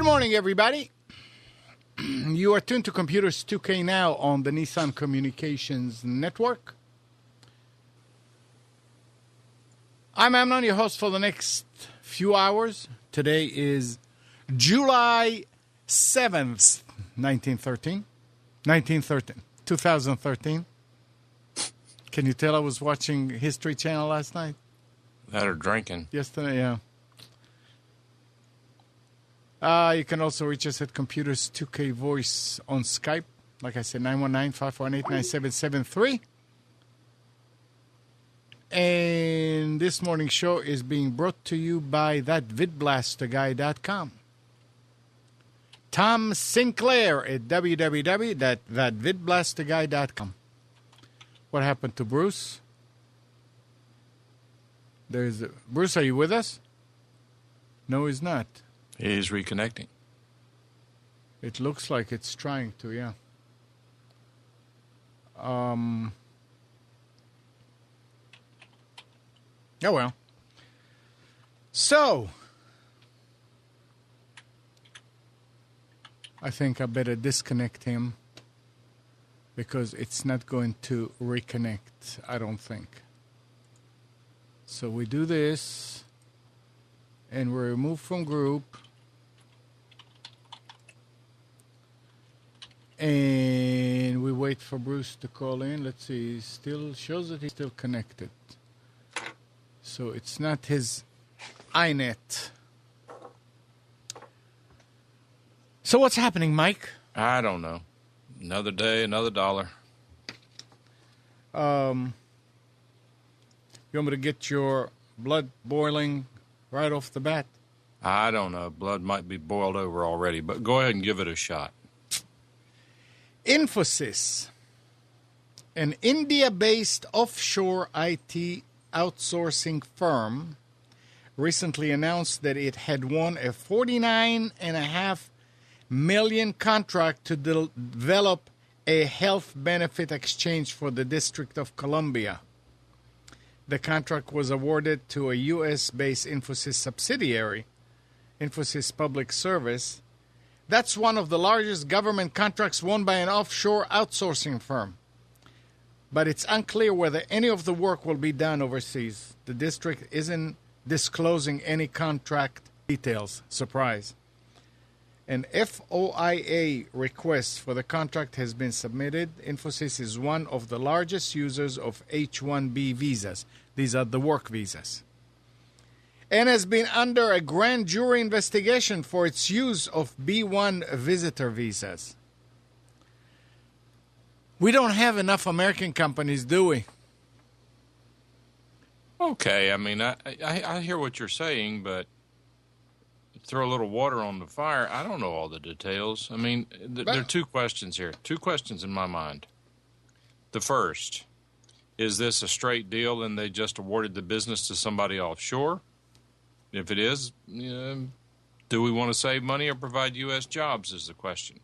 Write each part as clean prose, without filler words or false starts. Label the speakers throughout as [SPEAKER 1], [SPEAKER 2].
[SPEAKER 1] Good morning, everybody. You are tuned to Computers 2K now on the Nissan Communications Network. I'm Amnon, your host for the next few hours. Today is July 7th, 2013. Can you tell I was watching History Channel last night?
[SPEAKER 2] That or drinking.
[SPEAKER 1] Yesterday, yeah. You can also reach us at Computers 2K Voice on Skype. Like I said, 919-518-9773. And this morning's show is being brought to you by thatvidblasterguy.com. Tom Sinclair at www.thatvidblasterguy.com. What happened to Bruce? Bruce, are you with us? No, he's not.
[SPEAKER 2] He's reconnecting.
[SPEAKER 1] It looks like it's trying to, yeah. Oh, well. So, I think I better disconnect him because it's not going to reconnect, I don't think. So we do this, and we remove from group, and we wait for Bruce to call in. Let's see, it still shows that he's still connected. So it's not his iNet. So what's happening, Mike?
[SPEAKER 2] I don't know. Another day, another dollar.
[SPEAKER 1] You want me to get your blood boiling right off the bat?
[SPEAKER 2] I don't know. Blood might be boiled over already, but go ahead and give it a shot.
[SPEAKER 1] Infosys, an India-based offshore IT outsourcing firm, recently announced that it had won a $49.5 million contract to develop a health benefit exchange for the District of Columbia. The contract was awarded to a U.S.-based Infosys subsidiary, Infosys Public Service. That's one of the largest government contracts won by an offshore outsourcing firm. But it's unclear whether any of the work will be done overseas. The district isn't disclosing any contract details. Surprise. An FOIA request for the contract has been submitted. Infosys is one of the largest users of H-1B visas. These are the work visas. And has been under a grand jury investigation for its use of B-1 visitor visas. We don't have enough American companies, do we?
[SPEAKER 2] Okay, I mean, I hear what you're saying, but throw a little water on the fire. I don't know all the details. I mean, there are two questions here. Two questions in my mind. The first, is this a straight deal and they just awarded the business to somebody offshore? If it is, do we want to save money or provide U.S. jobs is the question.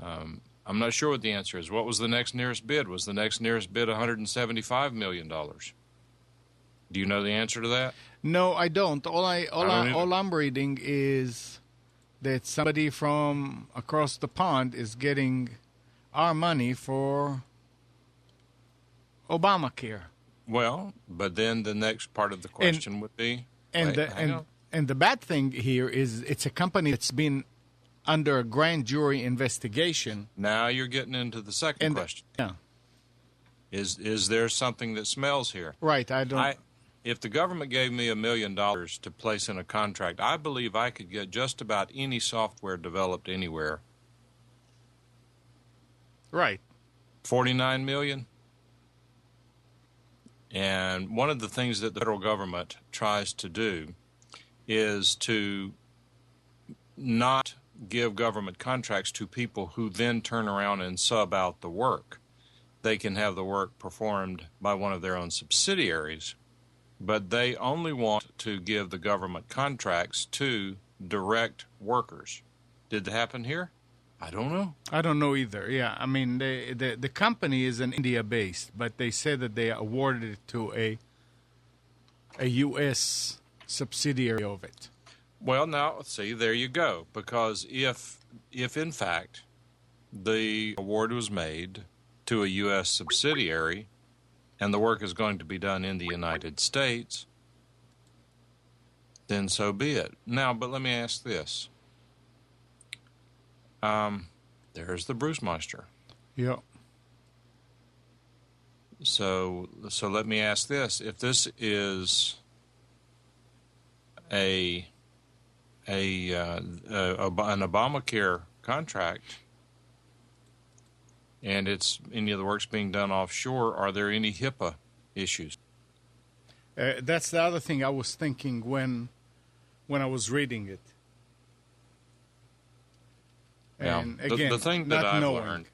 [SPEAKER 2] I'm not sure what the answer is. What was the next nearest bid? Was the next nearest bid $175 million? Do you know the answer to that?
[SPEAKER 1] No, I don't. All I'm reading is that somebody from across the pond is getting our money for Obamacare.
[SPEAKER 2] Well, but then the next part of the question would be...
[SPEAKER 1] And the bad thing here is it's a company that's been under a grand jury investigation.
[SPEAKER 2] Now you're getting into the second question.
[SPEAKER 1] Yeah.
[SPEAKER 2] Is there something that smells here?
[SPEAKER 1] Right,
[SPEAKER 2] If the government gave me $1 million to place in a contract, I believe I could get just about any software developed anywhere.
[SPEAKER 1] Right.
[SPEAKER 2] $49 million. And one of the things that the federal government tries to do is to not give government contracts to people who then turn around and sub out the work. They can have the work performed by one of their own subsidiaries, but they only want to give the government contracts to direct workers. Did that happen here? I don't know.
[SPEAKER 1] I don't know either. Yeah, I mean, the company is an India-based, but they said that they awarded it to a U.S. subsidiary of it.
[SPEAKER 2] Well, now, see, there you go. Because if in fact the award was made to a U.S. subsidiary and the work is going to be done in the United States, then so be it. Now, but let me ask this. There's the Bruce Meister.
[SPEAKER 1] Yeah.
[SPEAKER 2] So let me ask this: if this is an Obamacare contract, and it's any of the work's being done offshore, are there any HIPAA issues?
[SPEAKER 1] That's the other thing I was thinking when I was reading it. And
[SPEAKER 2] now,
[SPEAKER 1] again,
[SPEAKER 2] the thing that I've
[SPEAKER 1] knowing.
[SPEAKER 2] learned,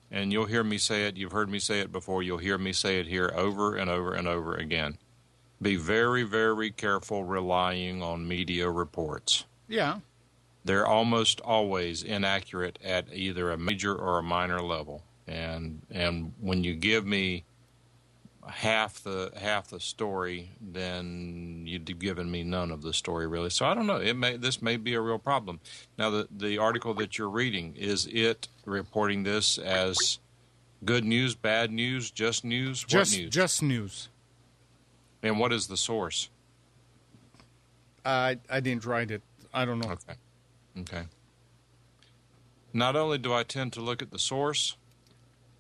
[SPEAKER 2] and you'll hear me say it, you've heard me say it before, you'll hear me say it here over and over and over again. Be very, very careful relying on media reports.
[SPEAKER 1] Yeah.
[SPEAKER 2] They're almost always inaccurate at either a major or a minor level. And when you give me half the story, then you've given me none of the story, really. So I don't know. This may be a real problem. Now, the article that you're reading, is it reporting this as good news, bad news, just news? What news?
[SPEAKER 1] Just news.
[SPEAKER 2] And what is the source?
[SPEAKER 1] I didn't write it. I don't know.
[SPEAKER 2] Okay. Not only do I tend to look at the source,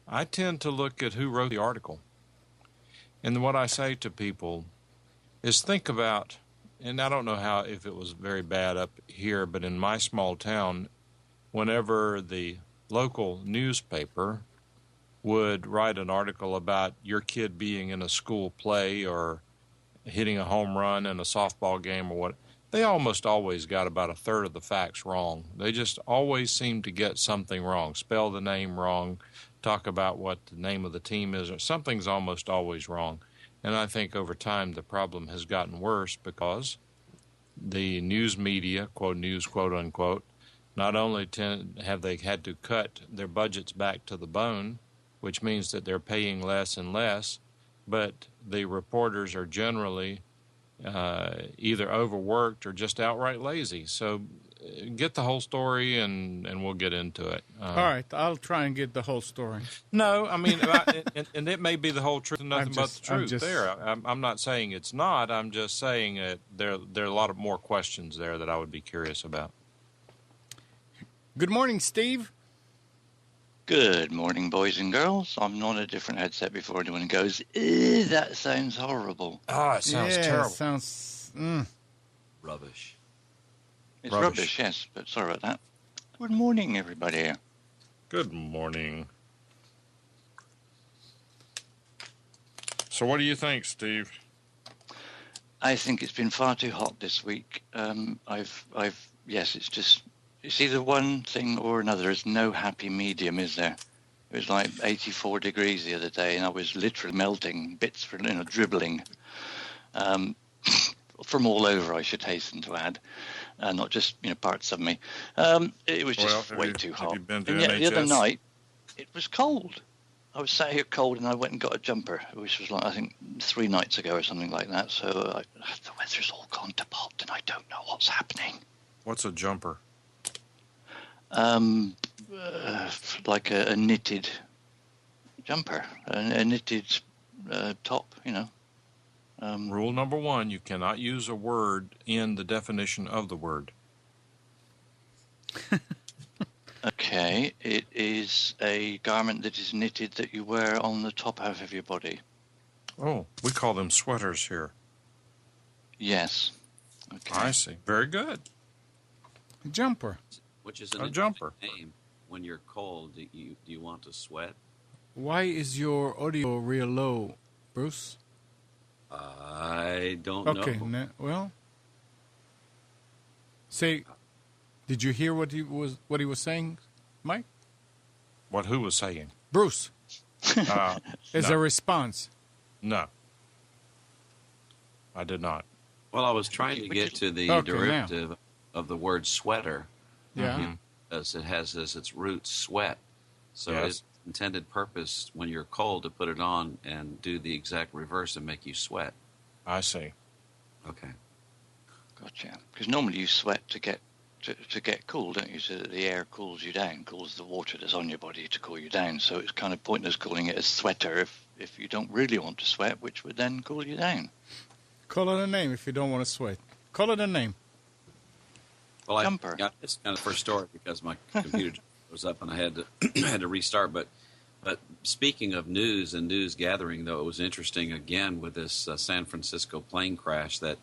[SPEAKER 2] I tend to look at who wrote the article. And what I say to people is think about, and I don't know if it was very bad up here, but in my small town, whenever the local newspaper would write an article about your kid being in a school play or hitting a home run in a softball game or what, they almost always got about a third of the facts wrong. They just always seem to get something wrong, spell the name wrong, talk about what the name of the team is, or something's almost always wrong. And I think over time the problem has gotten worse because the news media, quote news, quote unquote, not only have they had to cut their budgets back to the bone, which means that they're paying less and less, but the reporters are generally either overworked or just outright lazy. So get the whole story and we'll get into it.
[SPEAKER 1] All right, I'll try and get the whole story.
[SPEAKER 2] No, I mean, and it may be the whole truth and nothing but the truth there. I'm not saying it's not. I'm just saying that there are a lot of more questions there that I would be curious about.
[SPEAKER 1] Good morning, Steve.
[SPEAKER 3] Good morning, boys and girls. I'm on a different headset before anyone goes, that sounds horrible.
[SPEAKER 2] Oh, it sounds terrible.
[SPEAKER 1] It sounds
[SPEAKER 4] rubbish.
[SPEAKER 3] It's rubbish, yes, but sorry about that. Good morning, everybody.
[SPEAKER 2] Good morning. So what do you think, Steve?
[SPEAKER 3] I think it's been far too hot this week. Yes, it's just, it's either one thing or another. There's no happy medium, is there? It was like 84 degrees the other day, and I was literally melting, bits, dribbling. From all over, I should hasten to add. Not just parts of me. It was just way too hot. And yet the other night, it was cold. I was sat here cold, and I went and got a jumper, which was like I think 3 nights ago or something like that. So the weather's all gone to pot, and I don't know what's happening.
[SPEAKER 2] What's a jumper?
[SPEAKER 3] Like a knitted jumper, a knitted top,
[SPEAKER 2] Rule number 1, you cannot use a word in the definition of the word.
[SPEAKER 3] Okay, it is a garment that is knitted that you wear on the top half of your body.
[SPEAKER 2] Oh, we call them sweaters here.
[SPEAKER 3] Yes. Okay.
[SPEAKER 2] I see. Very good.
[SPEAKER 1] A jumper.
[SPEAKER 4] Which is
[SPEAKER 2] a jumper.
[SPEAKER 4] Name. When you're cold, do you want to sweat?
[SPEAKER 1] Why is your audio real low, Bruce?
[SPEAKER 4] I don't know.
[SPEAKER 1] Okay, well, say, did you hear what he was saying, Mike?
[SPEAKER 2] Who was saying?
[SPEAKER 1] Bruce. As a response.
[SPEAKER 2] No. I did not.
[SPEAKER 4] Well, I was trying to get to the derivative of the word sweater.
[SPEAKER 1] Yeah.
[SPEAKER 4] Because it has as its root sweat. So its intended purpose when you're cold to put it on and do the exact reverse and make you sweat.
[SPEAKER 2] I see.
[SPEAKER 4] Okay.
[SPEAKER 3] Gotcha. Because normally you sweat to get cool, don't you? So that the air cools you down, cools the water that's on your body to cool you down. So it's kind of pointless calling it a sweater if you don't really want to sweat, which would then cool you down.
[SPEAKER 1] Call it a name if you don't want to sweat. Call it a name.
[SPEAKER 4] Well,
[SPEAKER 3] Jumper.
[SPEAKER 4] I got this kind of first story because my computer was up and I had to restart. But speaking of news and news gathering, though, it was interesting again with this San Francisco plane crash that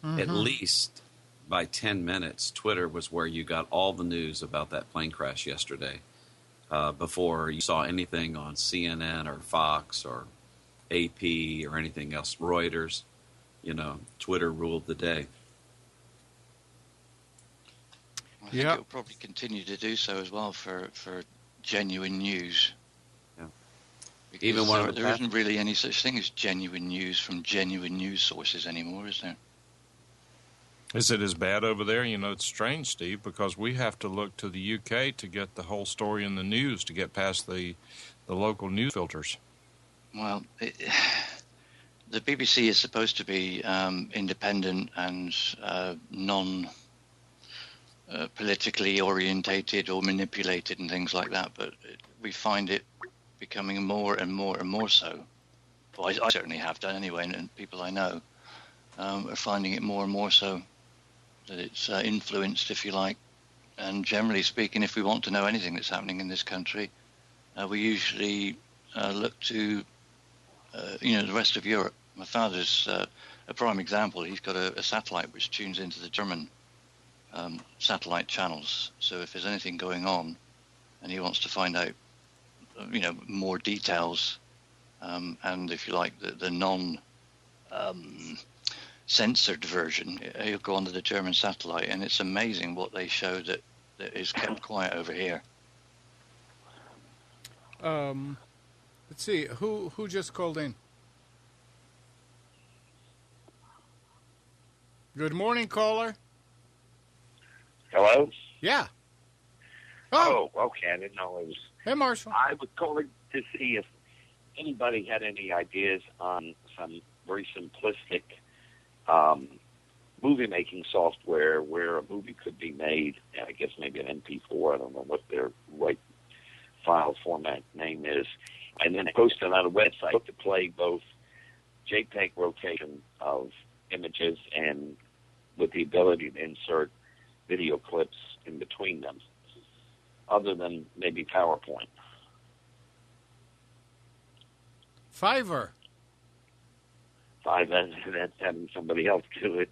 [SPEAKER 4] at least by 10 minutes, Twitter was where you got all the news about that plane crash yesterday. Before you saw anything on CNN or Fox or AP or anything else, Reuters, Twitter ruled the day.
[SPEAKER 3] I think it'll probably continue to do so as well for genuine news.
[SPEAKER 4] Yeah.
[SPEAKER 3] Because even there isn't really any such thing as genuine news from genuine news sources anymore, is there?
[SPEAKER 2] Is it as bad over there? It's strange, Steve, because we have to look to the UK to get the whole story in the news to get past the local news filters.
[SPEAKER 3] Well, the BBC is supposed to be independent and non-politically orientated or manipulated and things like that, but we find it becoming more and more and more so. Well, I certainly have done anyway, and people I know are finding it more and more so. That it's influenced, if you like. And generally speaking, if we want to know anything that's happening in this country, we usually look to, the rest of Europe. My father's a prime example. He's got a satellite which tunes into the German satellite channels. So if there's anything going on and he wants to find out, more details, and if you like, the non... censored version, he'll go onto the German satellite, and it's amazing what they show that is kept quiet over here.
[SPEAKER 1] Let's see, who just called in? Good morning, caller.
[SPEAKER 5] Hello?
[SPEAKER 1] Yeah.
[SPEAKER 5] Oh, okay. I didn't know it was...
[SPEAKER 1] Hey, Marshall.
[SPEAKER 5] I was calling to see if anybody had any ideas on some very simplistic movie-making software where a movie could be made, I guess maybe an MP4, I don't know what their right file format name is, and then posted on a website to play both JPEG rotation of images and with the ability to insert video clips in between them, other than maybe PowerPoint.
[SPEAKER 1] Fiverr.
[SPEAKER 5] That's having somebody else do it.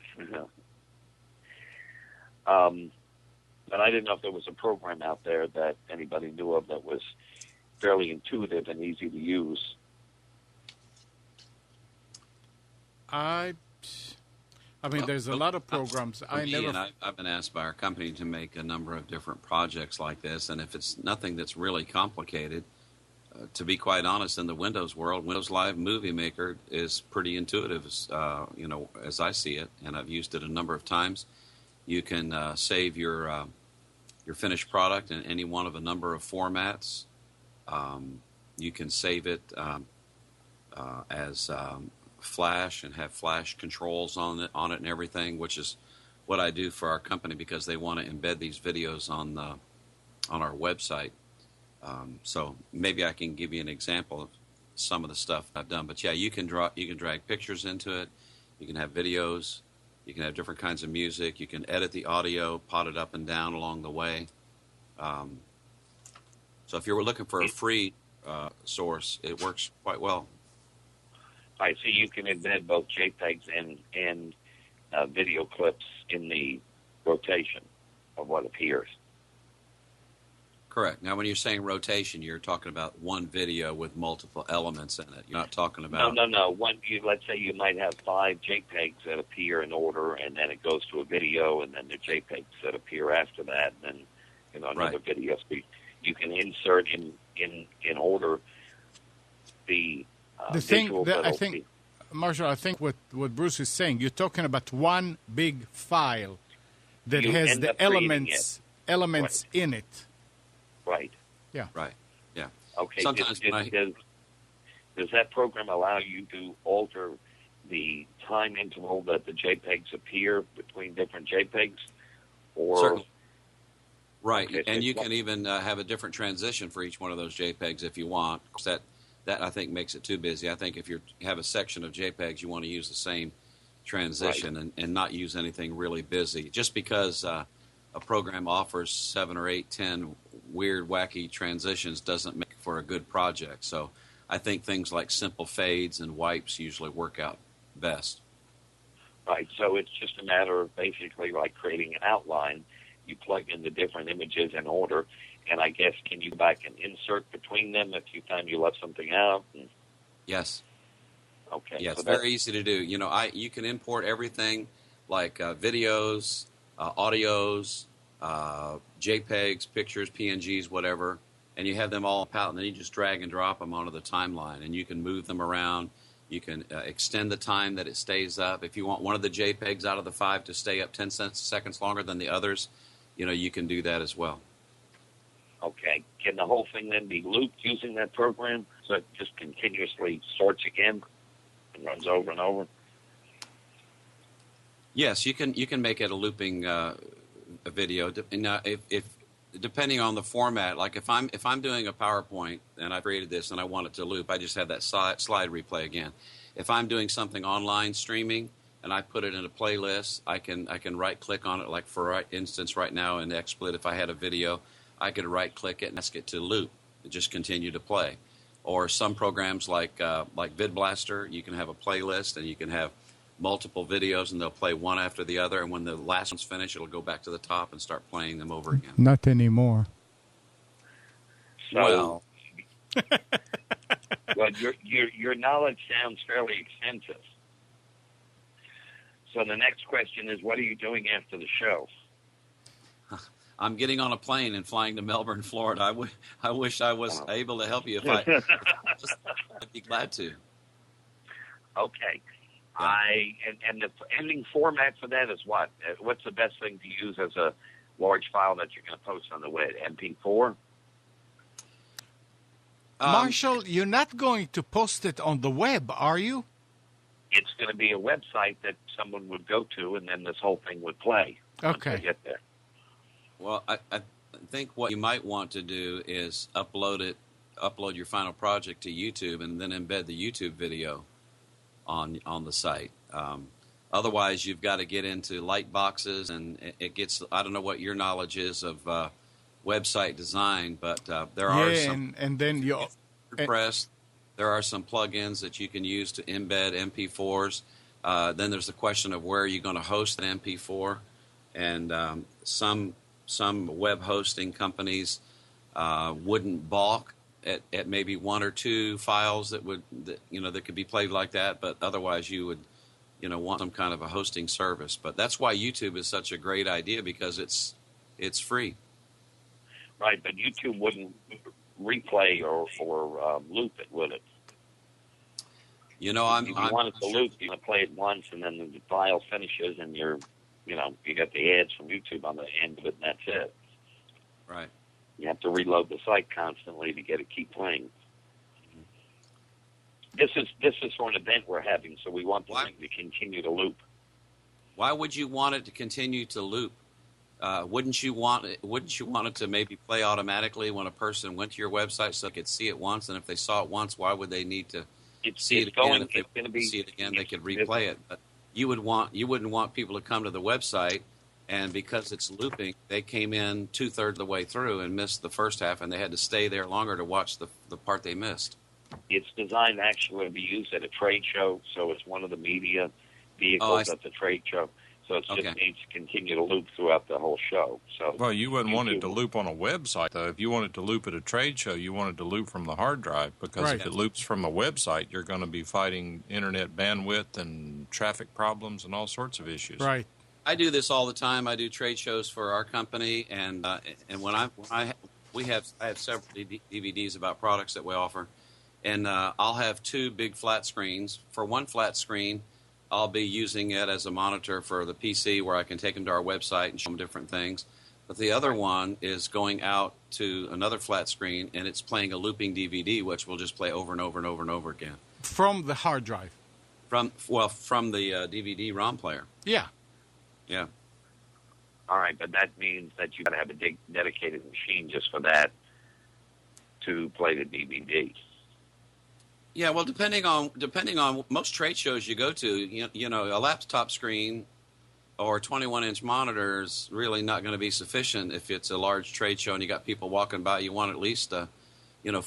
[SPEAKER 5] But I didn't know if there was a program out there that anybody knew of that was fairly intuitive and easy to use.
[SPEAKER 1] I mean, there's a lot of programs.
[SPEAKER 4] I've been asked by our company to make a number of different projects like this, and if it's nothing that's really complicated, to be quite honest, in the Windows world, Windows Live Movie Maker is pretty intuitive, as I see it, and I've used it a number of times. You can save your finished product in any one of a number of formats. You can save it as Flash and have Flash controls on it and everything, which is what I do for our company because they want to embed these videos on our website. So maybe I can give you an example of some of the stuff I've done. But yeah, you can drag pictures into it. You can have videos. You can have different kinds of music. You can edit the audio, pot it up and down along the way. So if you were looking for a free source, it works quite well.
[SPEAKER 5] I see you can embed both JPEGs and video clips in the rotation of what appears.
[SPEAKER 4] Correct. Now, when you're saying rotation, you're talking about one video with multiple elements in it. You're not talking about...
[SPEAKER 5] No. Let's say you might have 5 JPEGs that appear in order, and then it goes to a video, and then the JPEGs that appear after that, and then another video. So you can insert in order the
[SPEAKER 1] thing that I think, Marshall, I think what Bruce is saying, you're talking about one big file that has the elements right. in it.
[SPEAKER 5] Right.
[SPEAKER 1] Yeah.
[SPEAKER 4] Right. Yeah.
[SPEAKER 5] Okay.
[SPEAKER 4] Sometimes
[SPEAKER 5] does that program allow you to alter the time interval that the JPEGs appear between different JPEGs? Or
[SPEAKER 4] certainly. Right,
[SPEAKER 5] okay,
[SPEAKER 4] and you can even have a different transition for each one of those JPEGs if you want. That I think makes it too busy. I think if you have a section of JPEGs, you want to use the same transition and not use anything really busy. Just because a program offers 7 or 8, 10 weird, wacky transitions doesn't make for a good project. So I think things like simple fades and wipes usually work out best.
[SPEAKER 5] Right, so it's just a matter of basically like creating an outline. You plug in the different images in order, and I guess can you go back and insert between them if you find you left something out?
[SPEAKER 4] Yes.
[SPEAKER 5] Okay.
[SPEAKER 4] Yeah,
[SPEAKER 5] so
[SPEAKER 4] it's very easy to do. You can import everything like videos, audios, JPEGs, pictures, PNGs, whatever, and you have them all out, and then you just drag and drop them onto the timeline, and you can move them around. You can extend the time that it stays up. If you want one of the JPEGs out of the 5 to stay up 10 seconds longer than the others, you can do that as well.
[SPEAKER 5] Okay. Can the whole thing then be looped using that program so it just continuously sorts again and runs over and over?
[SPEAKER 4] Yes, you can make it a looping video. If depending on the format, like if I'm doing a PowerPoint and I created this and I want it to loop, I just have that slide replay again. If I'm doing something online streaming and I put it in a playlist, I can right click on it. Like for instance, right now in XSplit, if I had a video, I could right click it and ask it to loop, just continue to play. Or some programs like VidBlaster, you can have a playlist and you can have multiple videos and they'll play one after the other, and when the last one's finished, it'll go back to the top and start playing them over again.
[SPEAKER 1] Not anymore.
[SPEAKER 5] So, well, your knowledge sounds fairly extensive. So the next question is, what are you doing after the show?
[SPEAKER 4] I'm getting on a plane and flying to Melbourne, Florida. I wish I was able to help you. I'd be glad to.
[SPEAKER 5] Okay.
[SPEAKER 4] Yeah.
[SPEAKER 5] And the ending format for that is what? What's the best thing to use as a large file that you're going to post on the web? MP4?
[SPEAKER 1] Marshall, you're not going to post it on the web, are you?
[SPEAKER 5] It's going to be a website that someone would go to, and then this whole thing would play.
[SPEAKER 1] Okay.
[SPEAKER 5] Once they get there.
[SPEAKER 4] Well, I think what you might want to do is upload your final project to YouTube and then embed the YouTube video on the site. Otherwise, you've got to get into light boxes, and it gets. I don't know what your knowledge is of website design, but there are some.
[SPEAKER 1] and then you
[SPEAKER 4] WordPress. There are some plugins that you can use to embed MP4s. Then there's the question of where are you going to host an MP4, and some web hosting companies wouldn't balk at maybe 1 or 2 files that could be played like that, but otherwise you would want some kind of a hosting service. But that's why YouTube is such a great idea, because it's free.
[SPEAKER 5] Right, but YouTube wouldn't replay or loop it, would it?
[SPEAKER 4] If you
[SPEAKER 5] want it to loop, you want to play it once, and then the file finishes, and you got the ads from YouTube on the end of it, and that's it.
[SPEAKER 4] Right.
[SPEAKER 5] You have to reload the site constantly to get it keep playing. This is for an event we're having, so we want the thing to continue to loop.
[SPEAKER 4] Why would you want it to continue to loop? Wouldn't you want it to maybe play automatically when a person went to your website so they could see it once? And if they saw it once, why would they need to see it again? If they want to see it again, they could replay it. But you wouldn't want people to come to the website, and because it's looping, they came in 2/3 of the way through and missed the first half, and they had to stay there longer to watch the part they missed.
[SPEAKER 5] It's designed actually to be used at a trade show, so it's one of the media vehicles at the trade show. So it just needs to continue to loop throughout the whole show. So,
[SPEAKER 2] well, you wouldn't want it to loop on a website, though. If you want it to loop at a trade show, you want it to loop from the hard drive, because if it loops from a website, you're going to be fighting internet bandwidth and traffic problems and all sorts of issues.
[SPEAKER 1] Right.
[SPEAKER 4] I do this all the time. I do trade shows for our company, and when I have several DVDs about products that we offer, and I'll have 2 big flat screens. For one flat screen, I'll be using it as a monitor for the PC, where I can take them to our website and show them different things. But the other one is going out to another flat screen, and it's playing a looping DVD, which will just play over and over and over and over again.
[SPEAKER 1] From the hard drive?
[SPEAKER 4] From the DVD ROM player.
[SPEAKER 1] Yeah.
[SPEAKER 4] Yeah.
[SPEAKER 5] All right, but that means that you got to have a dedicated machine just for that to play the DVD.
[SPEAKER 4] Yeah, well, depending on most trade shows you go to, you know, a laptop screen or 21-inch monitor is really not going to be sufficient if it's a large trade show and you got people walking by. You want at least 42.
[SPEAKER 5] Yeah, no,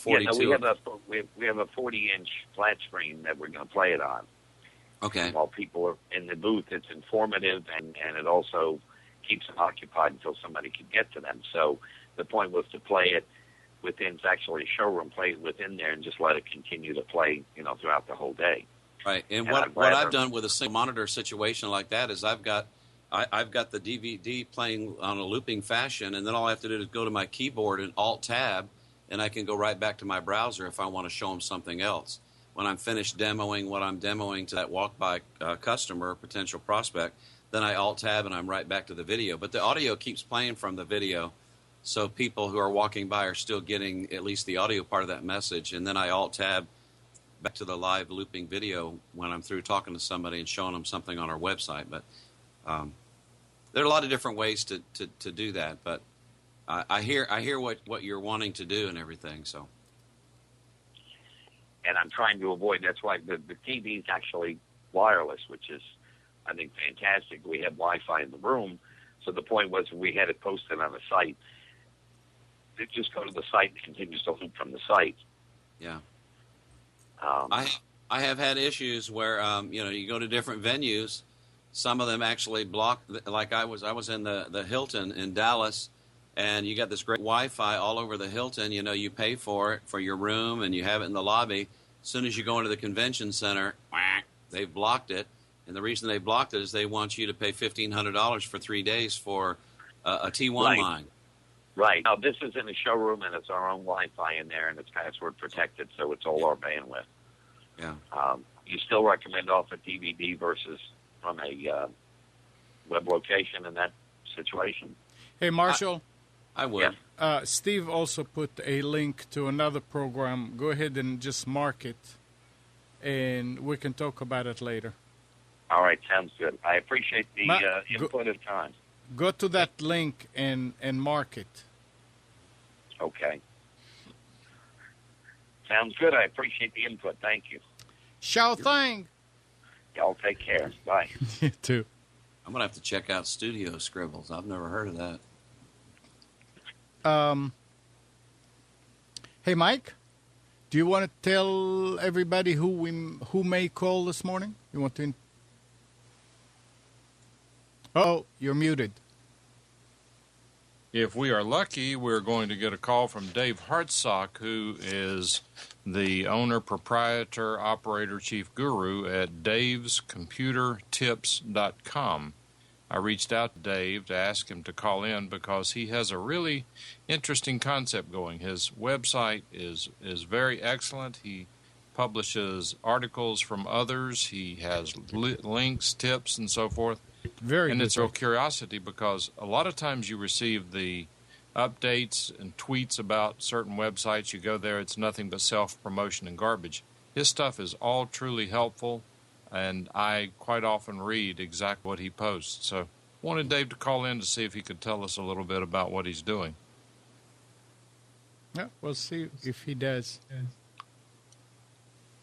[SPEAKER 5] we have a 40-inch flat screen that we're going to play it on.
[SPEAKER 4] Okay.
[SPEAKER 5] And while people are in the booth, it's informative and it also keeps them occupied until somebody can get to them. So the point was to play it within, it's actually a showroom, play it within there and just let it continue to play, throughout the whole day.
[SPEAKER 4] Right. And what I've done with a single monitor situation like that is I've got the DVD playing on a looping fashion, and then all I have to do is go to my keyboard and Alt-Tab, and I can go right back to my browser if I want to show them something else. When I'm finished demoing what I'm demoing to that walk-by customer or potential prospect, then I Alt-Tab and I'm right back to the video. But the audio keeps playing from the video, so people who are walking by are still getting at least the audio part of that message, and then I Alt-Tab back to the live looping video when I'm through talking to somebody and showing them something on our website. But there are a lot of different ways to do that. But I hear what you're wanting to do and everything. So,
[SPEAKER 5] and I'm trying to avoid. That's why the TV is actually wireless, which is, I think, fantastic. We have Wi-Fi in the room, so the point was we had it posted on the site. It just go to the site and continues to loop from the site.
[SPEAKER 4] Yeah. I have had issues where you go to different venues. Some of them actually block. Like I was in the Hilton in Dallas, and you got this great Wi-Fi all over the Hilton. You pay for it for your room, and you have it in the lobby. As soon as you go into the convention center, they've blocked it. And the reason they blocked it is they want you to pay $1,500 for 3 days for a T1 line.
[SPEAKER 5] Right. Now, this is in a showroom, and it's our own Wi-Fi in there, and it's password protected, so it's all our bandwidth.
[SPEAKER 4] Yeah.
[SPEAKER 5] You still recommend off a DVD versus from a web location in that situation?
[SPEAKER 1] Hey, Marshall.
[SPEAKER 4] I would.
[SPEAKER 5] Yeah.
[SPEAKER 1] Steve also put a link to another program. Go ahead and just mark it, and we can talk about it later.
[SPEAKER 5] All right, sounds good. I appreciate the input of time.
[SPEAKER 1] Go to that link and mark it.
[SPEAKER 5] Okay. Sounds good. I appreciate the input. Thank you.
[SPEAKER 1] Xiao Thang.
[SPEAKER 5] Y'all take care. Bye.
[SPEAKER 1] You too.
[SPEAKER 4] I'm going to have to check out Studio Scribbles. I've never heard of that.
[SPEAKER 1] Hey, Mike, do you want to tell everybody who may call this morning? You want to... Oh, you're muted.
[SPEAKER 2] If we are lucky, we're going to get a call from Dave Hartsock, who is the owner, proprietor, operator, chief guru at davescomputertips.com. I reached out to Dave to ask him to call in because he has a really interesting concept going. His website is very excellent. He publishes articles from others. He has links, tips, and so forth. And it's a curiosity because a lot of times you receive the updates and tweets about certain websites. You go there, it's nothing but self-promotion and garbage. His stuff is all truly helpful, and I quite often read exactly what he posts. So I wanted Dave to call in to see if he could tell us a little bit about what he's doing.
[SPEAKER 1] Yeah, we'll see if he does.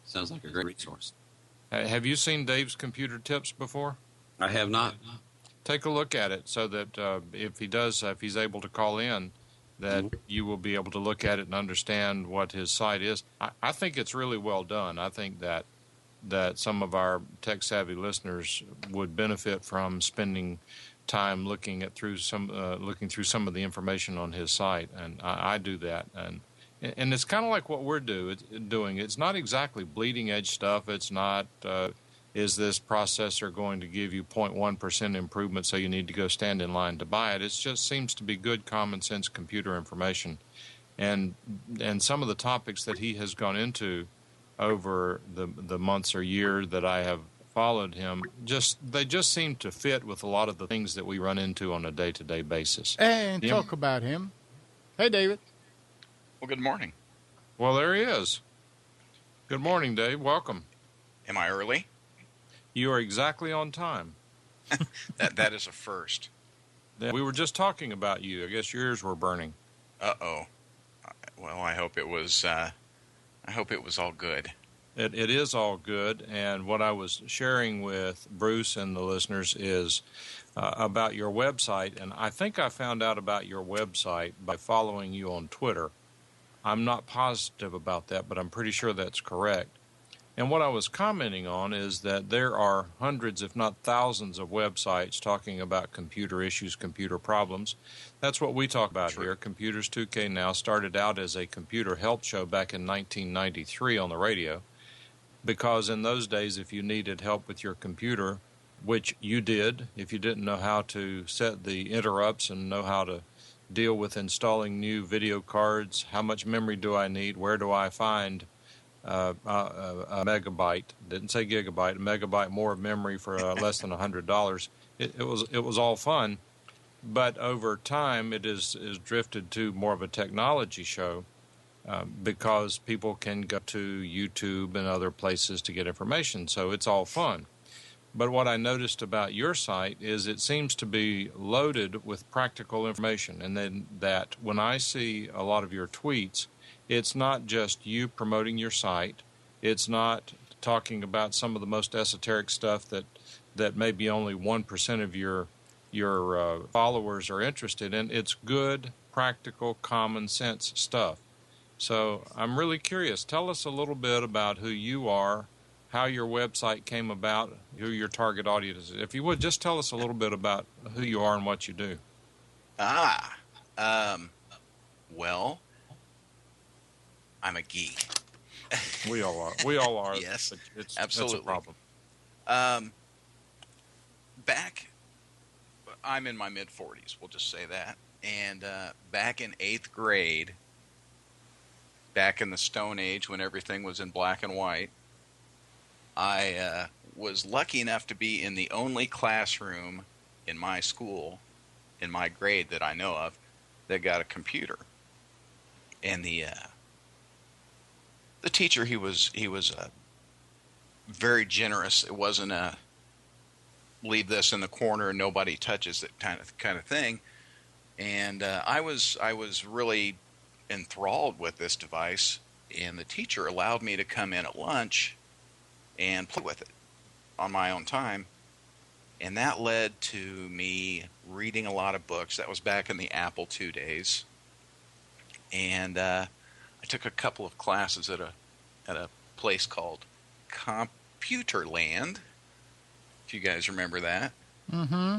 [SPEAKER 4] Sounds like a great resource.
[SPEAKER 2] Have you seen Dave's Computer Tips before?
[SPEAKER 4] I have not.
[SPEAKER 2] Take a look at it so that if he's able to call in, that you will be able to look at it and understand what his site is. I think it's really well done. I think that some of our tech-savvy listeners would benefit from spending time looking through some of the information on his site, and I do that. And it's kind of like what we're doing. It's not exactly bleeding-edge stuff. It's not... is this processor going to give you 0.1% improvement so you need to go stand in line to buy it? It just seems to be good common sense computer information. And some of the topics that he has gone into over the months or year that I have followed him, they just seem to fit with a lot of the things that we run into on a day-to-day basis.
[SPEAKER 1] And talk about him. Hey, David.
[SPEAKER 6] Well, good morning.
[SPEAKER 2] Well, there he is. Good morning, Dave. Welcome.
[SPEAKER 6] Am I early?
[SPEAKER 2] You are exactly on time.
[SPEAKER 6] That is a first.
[SPEAKER 2] We were just talking about you. I guess your ears were burning.
[SPEAKER 6] Uh-oh. Well, I hope it was all good.
[SPEAKER 2] It is all good, and what I was sharing with Bruce and the listeners is about your website, and I think I found out about your website by following you on Twitter. I'm not positive about that, but I'm pretty sure that's correct. And what I was commenting on is that there are hundreds, if not thousands, of websites talking about computer issues, computer problems. That's what we talk about here. Computers 2K Now started out as a computer help show back in 1993 on the radio, because in those days, if you needed help with your computer, which you did, if you didn't know how to set the interrupts and know how to deal with installing new video cards, how much memory do I need, where do I find a megabyte, didn't say gigabyte, a megabyte more of memory for less than $100. It was all fun, but over time it is drifted to more of a technology show because people can go to YouTube and other places to get information, so it's all fun. But what I noticed about your site is it seems to be loaded with practical information, and then that when I see a lot of your tweets, it's not just you promoting your site. It's not talking about some of the most esoteric stuff that maybe only 1% of your followers are interested in. It's good, practical, common sense stuff. So I'm really curious. Tell us a little bit about who you are, how your website came about, who your target audience is. If you would, just tell us a little bit about who you are and what you do.
[SPEAKER 6] Well, I'm a geek.
[SPEAKER 2] We all are. We all are.
[SPEAKER 6] Yes,
[SPEAKER 2] it's
[SPEAKER 6] absolutely.
[SPEAKER 2] It's a problem.
[SPEAKER 6] I'm in my mid-40s, we'll just say that. And back in 8th grade, back in the Stone Age when everything was in black and white, I was lucky enough to be in the only classroom in my school, in my grade that I know of, that got a computer. And the teacher, he was very generous. It wasn't a leave this in the corner and nobody touches it kind of thing. And I was really enthralled with this device, and the teacher allowed me to come in at lunch and play with it on my own time. And that led to me reading a lot of books. That was back in the Apple II days. And I took a couple of classes at a place called Computerland, if you guys remember that.
[SPEAKER 1] Mm-hmm.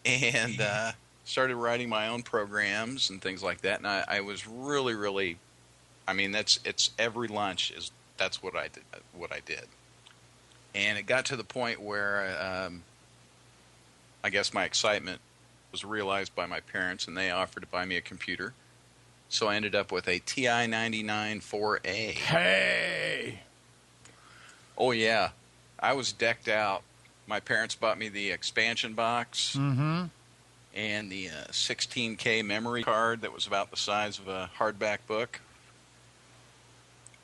[SPEAKER 6] And started writing my own programs and things like that. And I was really, I mean, it's every lunch that's what I did. And it got to the point where I guess my excitement was realized by my parents, and they offered to buy me a computer. So I ended up with a TI-99 4A.
[SPEAKER 1] Hey!
[SPEAKER 6] Oh, yeah. I was decked out. My parents bought me the expansion box and the 16K memory card that was about the size of a hardback book.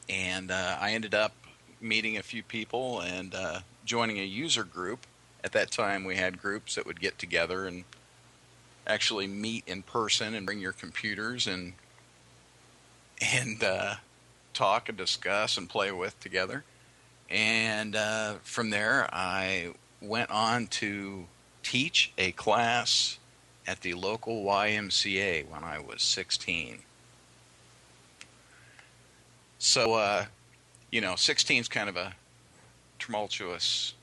[SPEAKER 6] And I ended up meeting a few people and joining a user group. At that time, we had groups that would get together and actually meet in person and bring your computers and talk and discuss and play with together. And from there, I went on to teach a class at the local YMCA when I was 16. So, 16 is kind of a tumultuous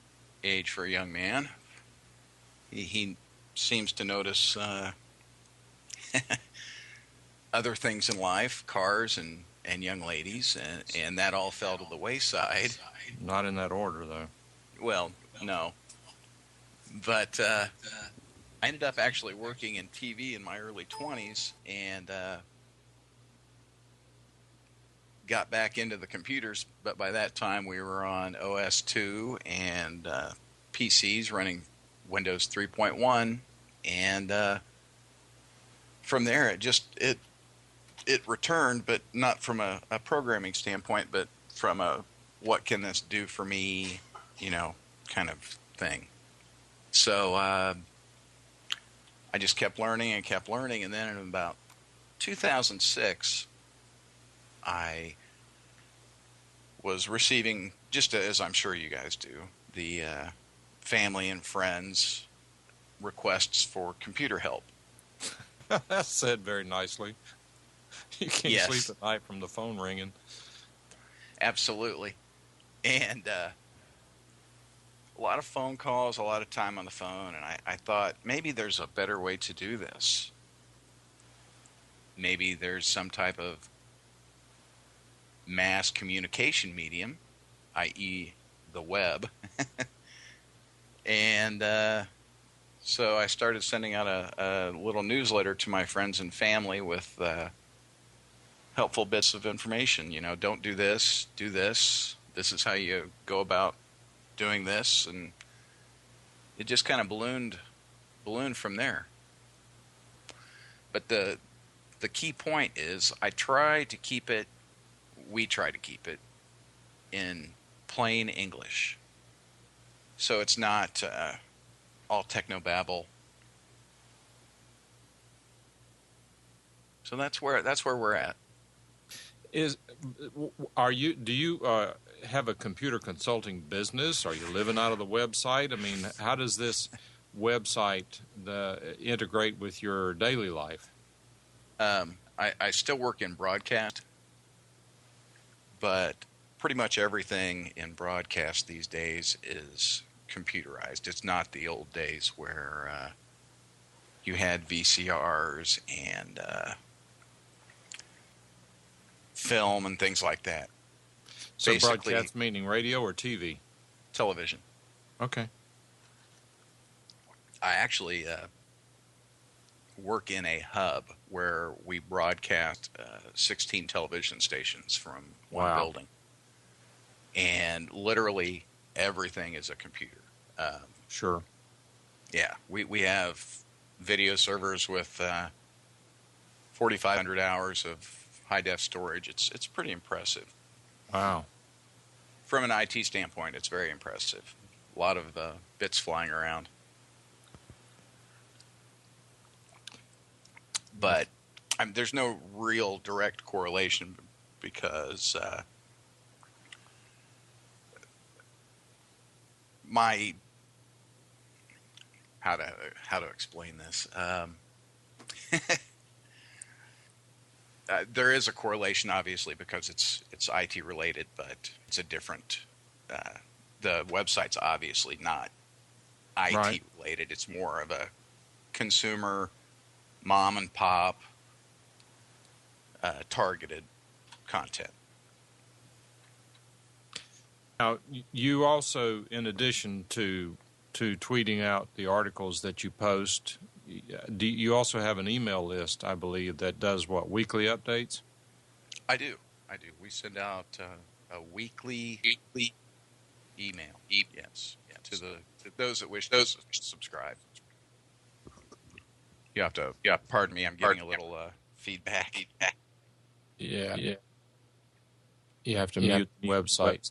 [SPEAKER 6] age for a young man. He seems to notice other things in life, cars and young ladies, and that all fell to the wayside.
[SPEAKER 2] Not in that order, though.
[SPEAKER 6] Well, no. But I ended up actually working in TV in my early 20s and got back into the computers. But by that time, we were on OS 2 and PCs running Windows 3.1. And from there, it returned, but not from a programming standpoint, but from a what can this do for me, kind of thing. So I just kept learning, and then in about 2006, I was receiving, just as I'm sure you guys do, the family and friends requests for computer help.
[SPEAKER 2] That's said very nicely. You can't sleep at night from the phone ringing.
[SPEAKER 6] Absolutely. And a lot of phone calls, a lot of time on the phone, and I thought maybe there's a better way to do this. Maybe there's some type of mass communication medium, i.e. the web. And so I started sending out a little newsletter to my friends and family with helpful bits of information. You know, don't do this, do this. This is how you go about doing this. And it just kind of ballooned from there. But the key point is we try to keep it in plain English. So it's not all technobabble. So that's where we're at.
[SPEAKER 2] Do you have a computer consulting business? Are you living out of the website? I mean, how does this website integrate with your daily life?
[SPEAKER 6] I still work in broadcast, but pretty much everything in broadcast these days is computerized. It's not the old days where you had VCRs and film and things like that.
[SPEAKER 2] So basically, broadcast meaning radio or TV?
[SPEAKER 6] Television.
[SPEAKER 2] Okay.
[SPEAKER 6] I actually work in a hub where we broadcast 16 television stations from one building. And literally everything is a computer.
[SPEAKER 2] Sure.
[SPEAKER 6] Yeah, we have video servers with 4,500 hours of high-def storage. It's pretty impressive.
[SPEAKER 2] Wow.
[SPEAKER 6] From an IT standpoint, it's very impressive. A lot of bits flying around. But there's no real direct correlation because how to explain this? There is a correlation, obviously, because it's IT related, but it's a different. The website's obviously not IT related. It's more of a consumer, mom and pop, targeted content.
[SPEAKER 2] Now, you also, in addition to tweeting out the articles that you post, you also have an email list, I believe, that does what, weekly updates?
[SPEAKER 6] I do. We send out a weekly email. Yes, to those that wish to subscribe. You have to. Yeah, pardon me. I'm getting a little feedback.
[SPEAKER 2] Yeah. You have to mute the website.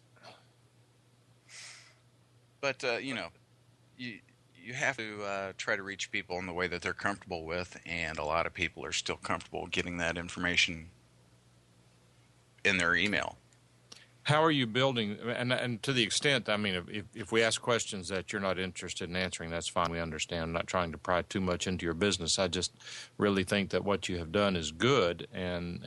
[SPEAKER 6] But you have to try to reach people in the way that they're comfortable with, and a lot of people are still comfortable getting that information in their email.
[SPEAKER 2] How are you building, and to the extent, I mean, if we ask questions that you're not interested in answering, that's fine, we understand. I'm not trying to pry too much into your business. I just really think that what you have done is good, and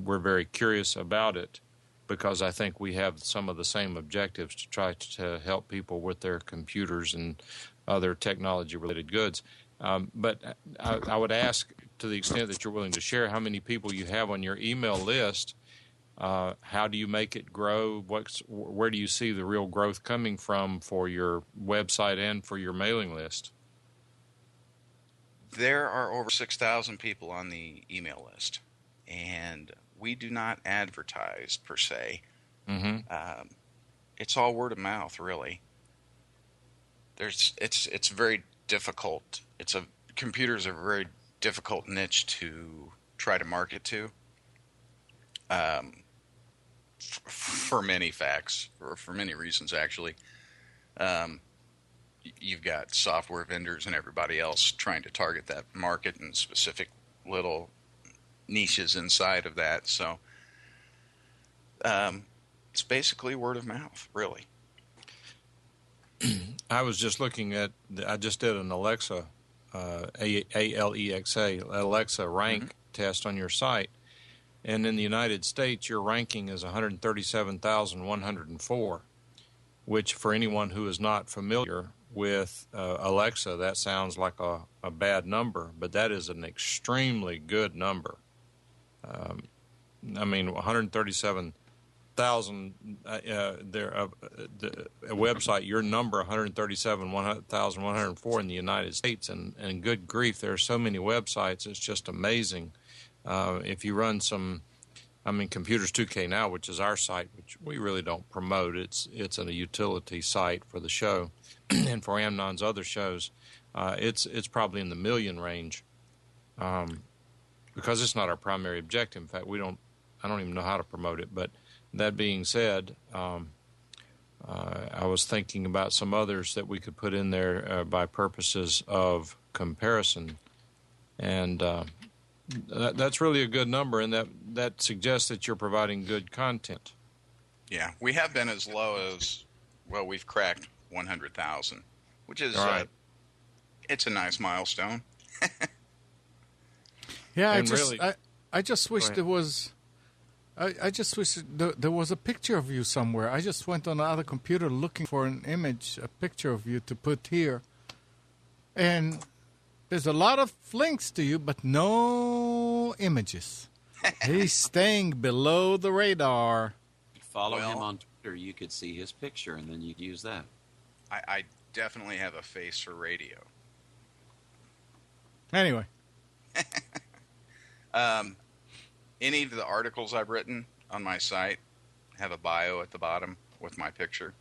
[SPEAKER 2] we're very curious about it, because I think we have some of the same objectives to try to help people with their computers and other technology-related goods. But I would ask, to the extent that you're willing to share, how many people you have on your email list. How do you make it grow? Where do you see the real growth coming from for your website and for your mailing list?
[SPEAKER 6] There are over 6,000 people on the email list, and we do not advertise per se.
[SPEAKER 2] Mm-hmm.
[SPEAKER 6] It's all word of mouth, really. It's very difficult. Computers are a very difficult niche to try to market to. For many facts, or for many reasons, actually. you've got software vendors and everybody else trying to target that market and specific little niches inside of that. So it's basically word of mouth, really.
[SPEAKER 2] I was just looking at, I just did an Alexa, Alexa rank test on your site. And in the United States, your ranking is 137,104, which for anyone who is not familiar with Alexa, that sounds like a bad number, but that is an extremely good number. I mean, 137,000, the website, your number 137,104 in the United States, and good grief, there are so many websites, it's just amazing. If you run Computers 2K Now, which is our site, which we really don't promote, it's a utility site for the show, and for Amnon's other shows, it's probably in the million range, because it's not our primary objective. In fact, I don't even know how to promote it. But that being said, I was thinking about some others that we could put in there by purposes of comparison, and that's really a good number, and that suggests that you're providing good content.
[SPEAKER 6] Yeah, we have been as low as, well, we've cracked 100,000, which is
[SPEAKER 2] right.
[SPEAKER 6] It's a nice milestone.
[SPEAKER 1] Yeah, I just wish there was. I just wish there was a picture of you somewhere. I just went on another computer looking for an image, a picture of you to put here, and there's a lot of links to you, but no images. He's staying below the radar.
[SPEAKER 4] Follow him on Twitter. You could see his picture, and then you'd use that.
[SPEAKER 6] I definitely have a face for radio.
[SPEAKER 1] Anyway.
[SPEAKER 6] Any of the articles I've written on my site have a bio at the bottom with my picture.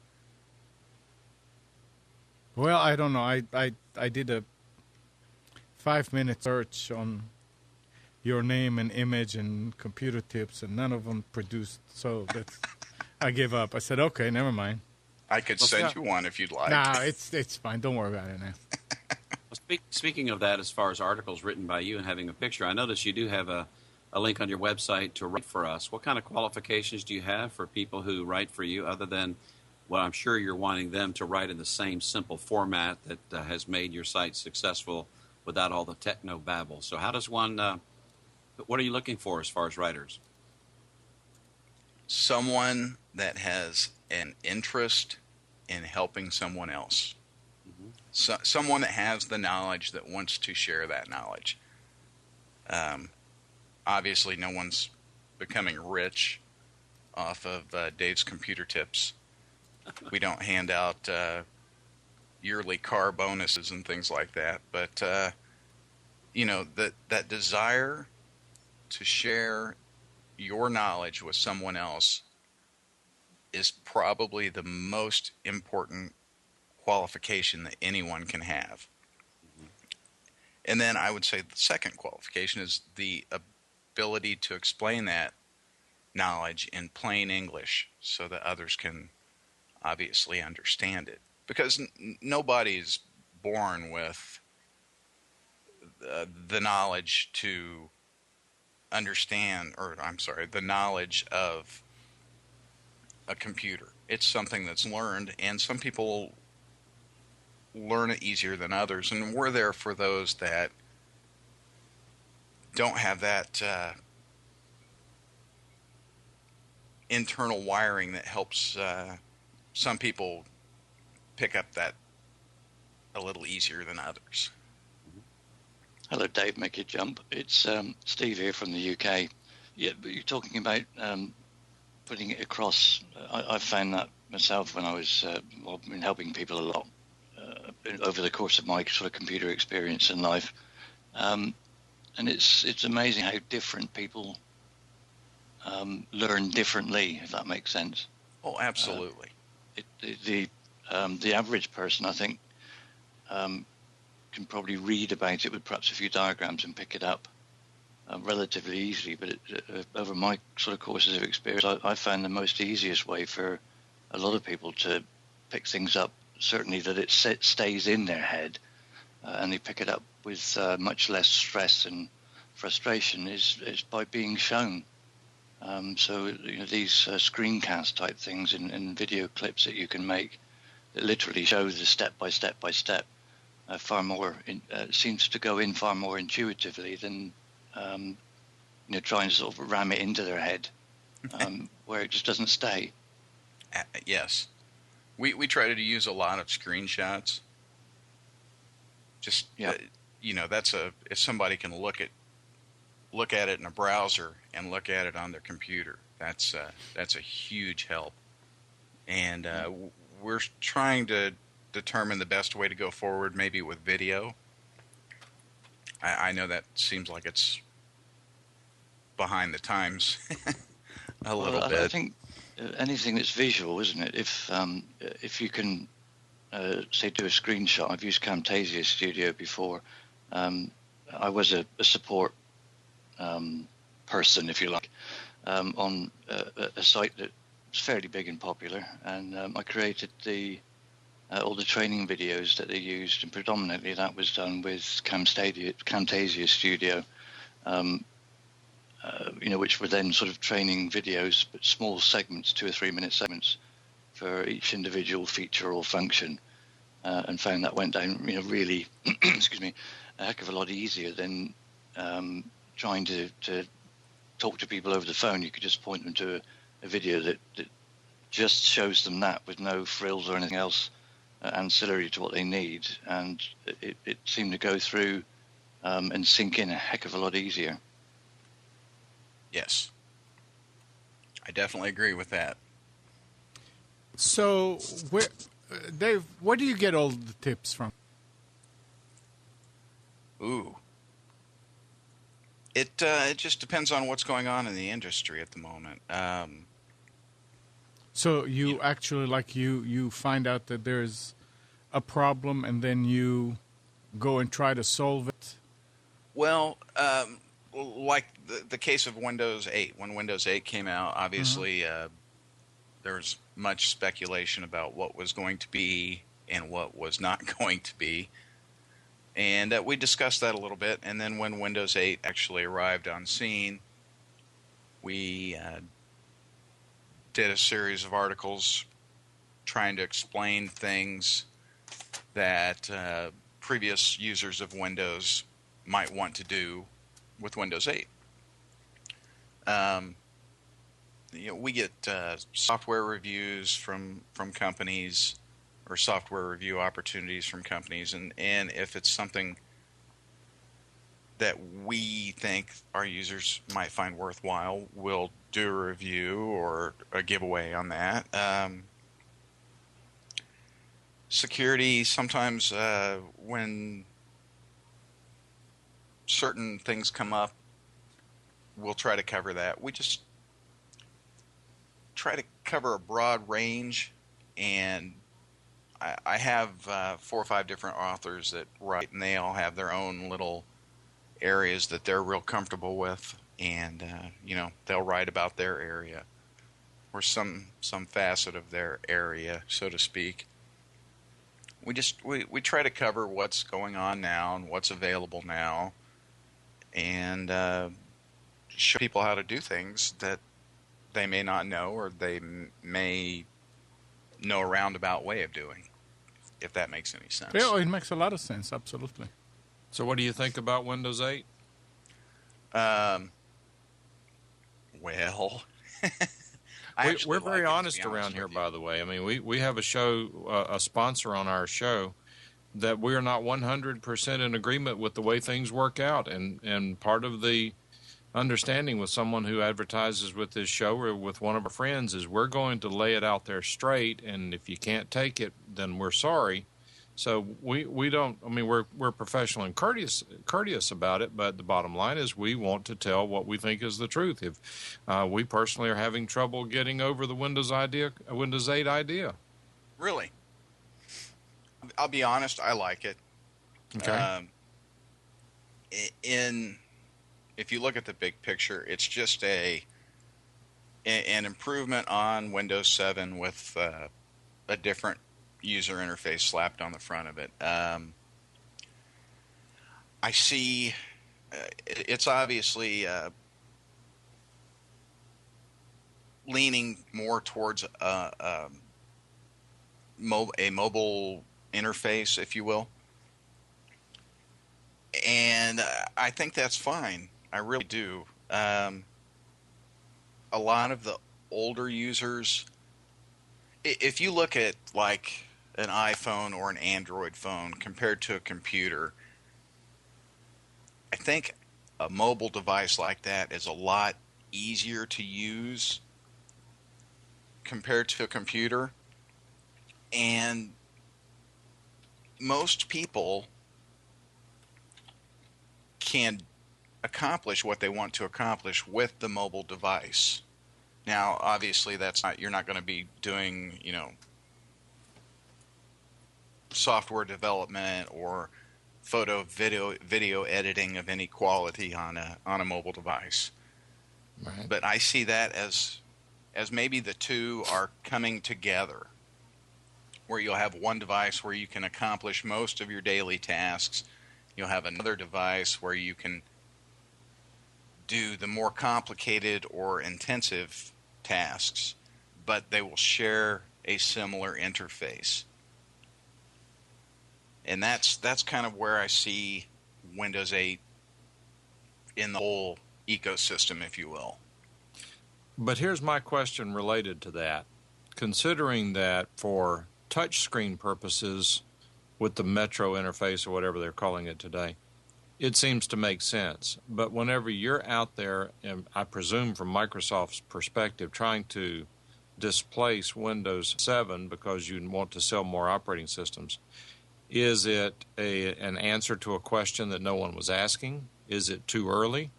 [SPEAKER 1] Well, I don't know. I did a 5-minute search on your name and image and computer tips, and none of them produced. So I gave up. I said, okay, never mind.
[SPEAKER 6] I could send you one if you'd like.
[SPEAKER 1] No, it's fine. Don't worry about it now.
[SPEAKER 4] Speaking of that, as far as articles written by you and having a picture, I notice you do have a link on your website to write for us. What kind of qualifications do you have for people who write for you, other than what I'm sure you're wanting them to write in the same simple format that has made your site successful without all the techno babble? So how does one, what are you looking for as far as writers?
[SPEAKER 6] Someone that has an interest in helping someone else. So, someone that has the knowledge that wants to share that knowledge. Obviously, no one's becoming rich off of Dave's computer tips. We don't hand out yearly car bonuses and things like that. But, that desire to share your knowledge with someone else is probably the most important qualification that anyone can have. And then I would say the second qualification is the ability to explain that knowledge in plain English so that others can obviously understand it. Because nobody's born with the knowledge to understand, the knowledge of a computer. It's something that's learned, and some people learn it easier than others, and we're there for those that don't have that internal wiring that helps some people pick up that a little easier than others.
[SPEAKER 3] Hello, Dave. Make it jump. It's Steve here from the UK. Yeah, but you're talking about putting it across. I found that myself when I was I've been helping people a lot over the course of my sort of computer experience in life, and it's amazing how different people learn differently, if that makes sense.
[SPEAKER 6] Oh, absolutely.
[SPEAKER 3] The average person, I think, can probably read about it with perhaps a few diagrams and pick it up relatively easily. But over my sort of courses of experience, I found the most easiest way for a lot of people to pick things up certainly that it stays in their head, and they pick it up with much less stress and frustration is by being shown. So these screencast type things in video clips that you can make that literally show the step by step by step far more seems to go in far more intuitively than trying to sort of ram it into their head where it just doesn't stay.
[SPEAKER 6] Yes, we try to use a lot of screenshots. Just that's if somebody can look at it in a browser and look at it on their computer, that's a huge help. And we're trying to determine the best way to go forward, maybe with video. I know that seems like it's behind the times a little bit.
[SPEAKER 3] I think anything that's visual, isn't it? If you can say do a screenshot, I've used Camtasia Studio before. I was a support person, if you like, on a site that's fairly big and popular, and I created all the training videos that they used, and predominantly that was done with Camtasia Studio, which were then sort of training videos, but small segments, 2 or 3 minute segments for each individual feature or function, and found that went down, really, excuse me, a heck of a lot easier than trying to talk to people over the phone. You could just point them to a video that just shows them that with no frills or anything else ancillary to what they need, and it seemed to go through and sink in a heck of a lot easier.
[SPEAKER 6] Yes, I definitely agree with that.
[SPEAKER 1] So, Dave, where do you get all the tips from?
[SPEAKER 6] Ooh. It just depends on what's going on in the industry at the moment.
[SPEAKER 1] So you actually, you find out that there's a problem, and then you go and try to solve it?
[SPEAKER 6] Well, like the case of Windows 8. When Windows 8 came out, obviously there was much speculation about what was going to be and what was not going to be. And we discussed that a little bit. And then when Windows 8 actually arrived on scene, we did a series of articles trying to explain things that previous users of Windows might want to do with Windows 8. We get software reviews from companies, or software review opportunities from companies, and if it's something that we think our users might find worthwhile, we'll do a review or a giveaway on that. Security, sometimes when certain things come up, we'll try to cover that. We just try to cover a broad range, and I have 4 or 5 different authors that write, and they all have their own little areas that they're real comfortable with, and they'll write about their area or some facet of their area, so to speak. We try to cover what's going on now and what's available now, and show people how to do things that they may not know, or they may know a roundabout way of doing, if that makes any sense.
[SPEAKER 1] Yeah, it makes a lot of sense, absolutely.
[SPEAKER 2] So what do you think about Windows 8?
[SPEAKER 6] Well,
[SPEAKER 2] we're very honest around here, by the way. I mean, we have a show, a sponsor on our show, that we are not 100% in agreement with the way things work out. And part of the understanding with someone who advertises with this show or with one of our friends is we're going to lay it out there straight, and if you can't take it, then we're sorry. So we don't, I mean, we're professional and courteous about it, but the bottom line is we want to tell what we think is the truth. If we personally are having trouble getting over the Windows 8 idea.
[SPEAKER 6] Really? I'll be honest, I like it.
[SPEAKER 2] Okay.
[SPEAKER 6] If you look at the big picture, it's just an improvement on Windows 7 with a different user interface slapped on the front of it. I see it's obviously leaning more towards a mobile interface, if you will. And I think that's fine. I really do. A lot of the older users, if you look at like an iPhone or an Android phone compared to a computer, I think a mobile device like that is a lot easier to use compared to a computer. And most people can accomplish what they want to accomplish with the mobile device. Now, obviously, you're not going to be doing, software development or video editing of any quality on a mobile device.
[SPEAKER 2] Right.
[SPEAKER 6] But I see that as maybe the two are coming together, where you'll have one device where you can accomplish most of your daily tasks. You'll have another device where you can do the more complicated or intensive tasks, but they will share a similar interface. And that's kind of where I see Windows 8 in the whole ecosystem, if you will.
[SPEAKER 2] But here's my question related to that. Considering that for touchscreen purposes with the Metro interface or whatever they're calling it today, it seems to make sense. But whenever you're out there, and I presume from Microsoft's perspective, trying to displace Windows 7 because you want to sell more operating systems, is it an answer to a question that no one was asking? Is it too early?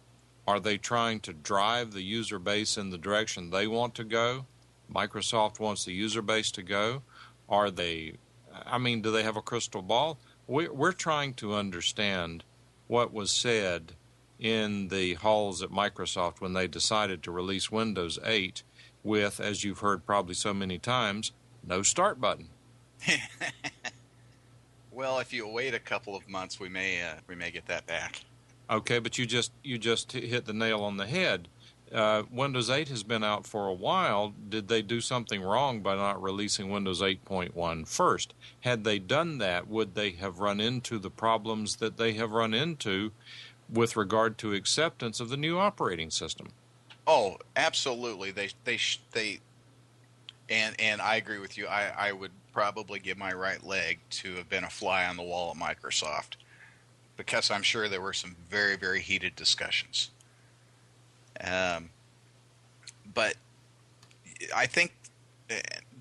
[SPEAKER 2] Are they trying to drive the user base in the direction they want to go? Microsoft wants the user base to go? Do they have a crystal ball? We're trying to understand what was said in the halls at Microsoft when they decided to release Windows 8 with, as you've heard probably so many times, no start button.
[SPEAKER 6] Well, if you wait a couple of months, we may get that back.
[SPEAKER 2] Okay, but you just hit the nail on the head. Windows 8 has been out for a while. Did they do something wrong by not releasing Windows 8.1 first? Had they done that, would they have run into the problems that they have run into with regard to acceptance of the new operating system?
[SPEAKER 6] Oh, absolutely. And I agree with you. I would probably give my right leg to have been a fly on the wall at Microsoft, because I'm sure there were some very, very heated discussions. But I think,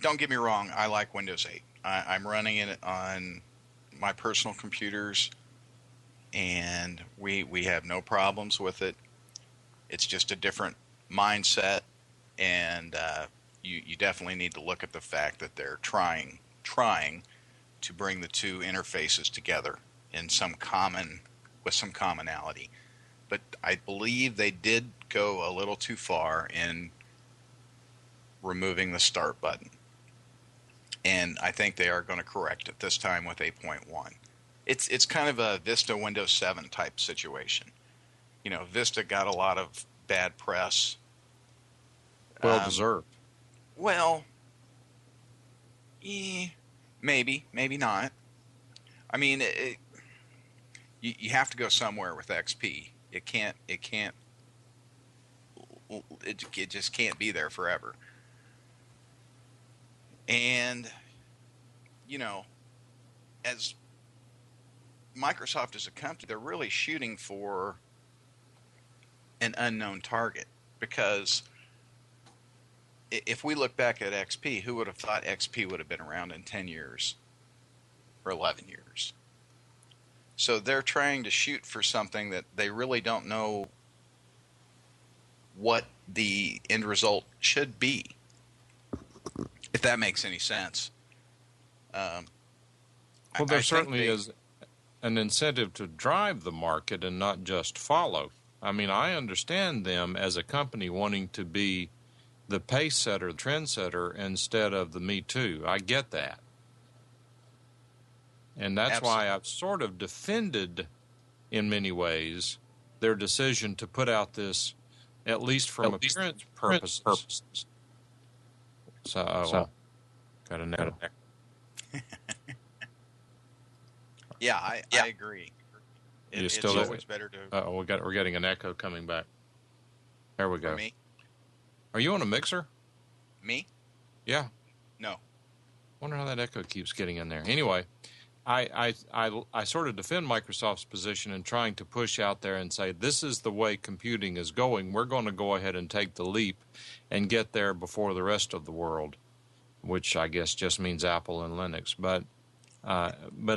[SPEAKER 6] don't get me wrong, I like Windows 8. I'm running it on my personal computers, and we have no problems with it. It's just a different mindset, and you definitely need to look at the fact that they're trying to bring the two interfaces together in with some commonality. But I believe they did go a little too far in removing the start button. And I think they are going to correct it this time with 8.1. It's kind of a Vista Windows 7 type situation. Vista got a lot of bad press.
[SPEAKER 2] Well deserved.
[SPEAKER 6] Well, maybe not. I mean, you have to go somewhere with XP. It just can't be there forever. And, as Microsoft as a company, they're really shooting for an unknown target, because if we look back at XP, who would have thought XP would have been around in 10 years or 11 years? So they're trying to shoot for something that they really don't know what the end result should be, if that makes any sense.
[SPEAKER 2] Well, there certainly is an incentive to drive the market and not just follow. I mean, I understand them as a company wanting to be the pace setter, the trend setter, instead of the Me Too. I get that. And that's why I've sort of defended, in many ways, their decision to put out this, at least from appearance purposes. So got a no.
[SPEAKER 6] Yeah, I agree. It's always better to.
[SPEAKER 2] We're getting an echo coming back. There we go.
[SPEAKER 6] For me?
[SPEAKER 2] Are you on a mixer?
[SPEAKER 6] Me?
[SPEAKER 2] Yeah.
[SPEAKER 6] No.
[SPEAKER 2] Wonder how that echo keeps getting in there. Anyway, I sort of defend Microsoft's position in trying to push out there and say, this is the way computing is going. We're going to go ahead and take the leap and get there before the rest of the world, which I guess just means Apple and Linux. But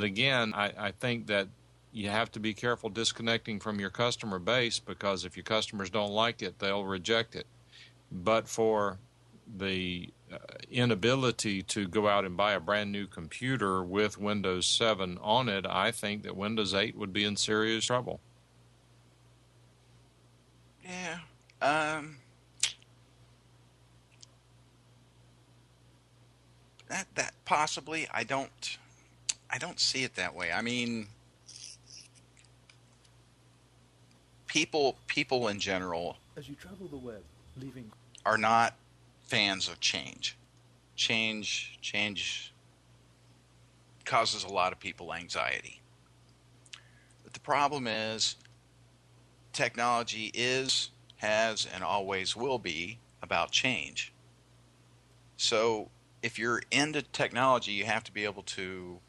[SPEAKER 2] again, I think that you have to be careful disconnecting from your customer base, because if your customers don't like it, they'll reject it. But for the inability to go out and buy a brand new computer with Windows 7 on it, I think that Windows 8 would be in serious trouble.
[SPEAKER 6] Yeah. That possibly. I don't see it that way. I mean, people in general,
[SPEAKER 7] as you travel the web, leaving,
[SPEAKER 6] are not fans of change. Change causes a lot of people anxiety. But the problem is, technology has, and always will be about change. So if you're into technology, you have to be able to,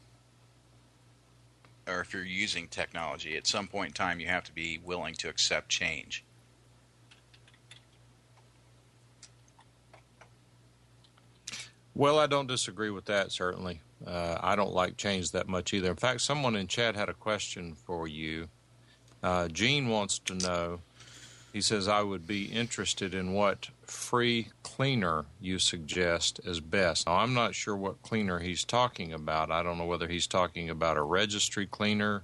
[SPEAKER 6] or if you're using technology, at some point in time, you have to be willing to accept change.
[SPEAKER 2] Well, I don't disagree with that, certainly. I don't like change that much either. In fact, someone in chat had a question for you. Gene wants to know, he says, I would be interested in what free cleaner you suggest as best. Now, I'm not sure what cleaner he's talking about. I don't know whether he's talking about a registry cleaner,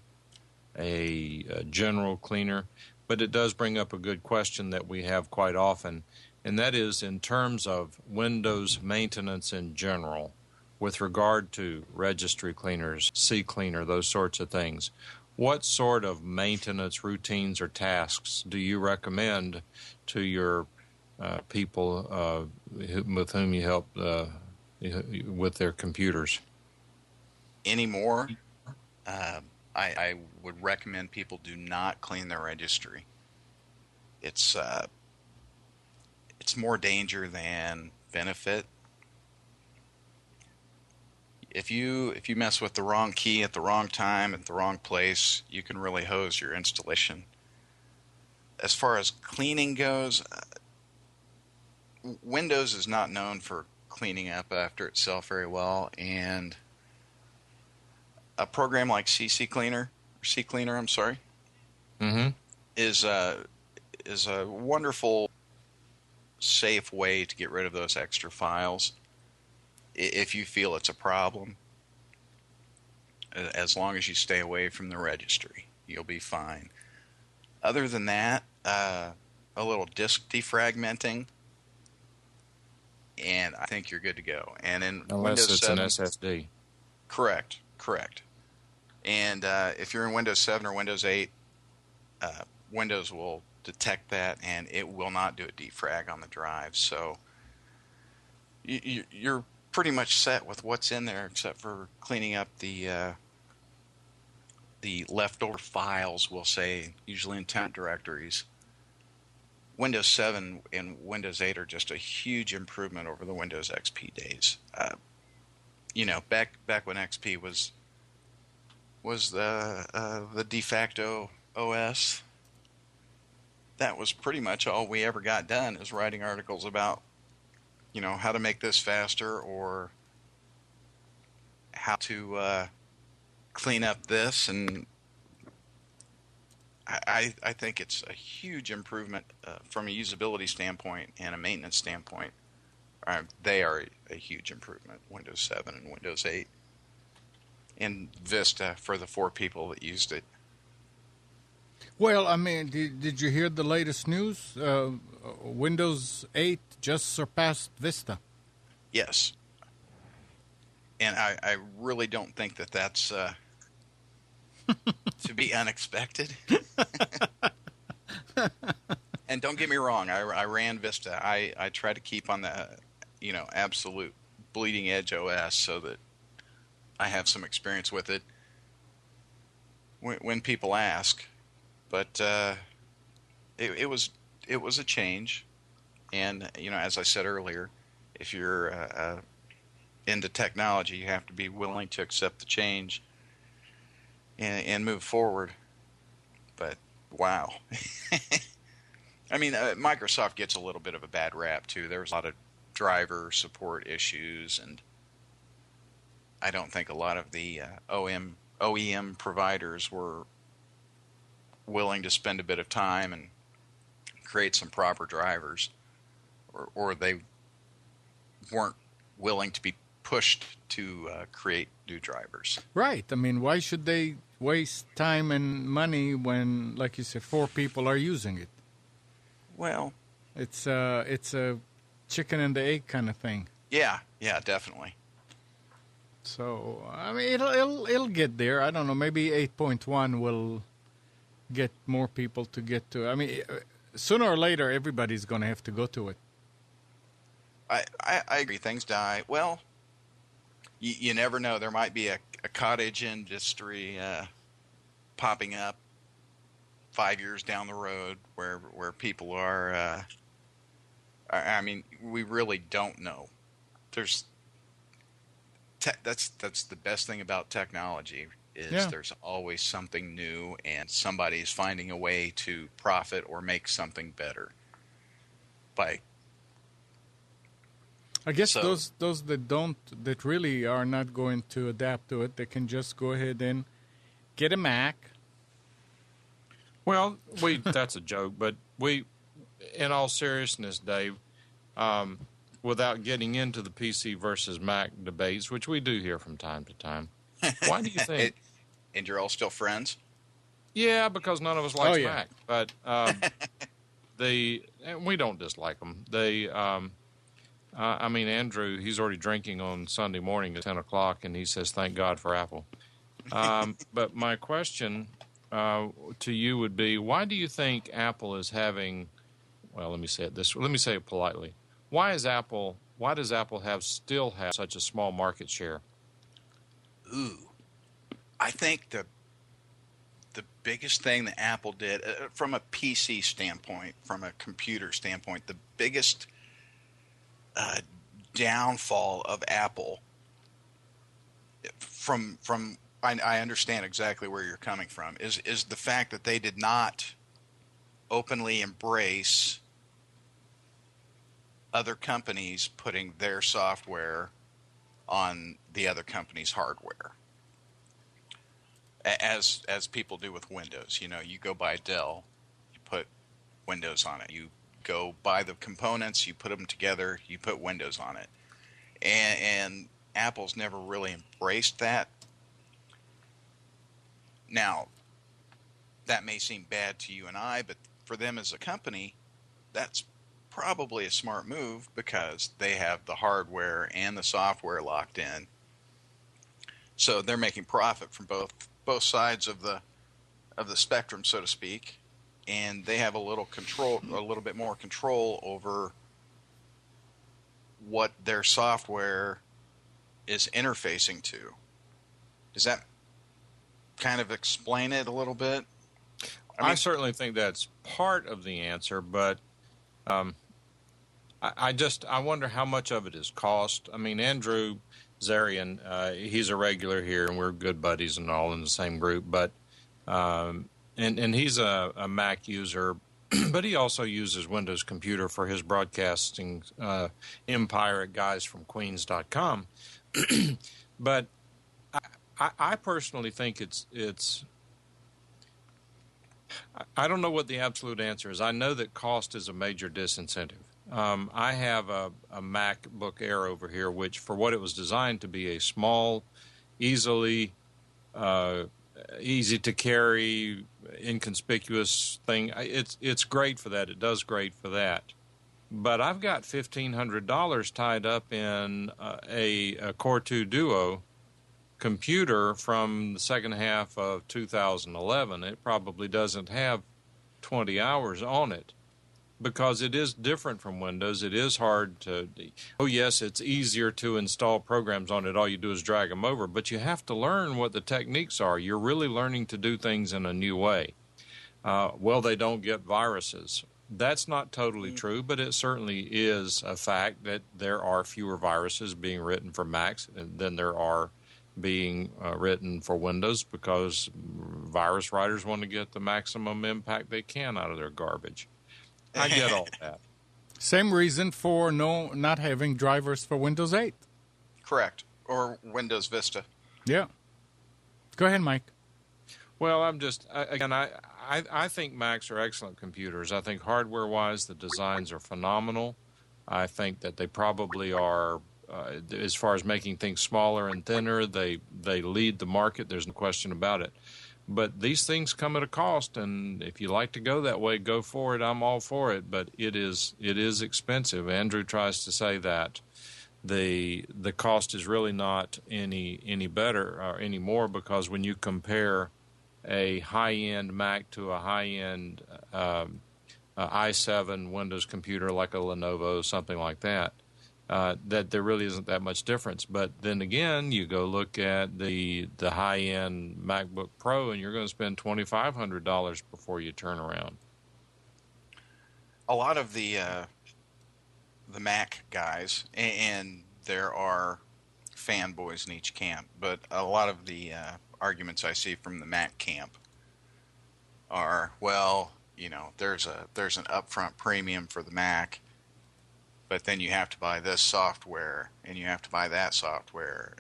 [SPEAKER 2] a general cleaner, but it does bring up a good question that we have quite often. And that is in terms of Windows maintenance in general, with regard to registry cleaners, CCleaner, those sorts of things. What sort of maintenance routines or tasks do you recommend to your people with whom you help with their computers?
[SPEAKER 6] Anymore, I would recommend people do not clean their registry. It's more danger than benefit. If you mess with the wrong key at the wrong time at the wrong place, you can really hose your installation. As far as cleaning goes, Windows is not known for cleaning up after itself very well, and a program like CCleaner, is a wonderful, safe way to get rid of those extra files if you feel it's a problem. As long as you stay away from the registry, you'll be fine. Other than that, a little disk defragmenting, and I think you're good to go. And in
[SPEAKER 2] unless
[SPEAKER 6] Windows
[SPEAKER 2] it's
[SPEAKER 6] 7,
[SPEAKER 2] an SSD.
[SPEAKER 6] Correct. And if you're in Windows 7 or Windows 8, Windows will detect that, and it will not do a defrag on the drive. So you're pretty much set with what's in there, except for cleaning up the leftover files, we'll say, usually in temp directories. Windows 7 and Windows 8 are just a huge improvement over the Windows XP days. Back when XP was the de facto OS, that was pretty much all we ever got done, is writing articles about, how to make this faster, or how to clean up this. And I think it's a huge improvement from a usability standpoint and a maintenance standpoint. They are a huge improvement, Windows 7 and Windows 8. And Vista for the 4 people that used it.
[SPEAKER 1] Well, I mean, did you hear the latest news? Windows 8 just surpassed Vista.
[SPEAKER 6] Yes. And I really don't think that's to be unexpected. And don't get me wrong, I ran Vista. I try to keep on the, absolute bleeding edge OS so that I have some experience with it when people ask. But it was a change, and as I said earlier, if you're into technology, you have to be willing to accept the change and move forward. But wow. I mean, Microsoft gets a little bit of a bad rap too. There was a lot of driver support issues, and I don't think a lot of the OEM providers were willing to spend a bit of time and create some proper drivers, or they weren't willing to be pushed to create new drivers.
[SPEAKER 1] Right. I mean, why should they waste time and money when, like you said, 4 people are using it?
[SPEAKER 6] Well,
[SPEAKER 1] it's a chicken and the egg kind of thing.
[SPEAKER 6] Yeah, definitely.
[SPEAKER 1] So I mean, it'll get there. I don't know. Maybe 8.1 will get more people to get to. I mean, sooner or later, everybody's going to have to go to it.
[SPEAKER 6] I agree. Things die. Well, you never know. There might be a cottage industry popping up 5 years down the road where people are. I mean, we really don't know. That's the best thing about technology is there's always something new, and somebody's finding a way to profit or make something better.
[SPEAKER 1] I guess those that really are not going to adapt to it, they can just go ahead and get a Mac.
[SPEAKER 2] Well, that's a joke, but in all seriousness, Dave, without getting into the PC versus Mac debates, which we do hear from time to time, why do you think?
[SPEAKER 6] And you're all still friends?
[SPEAKER 2] Yeah, because none of us likes Mac, but we don't dislike them. I mean, Andrew, he's already drinking on Sunday morning at 10 o'clock, and he says, thank God for Apple. But my question to you would be, why do you think Apple is having, well, let me say it politely. Why does Apple still have such a small market share?
[SPEAKER 6] Ooh, I think the biggest thing that Apple did, from a PC standpoint, from a computer standpoint, the biggest downfall of Apple, from I understand exactly where you're coming from, is the fact that they did not openly embrace other companies putting their software on the other company's hardware, as people do with Windows. You go buy Dell, you put Windows on it. You go buy the components, you put them together, you put Windows on it. And Apple's never really embraced that. Now, that may seem bad to you and I, but for them as a company, that's probably a smart move because they have the hardware and the software locked in. So they're making profit from both sides of the spectrum, so to speak, and they have a little bit more control over what their software is interfacing to. Does that kind of explain it a little bit?
[SPEAKER 2] I certainly think that's part of the answer, but I wonder how much of it is cost. I mean, Andrew Zarian, he's a regular here, and we're good buddies and all in the same group. But and he's a Mac user, but he also uses Windows Computer for his broadcasting empire at guysfromqueens.com. But I personally think it's. I don't know what the absolute answer is. I know that cost is a major disincentive. I have a MacBook Air over here, which for what it was designed to be, a small, easy to carry, inconspicuous thing. It's great for that. It does great for that. But I've got $1,500 tied up in a Core 2 Duo computer from the second half of 2011, it probably doesn't have 20 hours on it, because it is different from Windows. It is hard to, oh yes, it's easier to install programs on it. All you do is drag them over, but you have to learn what the techniques are. You're really learning to do things in a new way. Well, they don't get viruses. That's not totally true, but it certainly is a fact that there are fewer viruses being written for Macs than there are being written for Windows, because virus writers want to get the maximum impact they can out of their garbage. I get all that.
[SPEAKER 1] Same reason for not having drivers for Windows 8.
[SPEAKER 6] Correct. Or Windows Vista.
[SPEAKER 1] Yeah. Go ahead, Mike.
[SPEAKER 2] Well, I think Macs are excellent computers. I think hardware-wise, the designs are phenomenal. I think that they probably are, as far as making things smaller and thinner, they lead the market. There's no question about it. But these things come at a cost, and if you like to go that way, go for it. I'm all for it, but it is expensive. Andrew tries to say that the cost is really not any better or any more, because when you compare a high-end Mac to a high-end i7 Windows computer like a Lenovo, something like that, that there really isn't that much difference. But then again, you go look at the high-end MacBook Pro, and you're going to spend $2,500 before you turn around.
[SPEAKER 6] A lot of the Mac guys, and there are fanboys in each camp, but a lot of the arguments I see from the Mac camp are, well, there's an upfront premium for the Mac, but then you have to buy this software and you have to buy that software,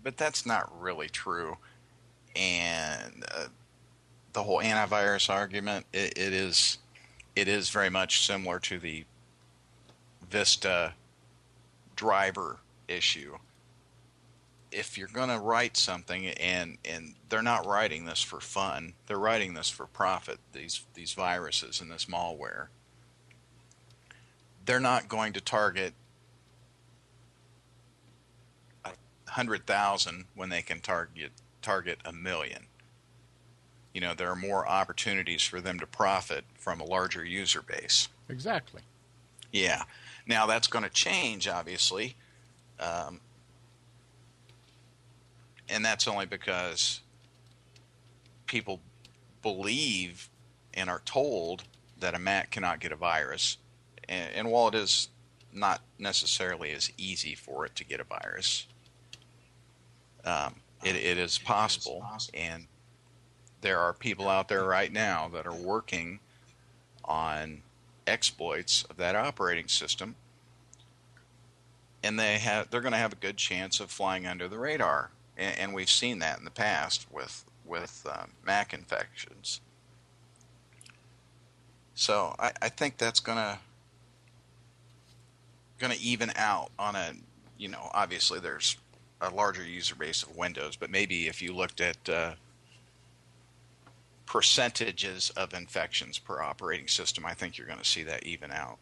[SPEAKER 6] but that's not really true. And the whole antivirus argument, it is very much similar to the Vista driver issue. If you're going to write something, and they're not writing this for fun, they're writing this for profit, these viruses and this malware, they're not going to target 100,000 when they can target 1 million. There are more opportunities for them to profit from a larger user base.
[SPEAKER 1] Exactly.
[SPEAKER 6] Yeah. Now that's going to change, obviously. And that's only because people believe and are told that a Mac cannot get a virus. And while it is not necessarily as easy for it to get a virus, it is possible. And there are people out there right now that are working on exploits of that operating system, and they're going to have a good chance of flying under the radar. And we've seen that in the past with Mac infections. So I think that's gonna even out on a, obviously there's a larger user base of Windows, but maybe if you looked at percentages of infections per operating system, I think you're going to see that even out.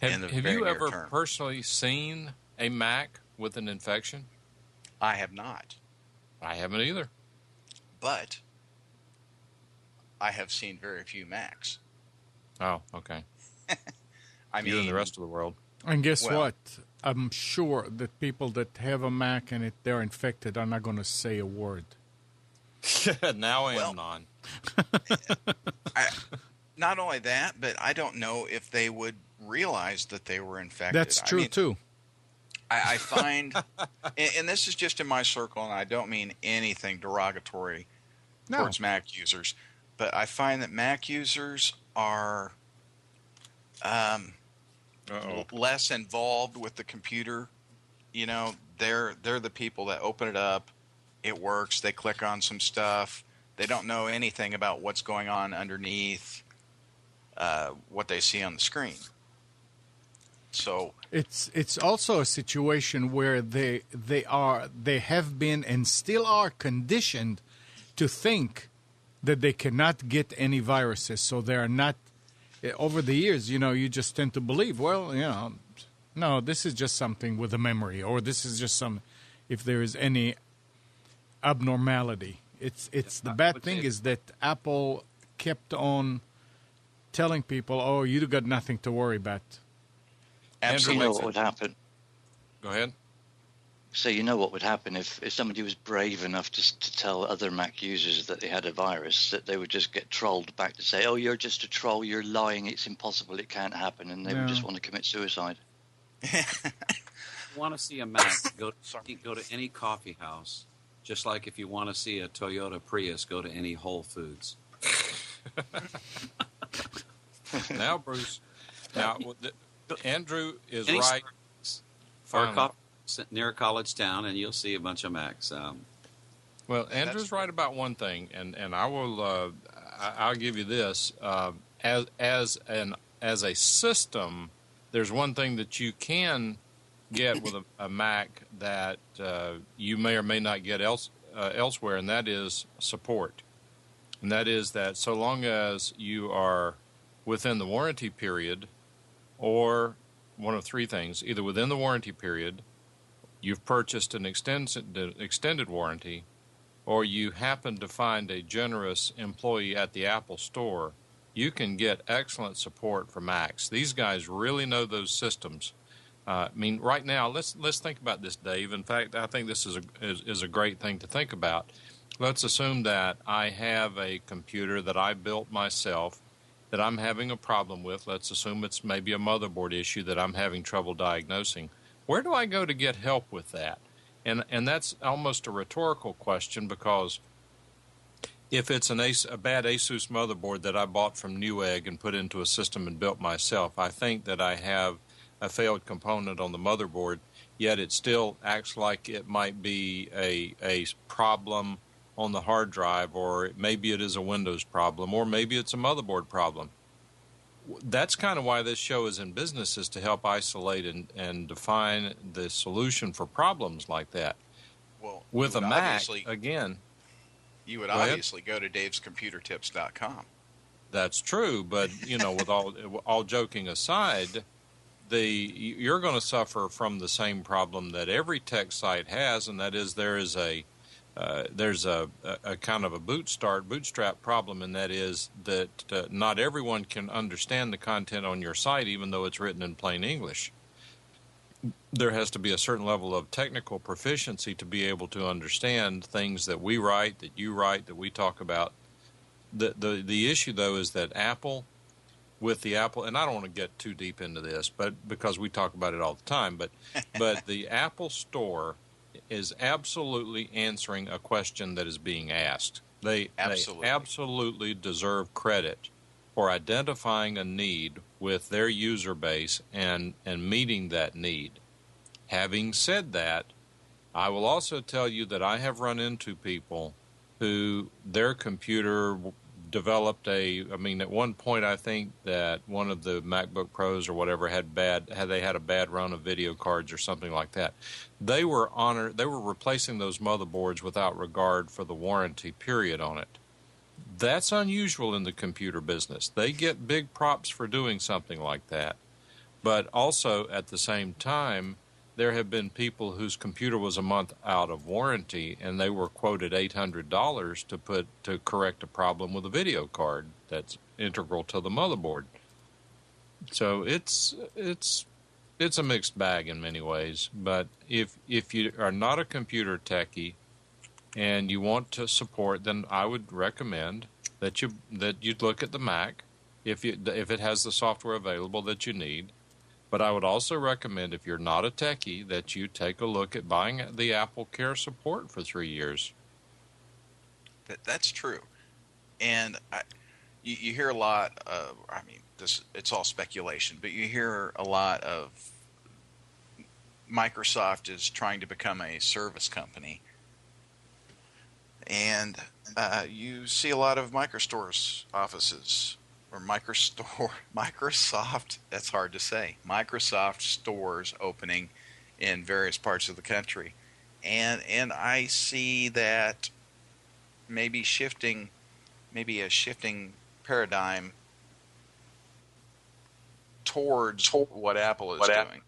[SPEAKER 2] Have you ever personally seen a Mac with an infection?
[SPEAKER 6] I have not.
[SPEAKER 2] I haven't either.
[SPEAKER 6] But I have seen very few Macs.
[SPEAKER 2] Oh, okay.
[SPEAKER 6] I mean,
[SPEAKER 2] you and the rest of the world.
[SPEAKER 1] And guess what? I'm sure that people that have a Mac and they're infected are not going to say a word.
[SPEAKER 2] Now I am on.
[SPEAKER 6] Not only that, but I don't know if they would realize that they were infected.
[SPEAKER 1] That's true, too.
[SPEAKER 6] I find, and this is just in my circle, and I don't mean anything derogatory towards Mac users, but I find that Mac users are less involved with the computer. They're the people that open it up, it works, they click on some stuff, they don't know anything about what's going on underneath what they see on the screen. So
[SPEAKER 1] it's also a situation where they have been and still are conditioned to think that they cannot get any viruses. So they are not. Over the years, you just tend to believe, well, no, this is just something with a memory, or this is just some. If there is any abnormality. It's the bad thing is that Apple kept on telling people, "Oh, you got nothing to worry about."
[SPEAKER 3] Absolutely. You know what would happen?
[SPEAKER 2] Go ahead.
[SPEAKER 3] So you know what would happen if somebody was brave enough to tell other Mac users that they had a virus, that they would just get trolled back to say, "Oh, you're just a troll, you're lying, it's impossible, it can't happen," and they would just want to commit suicide.
[SPEAKER 4] If you want to see a Mac, go to any coffee house, just like if you want to see a Toyota Prius, go to any Whole Foods.
[SPEAKER 2] Now, Bruce, Andrew is right.
[SPEAKER 4] Or near a college town, and you'll see a bunch of Macs.
[SPEAKER 2] Well, Andrew's right about one thing, and I will. I'll give you this as a system. There's one thing that you can get with a Mac that you may or may not get elsewhere, and that is support. And that is that so long as you are within the warranty period, or one of three things, either within the warranty period, you've purchased an extended warranty, or you happen to find a generous employee at the Apple Store, you can get excellent support for Macs. These guys really know those systems. I mean, right now, let's think about this, Dave. In fact, I think this is a great thing to think about. Let's assume that I have a computer that I built myself that I'm having a problem with. Let's assume it's maybe a motherboard issue that I'm having trouble diagnosing. Where do I go to get help with that? And that's almost a rhetorical question, because if it's a bad Asus motherboard that I bought from Newegg and put into a system and built myself, I think that I have a failed component on the motherboard, yet it still acts like it might be a problem on the hard drive, or maybe it is a Windows problem, or maybe it's a motherboard problem. That's kind of why this show is in business, is to help isolate and define the solution for problems like that.
[SPEAKER 6] Well,
[SPEAKER 2] with a Mac, again,
[SPEAKER 6] you would obviously go to davescomputertips.com.
[SPEAKER 2] That's true, but with all joking aside, you're going to suffer from the same problem that every tech site has, and that is there's a kind of a bootstrap problem, and that is that not everyone can understand the content on your site, even though it's written in plain English. There has to be a certain level of technical proficiency to be able to understand things that we write, that you write, that we talk about. The issue, though, is that with the Apple, and I don't want to get too deep into this, but because we talk about it all the time, but the Apple Store is absolutely answering a question that is being asked. They absolutely deserve credit for identifying a need with their user base and meeting that need. Having said that, I will also tell you that I have run into people who their computer developed at one point I think that one of the MacBook Pros or whatever had a bad run of video cards or something like that. They were replacing those motherboards without regard for the warranty period on it. That's unusual in the computer business. They get big props for doing something like that. But also at the same time, there have been people whose computer was a month out of warranty, and they were quoted $800 to correct a problem with a video card that's integral to the motherboard. So it's a mixed bag in many ways. But if you are not a computer techie and you want to support, then I would recommend that you look at the Mac if it has the software available that you need. But I would also recommend, if you're not a techie, that you take a look at buying the Apple Care support for 3 years.
[SPEAKER 6] That's true. And you hear a lot of, it's all speculation, but you hear a lot of Microsoft is trying to become a service company. And you see a lot of Microsoft offices, or Microsoft, that's hard to say, Microsoft stores opening in various parts of the country. And I see that maybe a shifting paradigm towards what Apple is doing.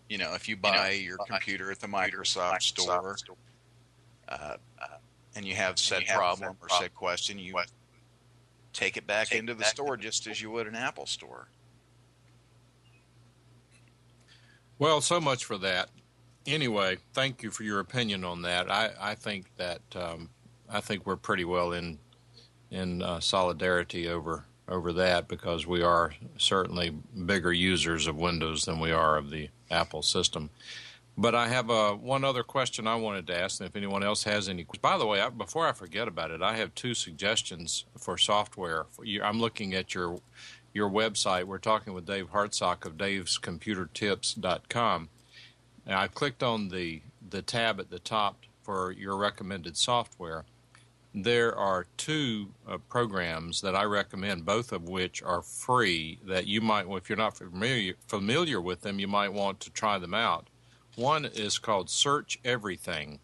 [SPEAKER 6] If you buy your computer at the Microsoft store, and you have said problem or said question, you take it back into the store just as you would an Apple store.
[SPEAKER 2] Well, so much for that. Anyway, thank you for your opinion on that. I think that I think we're pretty well in solidarity over that, because we are certainly bigger users of Windows than we are of the Apple system. But I have one other question I wanted to ask, and if anyone else has any. By the way, before I forget about it, I have 2 suggestions for software. I'm looking at your website. We're talking with Dave Hartsock of davescomputertips.com. And I clicked on the tab at the top for your recommended software. There are 2 programs that I recommend, both of which are free, that you might, if you're not familiar with them, you might want to try them out. One is called Search Everything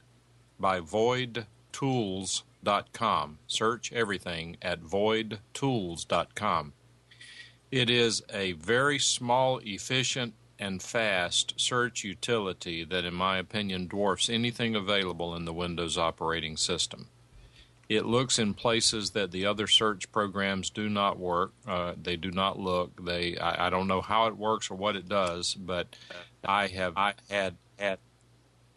[SPEAKER 2] by voidtools.com. Search Everything at voidtools.com. It is a very small, efficient, and fast search utility that, in my opinion, dwarfs anything available in the Windows operating system. It looks in places that the other search programs do not work. They do not look. I don't know how it works or what it does, but I had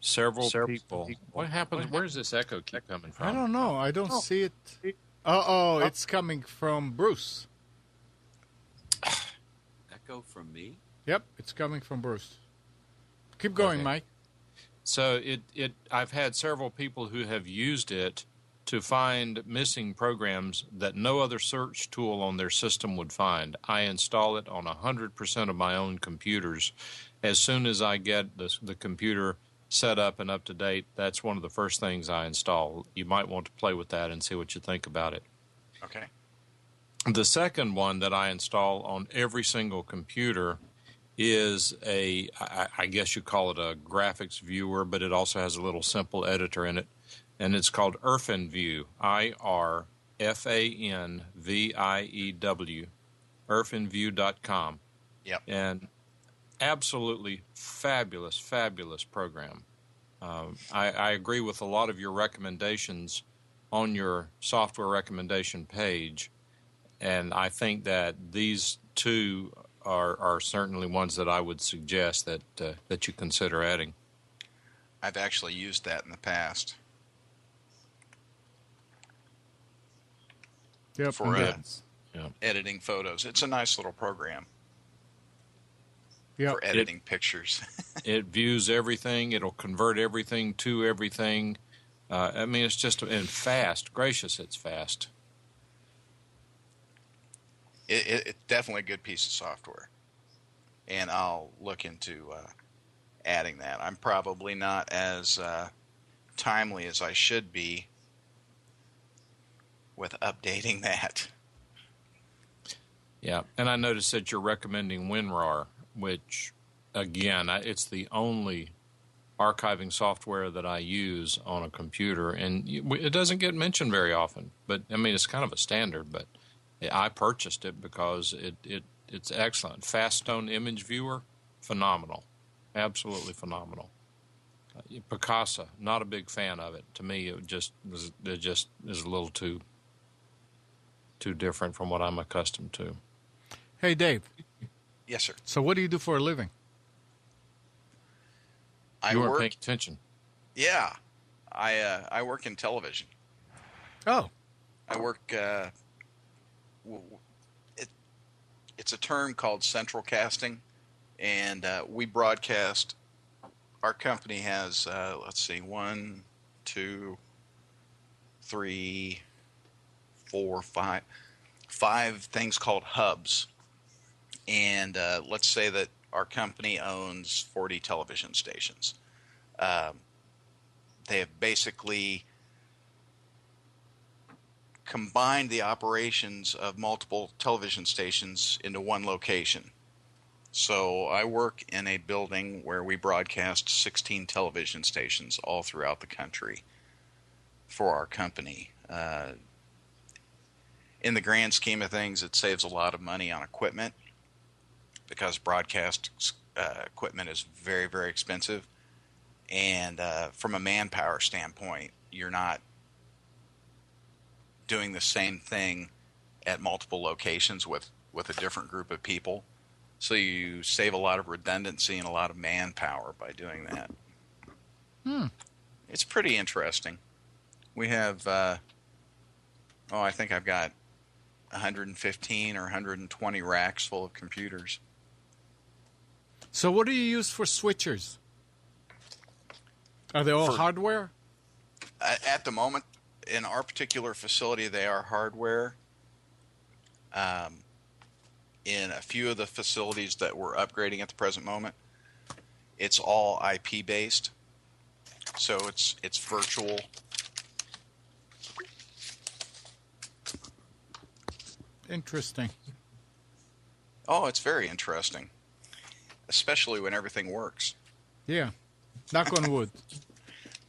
[SPEAKER 2] several people. What happens? Where's this echo keep coming from?
[SPEAKER 1] I don't know. I don't see it. Oh, it's coming from Bruce.
[SPEAKER 4] Echo from me?
[SPEAKER 1] Yep, it's coming from Bruce. Keep going, okay. Mike.
[SPEAKER 2] So I've had several people who have used it to find missing programs that no other search tool on their system would find. I install it on 100% of my own computers. As soon as I get the computer set up and up to date, that's one of the first things I install. You might want to play with that and see what you think about it.
[SPEAKER 6] Okay.
[SPEAKER 2] The second one that I install on every single computer is I guess you call it a graphics viewer, but it also has a little simple editor in it, and it's called IrfanView, IrfanView, IrfanView.com.
[SPEAKER 6] Yep.
[SPEAKER 2] And absolutely fabulous program. I agree with a lot of your recommendations on your software recommendation page, and I think that these 2 are certainly ones that I would suggest that you consider adding.
[SPEAKER 6] I've actually used that in the past.
[SPEAKER 1] Yep,
[SPEAKER 6] for editing photos. It's a nice little program.
[SPEAKER 1] Yep.
[SPEAKER 6] For editing pictures.
[SPEAKER 2] It views everything. It'll convert everything to everything. I mean, it's just fast. Gracious, it's fast.
[SPEAKER 6] It's definitely a good piece of software, and I'll look into adding that. I'm probably not as timely as I should be with updating that.
[SPEAKER 2] Yeah, and I noticed that you're recommending WinRAR, which, again, it's the only archiving software that I use on a computer, and it doesn't get mentioned very often. But I mean, it's kind of a standard, but I purchased it because it's excellent. Faststone image viewer, phenomenal, absolutely phenomenal. Picasa, not a big fan of it. To me, it just is a little too different from what I'm accustomed to.
[SPEAKER 1] Hey, Dave.
[SPEAKER 6] Yes, sir.
[SPEAKER 1] So, what do you do for a living?
[SPEAKER 2] You weren't paying attention.
[SPEAKER 6] Yeah, I work in television.
[SPEAKER 1] Oh,
[SPEAKER 6] I work. It's a term called central casting, and we broadcast. Our company has 1, 2, 3, 4, 5 things called hubs, and let's say that our company owns 40 television stations. They have basically combined the operations of multiple television stations into one location. So I work in a building where we broadcast 16 television stations all throughout the country for our company. In the grand scheme of things, it saves a lot of money on equipment because broadcast equipment is very, very expensive. And from a manpower standpoint, you're not doing the same thing at multiple locations with a different group of people. So you save a lot of redundancy and a lot of manpower by doing that. It's pretty interesting. We have, I think I've got 115 or 120 racks full of computers.
[SPEAKER 1] So what do you use for switchers? Are they all hardware?
[SPEAKER 6] At the moment, in our particular facility, they are hardware. In a few of the facilities that we're upgrading at the present moment, it's all IP based. So it's virtual.
[SPEAKER 1] Interesting.
[SPEAKER 6] Oh, it's very interesting. Especially when everything works.
[SPEAKER 1] Yeah. Knock on wood.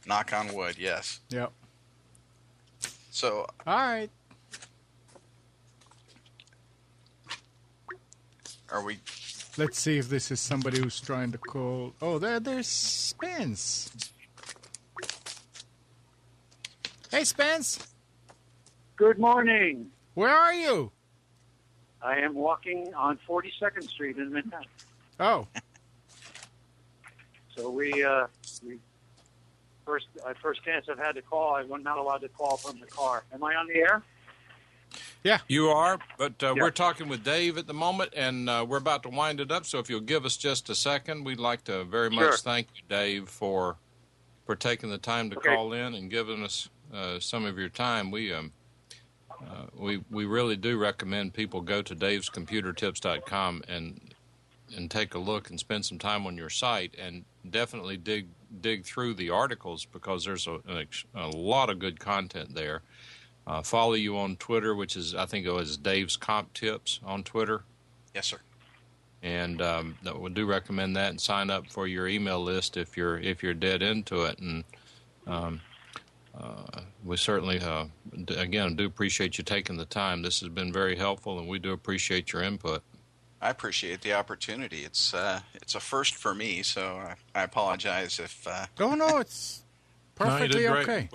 [SPEAKER 6] Knock on wood, yes.
[SPEAKER 1] Yep.
[SPEAKER 6] So.
[SPEAKER 1] All right.
[SPEAKER 6] Are we?
[SPEAKER 1] Let's see if this is somebody who's trying to call. Oh, there's Spence. Hey, Spence.
[SPEAKER 8] Good morning.
[SPEAKER 1] Where are you?
[SPEAKER 8] I am walking on 42nd Street in Manhattan.
[SPEAKER 1] Oh.
[SPEAKER 8] So first chance I've had to call. I was not allowed to call from the car. Am I on the air?
[SPEAKER 1] Yeah.
[SPEAKER 2] You are, but we're talking with Dave at the moment, and we're about to wind it up. So if you'll give us just a second, we'd like to very much thank you, Dave, for taking the time to call in and giving us some of your time. We really do recommend people go to davescomputertips.com and take a look and spend some time on your site, and definitely dig through the articles, because there's a lot of good content there. Follow you on Twitter, which is, I think it was Dave's Comp Tips on Twitter.
[SPEAKER 6] Yes, sir.
[SPEAKER 2] And we do recommend that, and sign up for your email list if you're dead into it. And we certainly, again, do appreciate you taking the time. This has been very helpful, and we do appreciate your input.
[SPEAKER 6] I appreciate the opportunity. It's a first for me, so I apologize if.
[SPEAKER 1] Oh no, it's perfectly okay.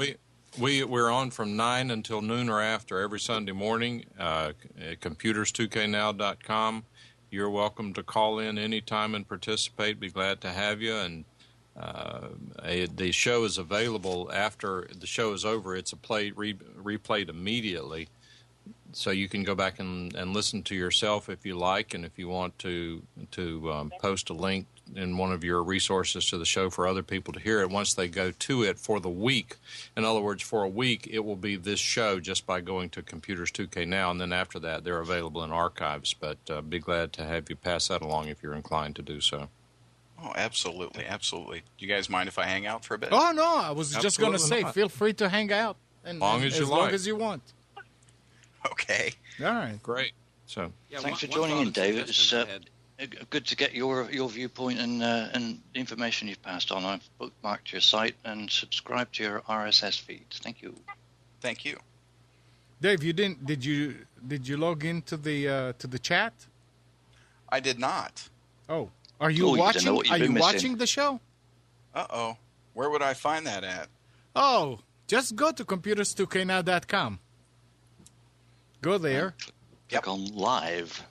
[SPEAKER 2] We're on from 9 until noon or after every Sunday morning at computers2know.com. You're welcome to call in anytime and participate. Be glad to have you. And the show is available after the show is over. It's replayed immediately. So you can go back and listen to yourself if you like, and if you want to post a link in one of your resources to the show for other people to hear it once they go to it for the week. In other words, for a week, it will be this show just by going to Computers 2K Now, and then after that, they're available in archives. But be glad to have you pass that along if you're inclined to do so.
[SPEAKER 6] Oh, absolutely, absolutely. Do you guys mind if I hang out for a bit?
[SPEAKER 1] Oh, no, I was just going to say, feel free to hang out as long as you want.
[SPEAKER 6] Okay.
[SPEAKER 1] All right.
[SPEAKER 2] Great. So
[SPEAKER 3] thanks for joining in, David. It's good to get your viewpoint and the information you've passed on. I've bookmarked your site and subscribed to your RSS feeds. Thank you.
[SPEAKER 6] Thank you.
[SPEAKER 1] Dave, you didn't? Did you log into the chat?
[SPEAKER 6] I did not.
[SPEAKER 1] Oh, are you watching? Are you watching the show?
[SPEAKER 6] Uh-oh. Where would I find that at?
[SPEAKER 1] Oh, just go to computers2know.com. Go there.
[SPEAKER 3] Click on live.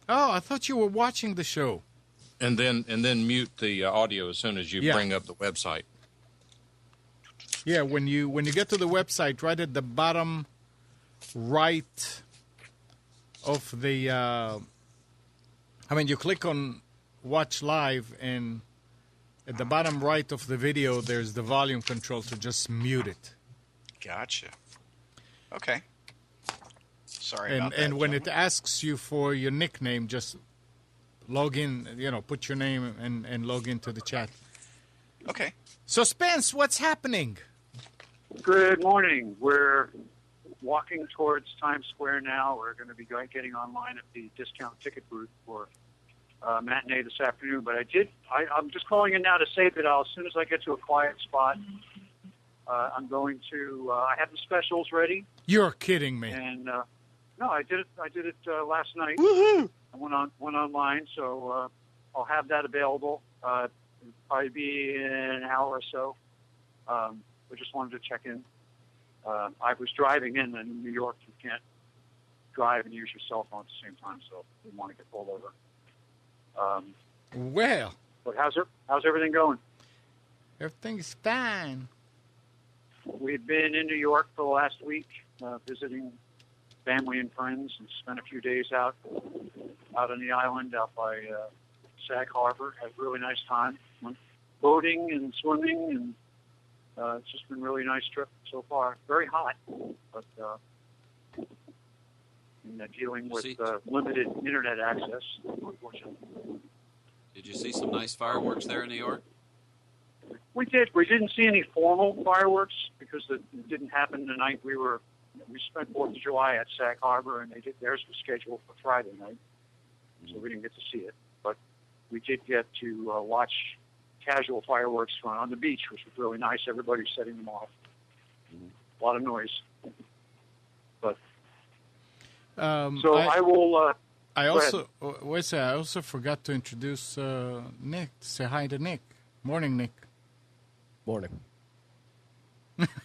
[SPEAKER 1] Oh, I thought you were watching the show.
[SPEAKER 2] And then mute the audio as soon as you bring up the website.
[SPEAKER 1] Yeah, when you get to the website, right at the bottom right of the you click on watch live, and at the bottom right of the video there's the volume control, so just mute it.
[SPEAKER 6] Gotcha. Okay. Sorry about that.
[SPEAKER 1] And when it asks you for your nickname, just log in, put your name and log into the chat.
[SPEAKER 6] Okay.
[SPEAKER 1] So, Spence, what's happening?
[SPEAKER 8] Good morning. We're walking towards Times Square now. We're going to be getting online at the discount ticket booth for matinee this afternoon. But I'm just calling in now to say that as soon as I get to a quiet spot, I'm going to. I have the specials ready.
[SPEAKER 1] You're kidding me.
[SPEAKER 8] And no, I did it last night.
[SPEAKER 1] Woohoo!
[SPEAKER 8] I went online, so I'll have that available. It'll probably be in an hour or so. I just wanted to check in. I was driving in, and in New York, you can't drive and use your cell phone at the same time, so I didn't want to get pulled over.
[SPEAKER 1] Well,
[SPEAKER 8] but how's everything going?
[SPEAKER 1] Everything's fine.
[SPEAKER 8] We've been in New York for the last week, visiting family and friends, and spent a few days out on the island, out by Sag Harbor. Had a really nice time. Went boating and swimming, and it's just been a really nice trip so far. Very hot, but dealing with limited internet access, unfortunately.
[SPEAKER 4] Did you see some nice fireworks there in New York?
[SPEAKER 8] We did. We didn't see any formal fireworks because it didn't happen the night we spent 4th of July at Sag Harbor, and theirs was scheduled for Friday night, so we didn't get to see it. But we did get to watch casual fireworks on the beach, which was really nice. Everybody's setting them off. A lot of noise. But I will.
[SPEAKER 1] I also forgot to introduce Nick. Say hi to Nick. Morning, Nick.
[SPEAKER 9] Morning.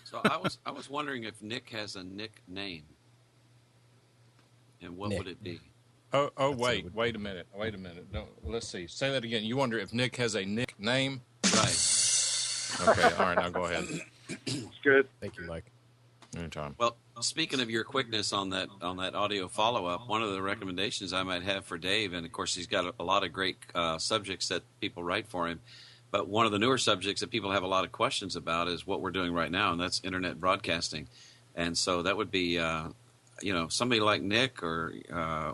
[SPEAKER 4] So I was wondering if Nick has a nickname, and what would it be?
[SPEAKER 2] Wait a minute. Let's see. Say that again. You wonder if Nick has a nickname?
[SPEAKER 4] Right.
[SPEAKER 2] Okay. All right. Now go ahead.
[SPEAKER 8] It's good.
[SPEAKER 9] Thank you, Mike.
[SPEAKER 2] Anytime.
[SPEAKER 4] Well, speaking of your quickness on that audio follow-up, one of the recommendations I might have for Dave, and of course he's got a lot of great subjects that people write for him, but one of the newer subjects that people have a lot of questions about is what we're doing right now, and that's internet broadcasting. And so that would be, somebody like Nick or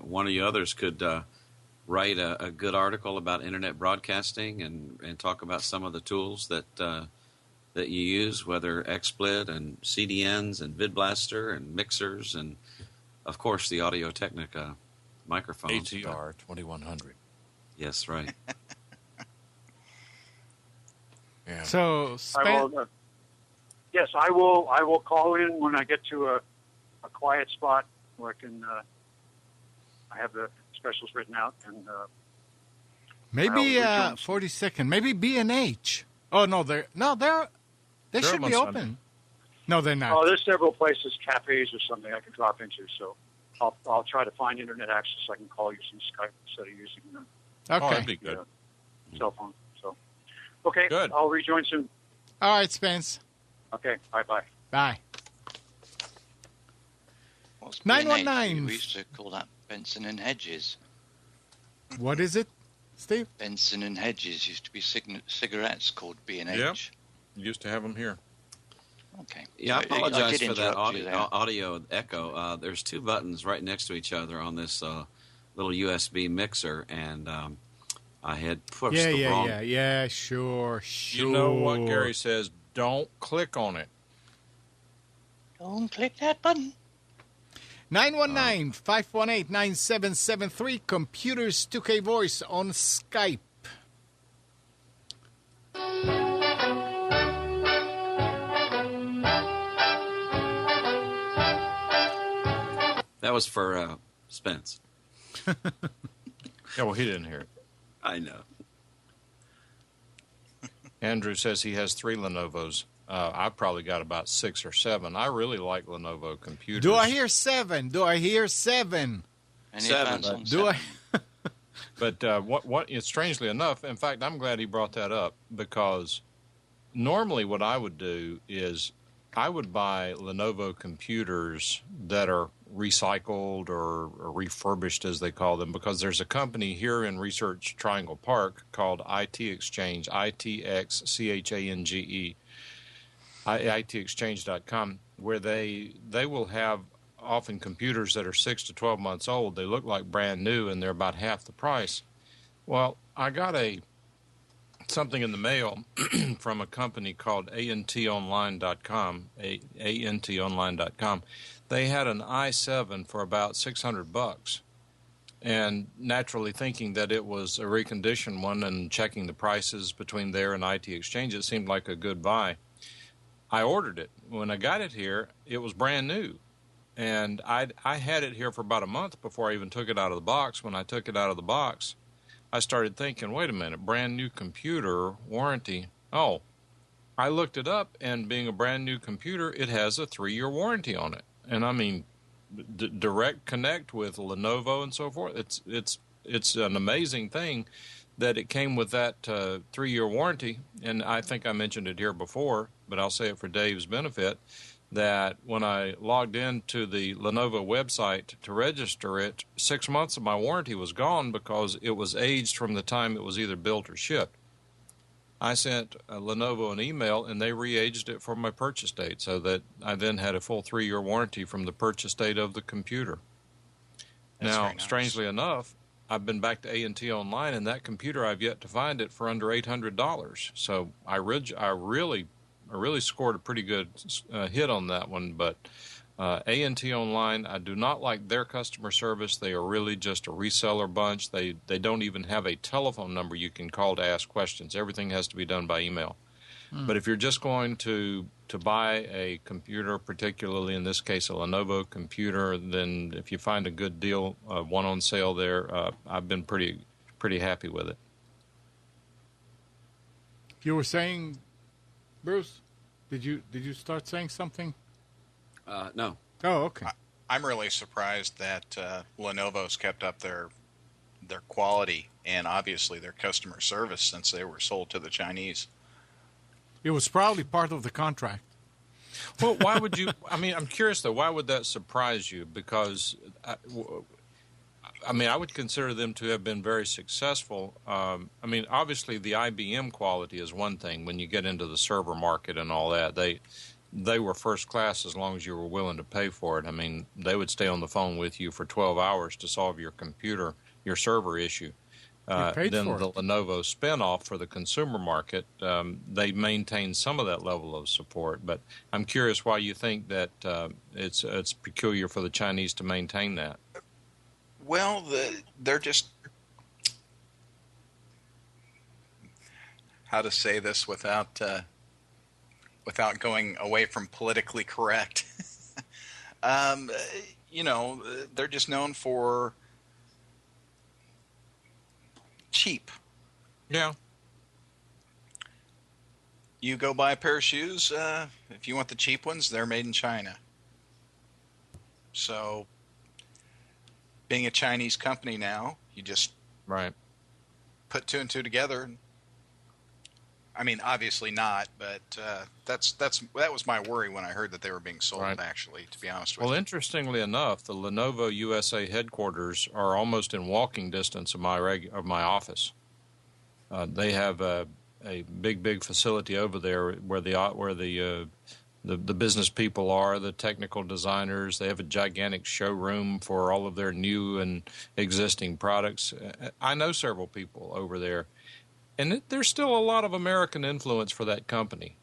[SPEAKER 4] one of you others could write a good article about internet broadcasting and talk about some of the tools that you use, whether XSplit and CDNs and VidBlaster and mixers and, of course, the Audio-Technica microphones.
[SPEAKER 2] ATR 2100.
[SPEAKER 4] Yes, right.
[SPEAKER 2] Yeah.
[SPEAKER 1] So,
[SPEAKER 8] yes, I will call in when I get to a quiet spot where I can. I have the specials written out, and
[SPEAKER 1] maybe 42nd, maybe B&H. Oh no, they should be open. Sunday. No, they're not.
[SPEAKER 8] Oh, there's several places, cafes or something I can drop into. So I'll try to find internet access. I can call you some Skype instead of using
[SPEAKER 1] okay.
[SPEAKER 2] That'd be good.
[SPEAKER 8] Cell phone. So okay,
[SPEAKER 2] good.
[SPEAKER 8] I'll rejoin soon.
[SPEAKER 1] All right, Spence.
[SPEAKER 8] Okay, bye.
[SPEAKER 1] Bye.
[SPEAKER 3] 919. We used to call that Benson and Hedges.
[SPEAKER 1] What is it, Steve?
[SPEAKER 3] Benson and Hedges used to be cigarettes called B&H.
[SPEAKER 2] Yep. Used to have them here.
[SPEAKER 3] Okay.
[SPEAKER 4] Yeah, I apologize for that audio echo. There's two buttons right next to each other on this little USB mixer, and I had pushed the wrong...
[SPEAKER 1] Yeah, sure.
[SPEAKER 2] You know what Gary says, don't click on it.
[SPEAKER 3] Don't click that button.
[SPEAKER 1] 919-518-9773, Computers 2K Voice on Skype.
[SPEAKER 4] That was for Spence.
[SPEAKER 2] Yeah, well, he didn't hear it.
[SPEAKER 4] I know.
[SPEAKER 2] Andrew says he has 3 Lenovo's. I've probably got about 6 or 7. I really like Lenovo computers.
[SPEAKER 1] Do I hear 7?
[SPEAKER 4] Seven.
[SPEAKER 1] Do I?
[SPEAKER 2] But strangely enough, in fact, I'm glad he brought that up, because normally what I would do is I would buy Lenovo computers that are recycled or refurbished, as they call them, because there's a company here in Research Triangle Park called IT Exchange, ITXChange, itexchange.com, where they will have often computers that are 6 to 12 months old. They look like brand new, and they're about half the price. Well, I got something in the mail from a company called antonline.com, antonline.com. They had an i7 for about $600, and naturally thinking that it was a reconditioned one and checking the prices between there and IT Exchange, it seemed like a good buy. I ordered it. When I got it here, it was brand new. And I had it here for about a month before I even took it out of the box. When I took it out of the box, I started thinking, wait a minute, brand new computer, warranty. Oh, I looked it up, and being a brand new computer, it has a 3-year warranty on it. And I mean, direct connect with Lenovo and so forth. It's an amazing thing that it came with that 3-year warranty. And I think I mentioned it here before, but I'll say it for Dave's benefit, that when I logged into the Lenovo website to register it, 6 months of my warranty was gone because it was aged from the time it was either built or shipped. I sent Lenovo an email, and they re-aged it for my purchase date, so that I then had a full 3-year warranty from the purchase date of the computer.
[SPEAKER 6] That's
[SPEAKER 2] now,
[SPEAKER 6] nice.
[SPEAKER 2] Strangely enough, I've been back to A&T Online, and that computer, I've yet to find it for under $800. So I really scored a pretty good hit on that one. But A&T Online, I do not like their customer service. They are really just a reseller bunch. They don't even have a telephone number you can call to ask questions. Everything has to be done by email. But if you're just going to buy a computer, particularly in this case a Lenovo computer, then if you find a good deal, one on sale there, I've been pretty happy with it.
[SPEAKER 1] You were saying, Bruce, did you start saying something?
[SPEAKER 4] No.
[SPEAKER 1] Oh, okay.
[SPEAKER 6] I'm really surprised that Lenovo's kept up their quality and obviously their customer service since they were sold to the Chinese.
[SPEAKER 1] It was probably part of the contract.
[SPEAKER 2] Well, why would you? I mean, I'm curious though. Why would that surprise you? Because, I mean, I would consider them to have been very successful. I mean, obviously the IBM quality is one thing. When you get into the server market and all that, they were first class as long as you were willing to pay for it. I mean, they would stay on the phone with you for 12 hours to solve your server issue. Then the Lenovo spinoff for the consumer market, they maintain some of that level of support. But I'm curious why you think that it's peculiar for the Chinese to maintain that.
[SPEAKER 6] Well, they're just, how to say this without going away from politically correct. You know, they're just known for cheap.
[SPEAKER 2] Yeah.
[SPEAKER 6] You go buy a pair of shoes, if you want the cheap ones, they're made in China. So, being a Chinese company now, you just put two and two together. I mean, obviously not, but that was my worry when I heard that they were being sold, actually, to be honest with you.
[SPEAKER 2] Well, interestingly enough, the Lenovo USA headquarters are almost in walking distance of my office. They have a big facility over there where the business people are, the technical designers. They have a gigantic showroom for all of their new and existing products. I know several people over there. And there's still a lot of American influence for that company.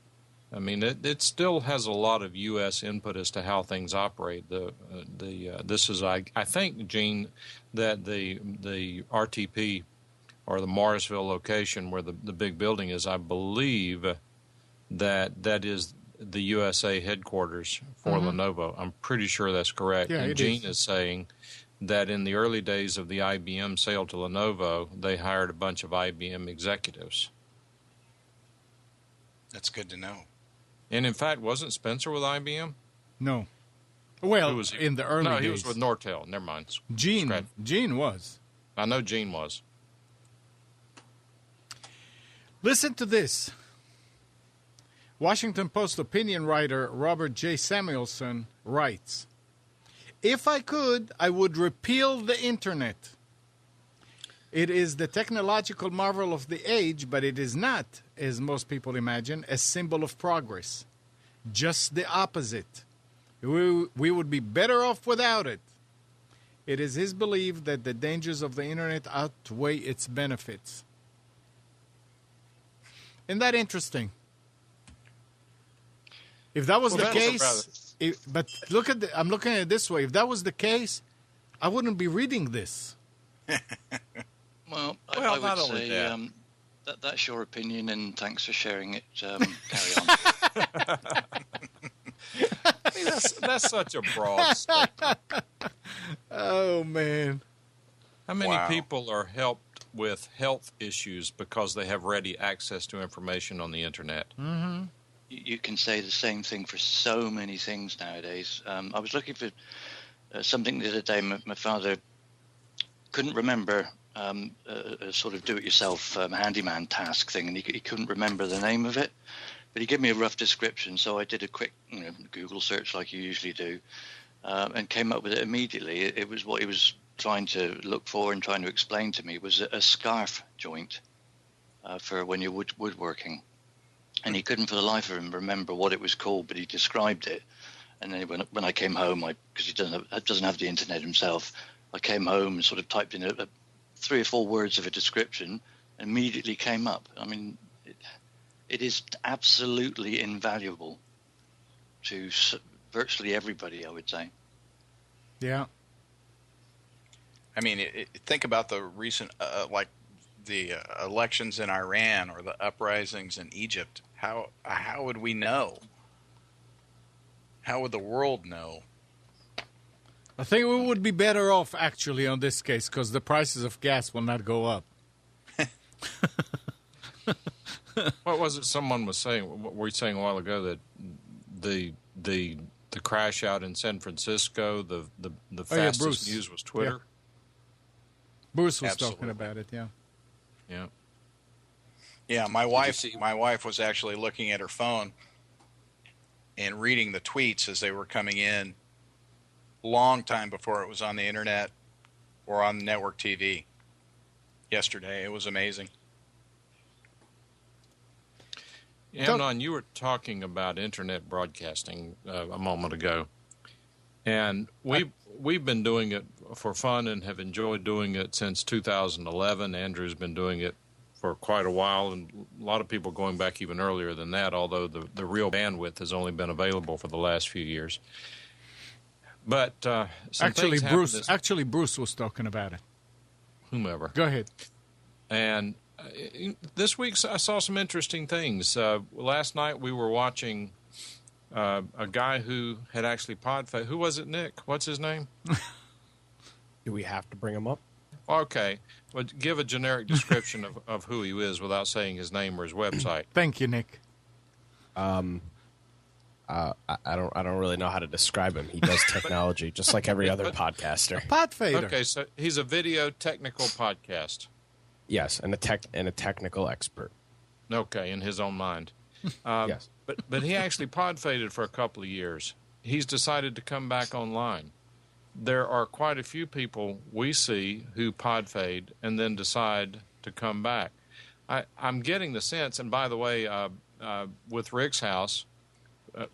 [SPEAKER 2] I mean, it still has a lot of U.S. input as to how things operate. This is, I think, Gene, that the RTP or the Morrisville location where the big building is, I believe that is the USA headquarters for Lenovo. I'm pretty sure that's correct.
[SPEAKER 1] Yeah,
[SPEAKER 2] and Gene is saying that in the early days of the IBM sale to Lenovo, they hired a bunch of IBM executives.
[SPEAKER 6] That's good to know.
[SPEAKER 2] And in fact, wasn't Spencer with IBM?
[SPEAKER 1] No. Well, in the early days.
[SPEAKER 2] No, he was with Nortel. Never mind.
[SPEAKER 1] Gene was.
[SPEAKER 2] I know Gene was.
[SPEAKER 1] Listen to this. Washington Post opinion writer Robert J. Samuelson writes, "If I could, I would repeal the Internet. It is the technological marvel of the age, but it is not, as most people imagine, a symbol of progress. Just the opposite. We would be better off without it. It is his belief that the dangers of the Internet outweigh its benefits." Isn't that interesting? If that was the case, but look at I'm looking at it this way. If that was the case, I wouldn't be reading this.
[SPEAKER 3] Well, I would say that's your opinion, and thanks for sharing it. Carry on.
[SPEAKER 2] I mean, that's such a broad statement.
[SPEAKER 1] Oh, man.
[SPEAKER 2] How many people are helped with health issues because they have ready access to information on the Internet?
[SPEAKER 1] Mm-hmm.
[SPEAKER 3] you can say the same thing for so many things nowadays. I was looking for something the other day. My father couldn't remember a sort of do-it-yourself handyman task thing, and he couldn't remember the name of it. But he gave me a rough description, so I did a quick Google search like you usually do, and came up with it immediately. It was what he was trying to look for and trying to explain to me was a scarf joint for when you're woodworking. And he couldn't for the life of him remember what it was called, but he described it. And then when I came home, because he doesn't have the internet himself, I came home and sort of typed in 3 or 4 words of a description, and immediately came up. I mean, it is absolutely invaluable to virtually everybody, I would say.
[SPEAKER 1] Yeah.
[SPEAKER 6] I mean, think about the recent, like the elections in Iran or the uprisings in Egypt. How would we know? How would the world know?
[SPEAKER 1] I think we would be better off, actually, on this case, because the prices of gas will not go up.
[SPEAKER 2] What was it someone was saying? What were you saying a while ago, that the crash out in San Francisco, the fastest news was Twitter?
[SPEAKER 1] Yeah. Bruce was
[SPEAKER 6] Absolutely.
[SPEAKER 1] Talking about it, yeah.
[SPEAKER 2] Yeah.
[SPEAKER 6] Yeah, my wife was actually looking at her phone and reading the tweets as they were coming in long time before it was on the internet or on network TV yesterday. It was amazing.
[SPEAKER 2] Amnon, you were talking about internet broadcasting a moment ago, and we've been doing it for fun and have enjoyed doing it since 2011. Andrew's been doing it for quite a while, and a lot of people going back even earlier than that, although the real bandwidth has only been available for the last few years. But
[SPEAKER 1] actually, Bruce was talking about it.
[SPEAKER 2] Whomever.
[SPEAKER 1] Go ahead.
[SPEAKER 2] And this week I saw some interesting things. Last night we were watching a guy who had actually pod-faded. Who was it, Nick? What's his name?
[SPEAKER 9] Do we have to bring him up?
[SPEAKER 2] Okay. Well, give a generic description of who he is without saying his name or his website.
[SPEAKER 1] Thank you, Nick.
[SPEAKER 9] I don't really know how to describe him. He does technology just like every other podcaster.
[SPEAKER 1] Podfader.
[SPEAKER 2] Okay, so he's a video technical podcast.
[SPEAKER 9] Yes, and a technical expert.
[SPEAKER 2] Okay, in his own mind.
[SPEAKER 9] Yes.
[SPEAKER 2] But he actually pod-faded for a couple of years. He's decided to come back online. There are quite a few people we see who pod-fade and then decide to come back. I'm getting the sense, and by the way, with Rick's House,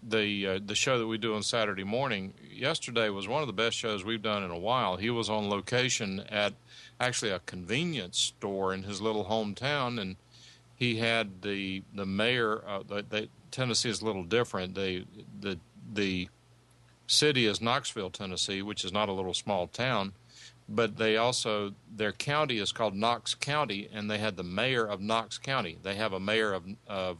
[SPEAKER 2] the show that we do on Saturday morning, yesterday was one of the best shows we've done in a while. He was on location at actually a convenience store in his little hometown, and he had the mayor. Tennessee is a little different. The city is Knoxville, Tennessee, which is not a little small town, but their county is called Knox County, and they had the mayor of Knox County. They have a mayor of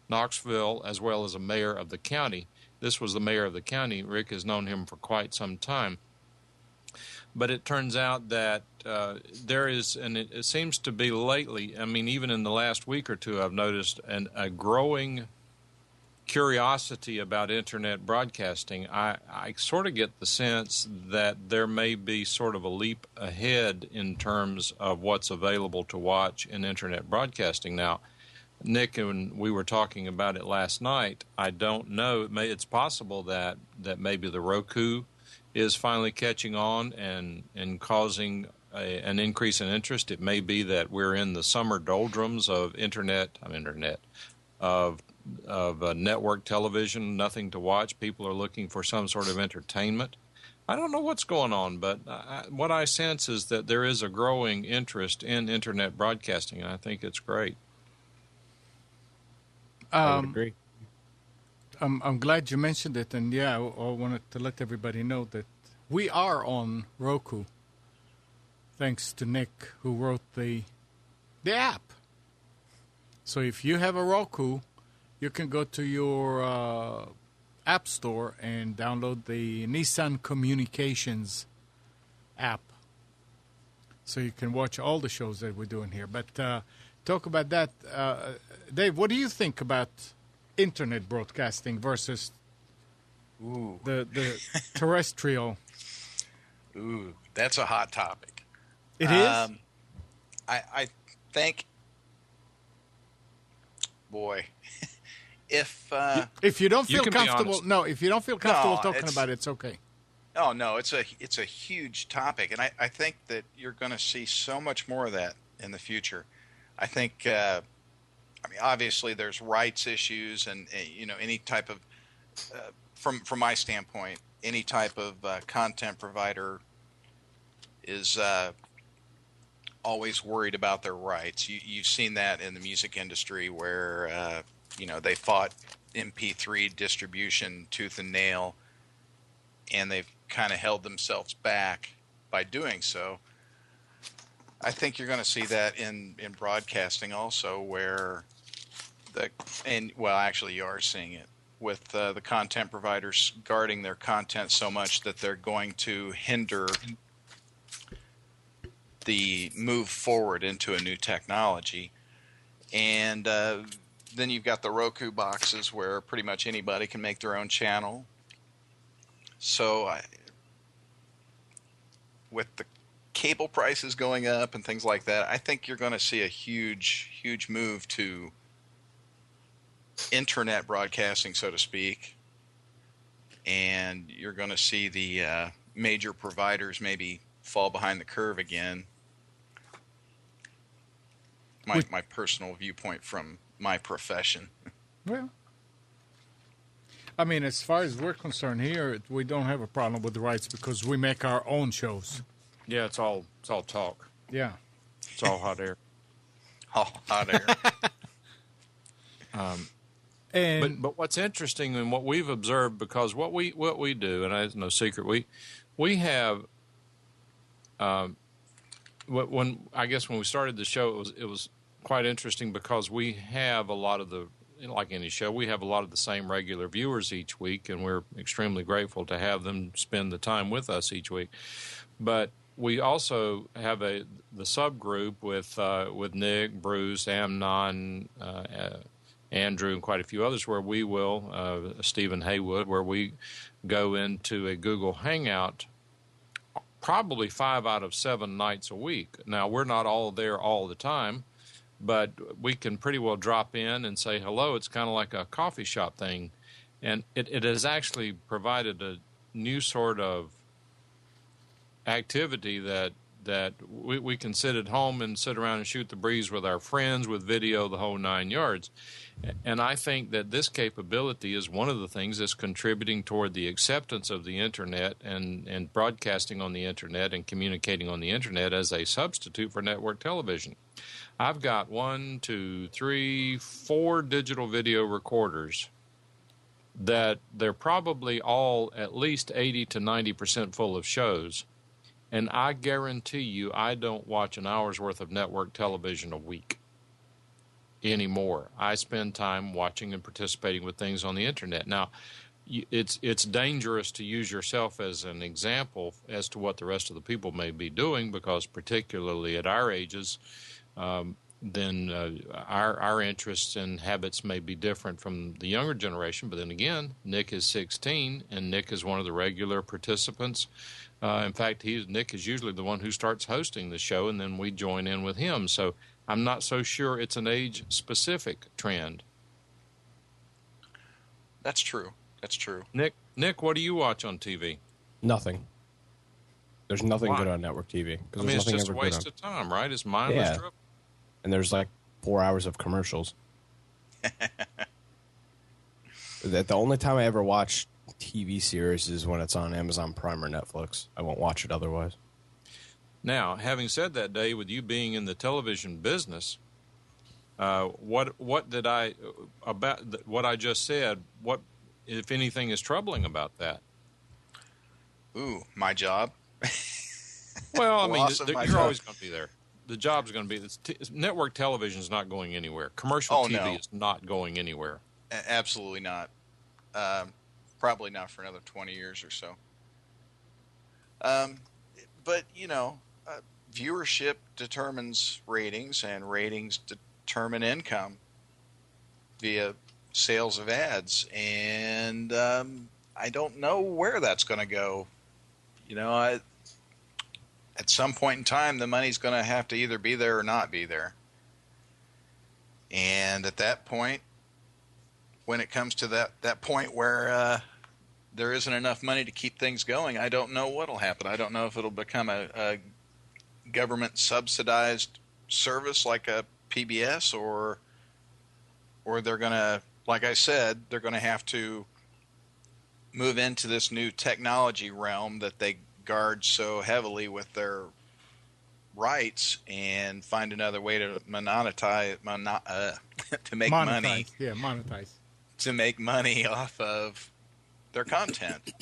[SPEAKER 2] Knoxville as well as a mayor of the county. This was the mayor of the county. Rick has known him for quite some time. But it turns out that there is, and it seems to be lately, I mean, even in the last week or two, I've noticed a growing curiosity about internet broadcasting. I sort of get the sense that there may be sort of a leap ahead in terms of what's available to watch in internet broadcasting. Now, Nick and we were talking about it last night. I don't know. It's possible that maybe the Roku is finally catching on and causing an increase in interest. It may be that we're in the summer doldrums of network television, nothing to watch. People are looking for some sort of entertainment. I don't know what's going on, but what I sense is that there is a growing interest in internet broadcasting, and I think it's great.
[SPEAKER 9] I would agree.
[SPEAKER 1] I'm glad you mentioned it, and I wanted to let everybody know that we are on Roku, thanks to Nick, who wrote the app. So if you have a Roku, you can go to your app store and download the Nissan Communications app, so you can watch all the shows that we're doing here. But talk about that, Dave. What do you think about internet broadcasting versus the terrestrial.
[SPEAKER 6] Ooh, that's a hot topic.
[SPEAKER 1] It is?
[SPEAKER 6] I think, boy, if
[SPEAKER 1] you don't feel comfortable, if you don't feel comfortable talking about it, it's okay.
[SPEAKER 6] Oh no, it's a huge topic, and I think that you're going to see so much more of that in the future. I think, obviously there's rights issues, and any type of, from my standpoint, any type of content provider is always worried about their rights. You've seen that in the music industry where they fought MP3 distribution tooth and nail, and they've kind of held themselves back by doing so. I think you're going to see that in broadcasting also, where actually you are seeing it with the content providers guarding their content so much that they're going to hinder the move forward into a new technology. And then you've got the Roku boxes where pretty much anybody can make their own channel. So with the cable prices going up and things like that, I think you're going to see a huge, huge move to internet broadcasting, so to speak. And you're going to see the major providers maybe fall behind the curve again. My personal viewpoint from my profession.
[SPEAKER 1] Well, as far as we're concerned here, we don't have a problem with the rights because we make our own shows.
[SPEAKER 2] Yeah, it's all talk.
[SPEAKER 1] Yeah.
[SPEAKER 2] It's all hot air.
[SPEAKER 6] All hot
[SPEAKER 2] air. But what's interesting and what we've observed, because what we do, and it's no secret, we have when we started the show, it was quite interesting because we have a lot of like any show, we have a lot of the same regular viewers each week, and we're extremely grateful to have them spend the time with us each week. But we also have the subgroup with Nick, Bruce, Amnon, Andrew, and quite a few others, where we will, Stephen Haywood, where we go into a Google Hangout probably 5 out of 7 nights a week. Now, we're not all there all the time, but we can pretty well drop in and say hello. It's kind of like a coffee shop thing. And it has actually provided a new sort of activity that we can sit at home and sit around and shoot the breeze with our friends, with video, the whole 9 yards. And I think that this capability is one of the things that's contributing toward the acceptance of the Internet and broadcasting on the Internet and communicating on the Internet as a substitute for network television. I've got 4 digital video recorders that they're probably all at least 80 to 90% full of shows. And I guarantee you I don't watch an hour's worth of network television a week anymore. I spend time watching and participating with things on the Internet. Now, it's dangerous to use yourself as an example as to what the rest of the people may be doing, because particularly at our ages, then our interests and habits may be different from the younger generation. But then again, Nick is 16, and Nick is one of the regular participants. In fact, Nick is usually the one who starts hosting the show, and then we join in with him. So I'm not so sure it's an age-specific trend.
[SPEAKER 6] That's true.
[SPEAKER 2] Nick, what do you watch on TV?
[SPEAKER 9] Nothing. There's nothing good on network TV.
[SPEAKER 2] It's just a waste of time, right? It's mindless.
[SPEAKER 9] Yeah. And there's like 4 hours of commercials. The only time I ever watch TV series is when it's on Amazon Prime or Netflix. I won't watch it otherwise.
[SPEAKER 2] Now, having said that, Dave, with you being in the television business, what I just said, what, if anything, is troubling about that?
[SPEAKER 6] Ooh, my job.
[SPEAKER 2] Well, you're always going to be there. The job's going to be network television is not going anywhere. Commercial TV is not going anywhere.
[SPEAKER 6] Absolutely not. Probably not for another 20 years or so. But viewership determines ratings, and ratings determine income via sales of ads, and I don't know where that's going to go. At some point in time, the money's going to have to either be there or not be there. And at that point, when it comes to that point where there isn't enough money to keep things going, I don't know what'll happen. I don't know if it'll become a government subsidized service like a PBS, or they're going to, like I said, they're going to have to move into this new technology realm that they guard so heavily with their rights and find another way to monetize to make money.
[SPEAKER 1] Yeah, monetize.
[SPEAKER 6] To make money off of their content.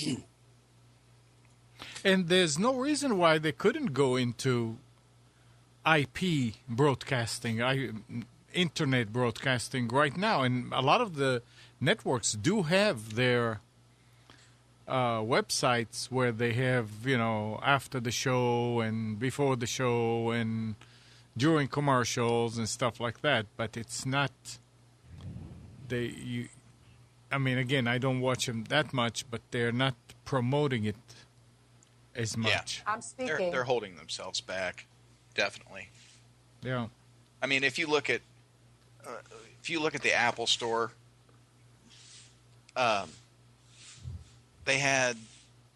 [SPEAKER 1] And there's no reason why they couldn't go into IP broadcasting, internet broadcasting right now. And a lot of the networks do have their websites where they have, after the show and before the show and during commercials and stuff like that. But it's not, again, I don't watch them that much, but they're not promoting it as much.
[SPEAKER 10] I'm speaking.
[SPEAKER 6] They're holding themselves back, definitely.
[SPEAKER 1] Yeah.
[SPEAKER 6] I mean, if you look at the Apple Store, they had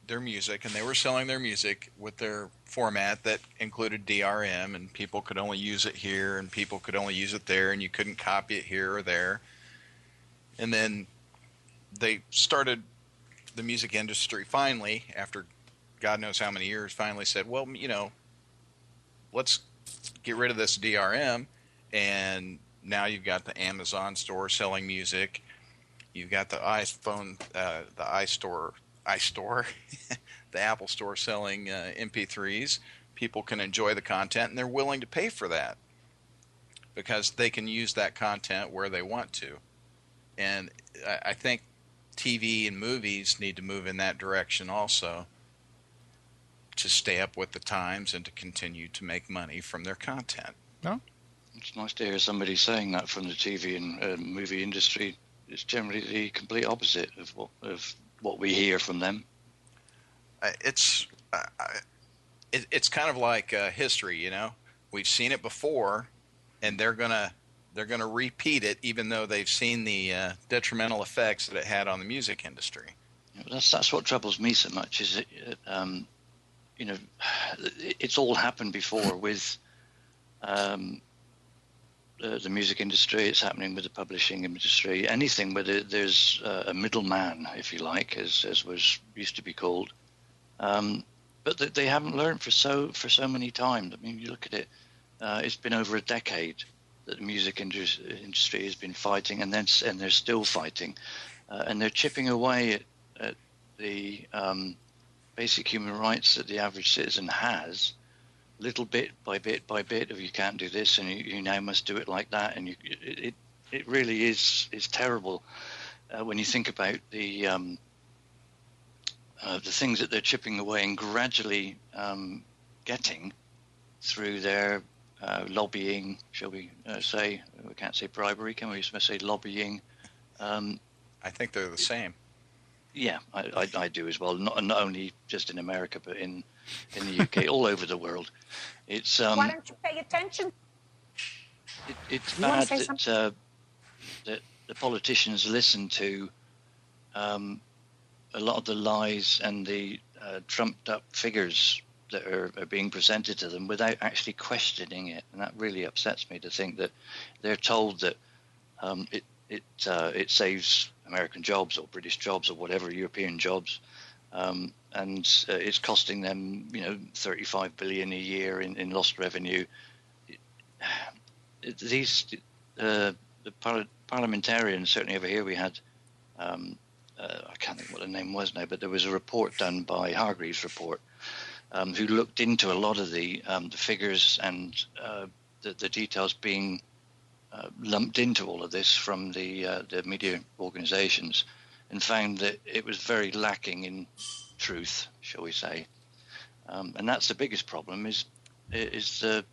[SPEAKER 6] their music, and they were selling their music with their format that included DRM, and people could only use it here, and people could only use it there, and you couldn't copy it here or there. And then they started, the music industry finally, after God knows how many years, finally said, well, let's get rid of this DRM. And now you've got the Amazon store selling music. You've got the iPhone, the iStore, the Apple store selling MP3s. People can enjoy the content, and they're willing to pay for that because they can use that content where they want to. And I think TV and movies need to move in that direction also, to stay up with the times and to continue to make money from their content.
[SPEAKER 1] No?
[SPEAKER 3] It's nice to hear somebody saying that from the TV and movie industry. It's generally the complete opposite of what we hear from them.
[SPEAKER 6] It's kind of like history, We've seen it before, and they're gonna repeat it, even though they've seen the detrimental effects that it had on the music industry.
[SPEAKER 3] That's what troubles me so much. Is it's all happened before with the music industry. It's happening with the publishing industry. Anything where there's a middleman, if you like, as was used to be called. But they haven't learned for so many times. I mean, you look at it. It's been over a decade that the music industry has been fighting, and they're still fighting, and they're chipping away at the basic human rights that the average citizen has, little bit by bit by bit. Of you can't do this, and you now must do it like that, and it really is terrible when you think about the things that they're chipping away and gradually getting through their lobbying, shall we say? We can't say bribery, can we? We say lobbying.
[SPEAKER 6] I think they're the same.
[SPEAKER 3] Yeah, I do as well. Not only just in America, but in the UK, all over the world. It's
[SPEAKER 10] why don't you pay attention?
[SPEAKER 3] It's bad that the politicians listen to a lot of the lies and the trumped up figures that are being presented to them without actually questioning it, and that really upsets me to think that they're told that it saves American jobs or British jobs or whatever, European jobs, and it's costing them 35 billion a year in lost revenue. The parliamentarians, certainly over here we had I can't think what the name was now, but there was a report done by Hargreaves report, who looked into a lot of the figures and the details being lumped into all of this from the media organizations, and found that it was very lacking in truth, shall we say. And that's the biggest problem, is the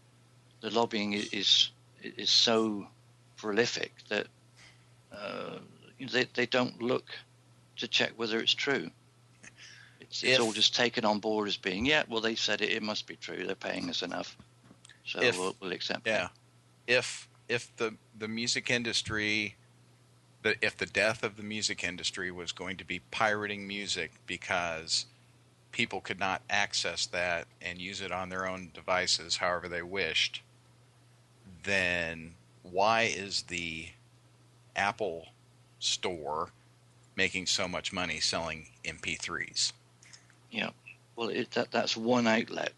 [SPEAKER 3] lobbying is so prolific that they don't look to check whether it's true. It's all just taken on board as being, well, they said it must be true. They're paying us enough, so we'll accept it.
[SPEAKER 6] If the music industry, if the death of the music industry was going to be pirating music because people could not access that and use it on their own devices however they wished, then why is the Apple store making so much money selling MP3s?
[SPEAKER 3] Yeah, well, that's one outlet.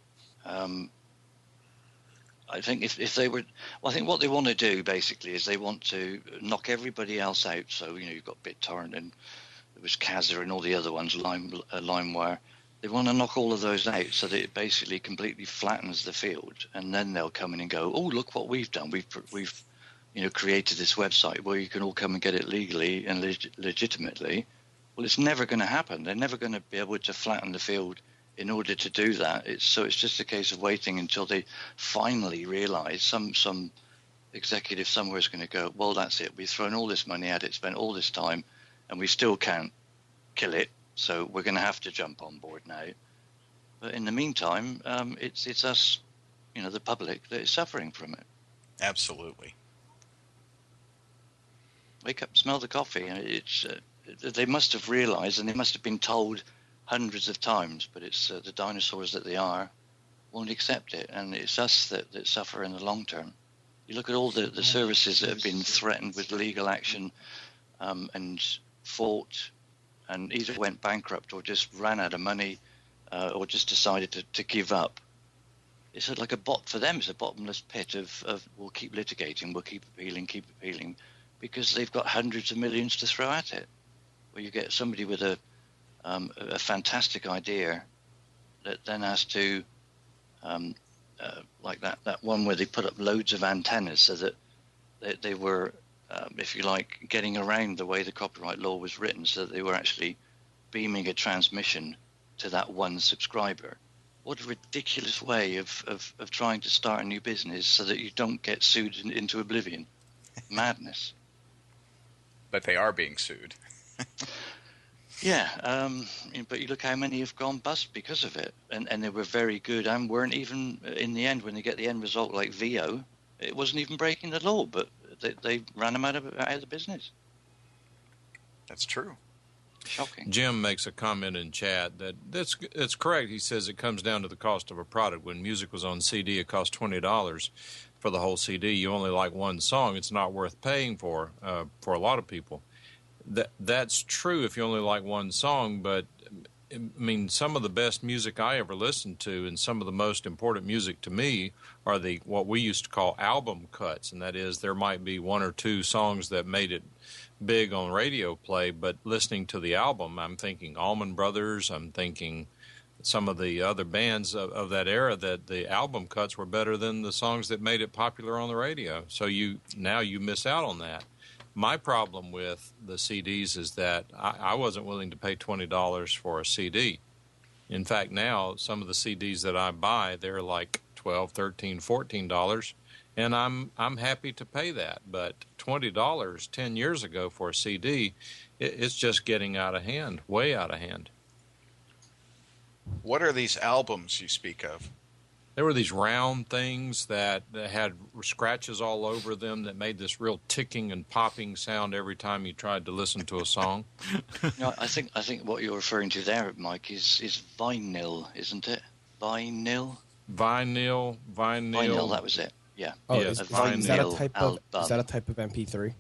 [SPEAKER 3] I think if they were, I think what they want to do basically is they want to knock everybody else out. So you've got BitTorrent and there was Kazaa and all the other ones, LimeWire. They want to knock all of those out so that it basically completely flattens the field, and then they'll come in and go, oh, look what we've done. We've created this website where you can all come and get it legally and legitimately. Well, it's never going to happen. They're never going to be able to flatten the field in order to do that. It's just a case of waiting until they finally realize some executive somewhere is going to go, well, that's it. We've thrown all this money at it, spent all this time, and we still can't kill it. So we're going to have to jump on board now. But in the meantime, it's us, the public, that is suffering from it.
[SPEAKER 6] Absolutely.
[SPEAKER 3] Wake up, smell the coffee. They must have realized, and they must have been told hundreds of times, but it's the dinosaurs that they are won't accept it, and it's us that suffer in the long term. You look at all the services that have been threatened with legal action and fought, and either went bankrupt or just ran out of money or just decided to give up. It's like a bot for them. It's a bottomless pit of we'll keep litigating, we'll keep appealing, because they've got hundreds of millions to throw at it. Where you get somebody with a fantastic idea that then has to, like that one where they put up loads of antennas so that they were, if you like, getting around the way the copyright law was written, so that they were actually beaming a transmission to that one subscriber. What a ridiculous way of trying to start a new business so that you don't get sued into oblivion. Madness.
[SPEAKER 6] But they are being sued.
[SPEAKER 3] Yeah, but you look how many have gone bust because of it, and they were very good and weren't even, in the end, when they get the end result like VO, it wasn't even breaking the law, but they ran them out of the business.
[SPEAKER 6] That's true.
[SPEAKER 3] Shocking.
[SPEAKER 2] Jim makes a comment in chat that's correct. He says it comes down to the cost of a product. When music was on CD, it cost $20 for the whole CD. You only like one song. It's not worth paying for a lot of people. That's true if you only like one song, but I mean, some of the best music I ever listened to and some of the most important music to me are what we used to call album cuts, and that is there might be one or two songs that made it big on radio play, but listening to the album, I'm thinking Allman Brothers, I'm thinking some of the other bands of that era, that the album cuts were better than the songs that made it popular on the radio. So you miss out on that. My problem with the CDs is that I wasn't willing to pay $20 for a CD. In fact, now some of the CDs that I buy, they're like $12, $13, $14, and I'm happy to pay that. But $20 10 years ago for a CD, it's just getting out of hand, way out of hand.
[SPEAKER 6] What are these albums you speak of?
[SPEAKER 2] There were these round things that had scratches all over them that made this real ticking and popping sound every time you tried to listen to a song.
[SPEAKER 3] No, I think what you're referring to there, Mike, is vinyl, isn't it? Vinyl.
[SPEAKER 2] Vinyl.
[SPEAKER 3] That was it. Yeah.
[SPEAKER 9] Oh,
[SPEAKER 2] yeah,
[SPEAKER 9] is that a type of MP3?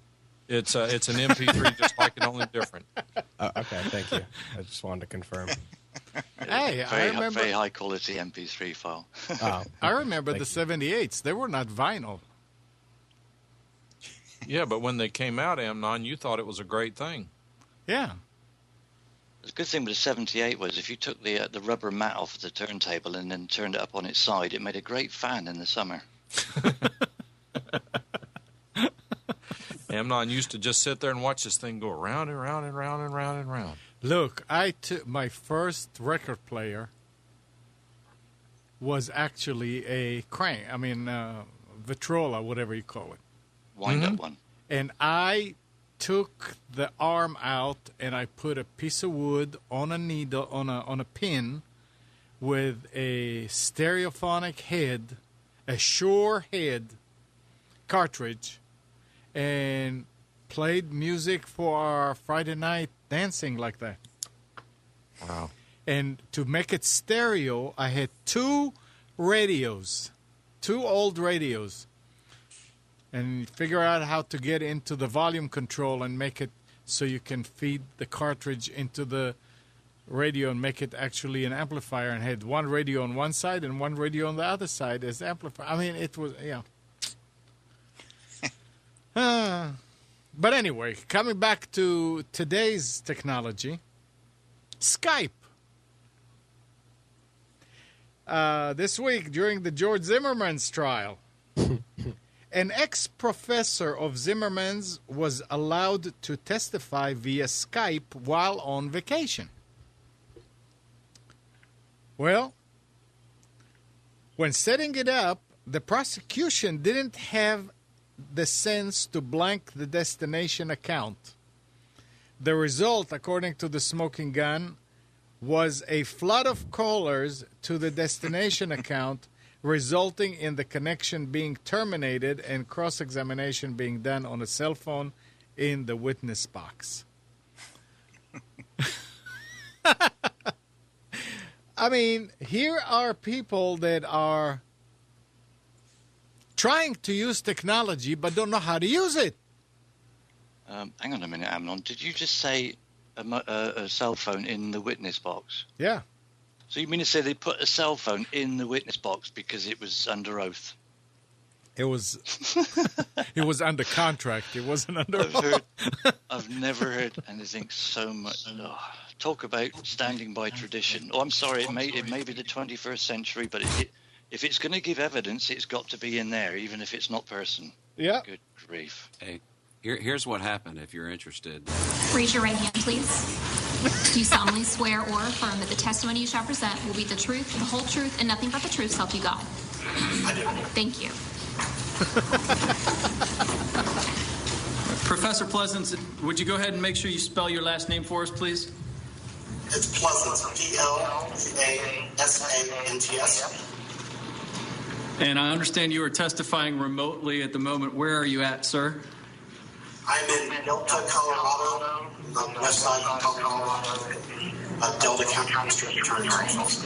[SPEAKER 2] It's an MP3 just like it, only different.
[SPEAKER 9] Okay, thank you. I just wanted to confirm.
[SPEAKER 1] Hey, I remember
[SPEAKER 3] very high quality MP3 file.
[SPEAKER 1] I remember the 78s. They were not vinyl.
[SPEAKER 2] Yeah, but when they came out, Amnon, you thought it was a great thing.
[SPEAKER 1] Yeah.
[SPEAKER 3] The good thing with the 78 was if you took the rubber mat off the turntable and then turned it up on its side, it made a great fan in the summer.
[SPEAKER 2] Amnon used to just sit there and watch this thing go round and round and round and round and round.
[SPEAKER 1] Look, I took my first record player was actually a crank. I mean, Vitrola, whatever you call it.
[SPEAKER 3] Wind-up one.
[SPEAKER 1] And I took the arm out and I put a piece of wood on a needle, on a pin with a stereophonic head, a Shure head cartridge, and played music for our Friday night dancing like that.
[SPEAKER 2] Wow.
[SPEAKER 1] And to make it stereo, I had two old radios, and figure out how to get into the volume control and make it so you can feed the cartridge into the radio and make it actually an amplifier, and had one radio on one side and one radio on the other side as amplifier. I mean, it was, But anyway, coming back to today's technology, Skype. This week, during the George Zimmerman's trial, an ex-professor of Zimmerman's was allowed to testify via Skype while on vacation. Well, when setting it up, the prosecution didn't have the sense to blank the destination account. The result, according to the smoking gun, was a flood of callers to the destination account, resulting in the connection being terminated and cross-examination being done on a cell phone in the witness box. I mean, here are people that are trying to use technology but don't know how to use it.
[SPEAKER 3] Hang on a minute, Amnon. Did you just say a cell phone in the witness box?
[SPEAKER 1] Yeah.
[SPEAKER 3] So you mean to say they put a cell phone in the witness box because it was under oath?
[SPEAKER 1] It was it was under contract. It wasn't under oath.
[SPEAKER 3] I've never heard anything so much. Oh, talk about standing by tradition. Oh, I'm sorry, it may be the 21st century, but if it's going to give evidence, it's got to be in there, even if it's not person.
[SPEAKER 1] Yeah.
[SPEAKER 3] Good grief.
[SPEAKER 4] Hey, here's what happened, if you're interested.
[SPEAKER 10] Raise your right hand, please. Do you solemnly swear or affirm that the testimony you shall present will be the truth, the whole truth, and nothing but the truth, so help you God?
[SPEAKER 11] I do.
[SPEAKER 10] Thank you.
[SPEAKER 12] Professor Pleasance, would you go ahead and make sure you spell your last name for us, please?
[SPEAKER 11] It's Pleasance, P-L-A-S-A-N-T-S.
[SPEAKER 12] And I understand you are testifying remotely at the moment. Where are you at, sir?
[SPEAKER 11] I'm in Delta, Colorado, the west side of Colorado, Delta County District Attorney's Office.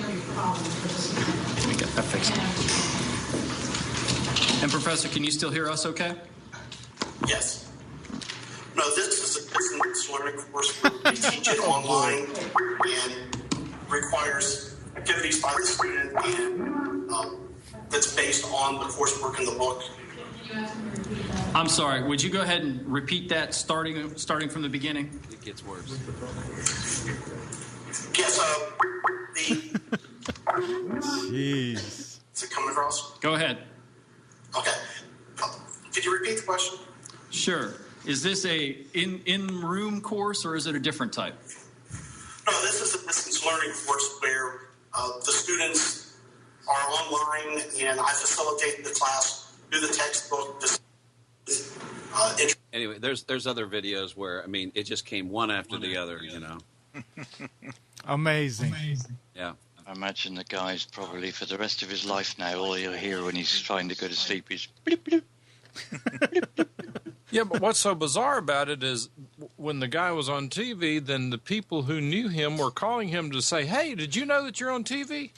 [SPEAKER 12] Let me get that fixed. And Professor, can you still hear us okay?
[SPEAKER 11] Yes. No, this is a distance learning course where we teach it online and requires activities by the student, and that's based on the coursework in the book.
[SPEAKER 12] I'm sorry, would you go ahead and repeat that starting from the beginning?
[SPEAKER 4] It gets worse.
[SPEAKER 11] Yes,
[SPEAKER 1] Jeez.
[SPEAKER 11] Is it coming across?
[SPEAKER 12] Go ahead.
[SPEAKER 11] Okay. Could you repeat the question?
[SPEAKER 12] Sure. Is this a in-room course, or is it a different type?
[SPEAKER 11] No, this is a distance learning course where the students are online, and I facilitate the class, do the textbook.
[SPEAKER 4] Anyway, there's other videos where, I mean, it just came one after the other, you know.
[SPEAKER 1] Amazing.
[SPEAKER 4] Yeah.
[SPEAKER 3] I imagine the guy's probably for the rest of his life now, all he'll hear when he's trying to go to sleep is bloop, bloop. Bloop, bloop.
[SPEAKER 2] Yeah, but what's so bizarre about it is when the guy was on TV, then the people who knew him were calling him to say, hey, did you know that you're on TV?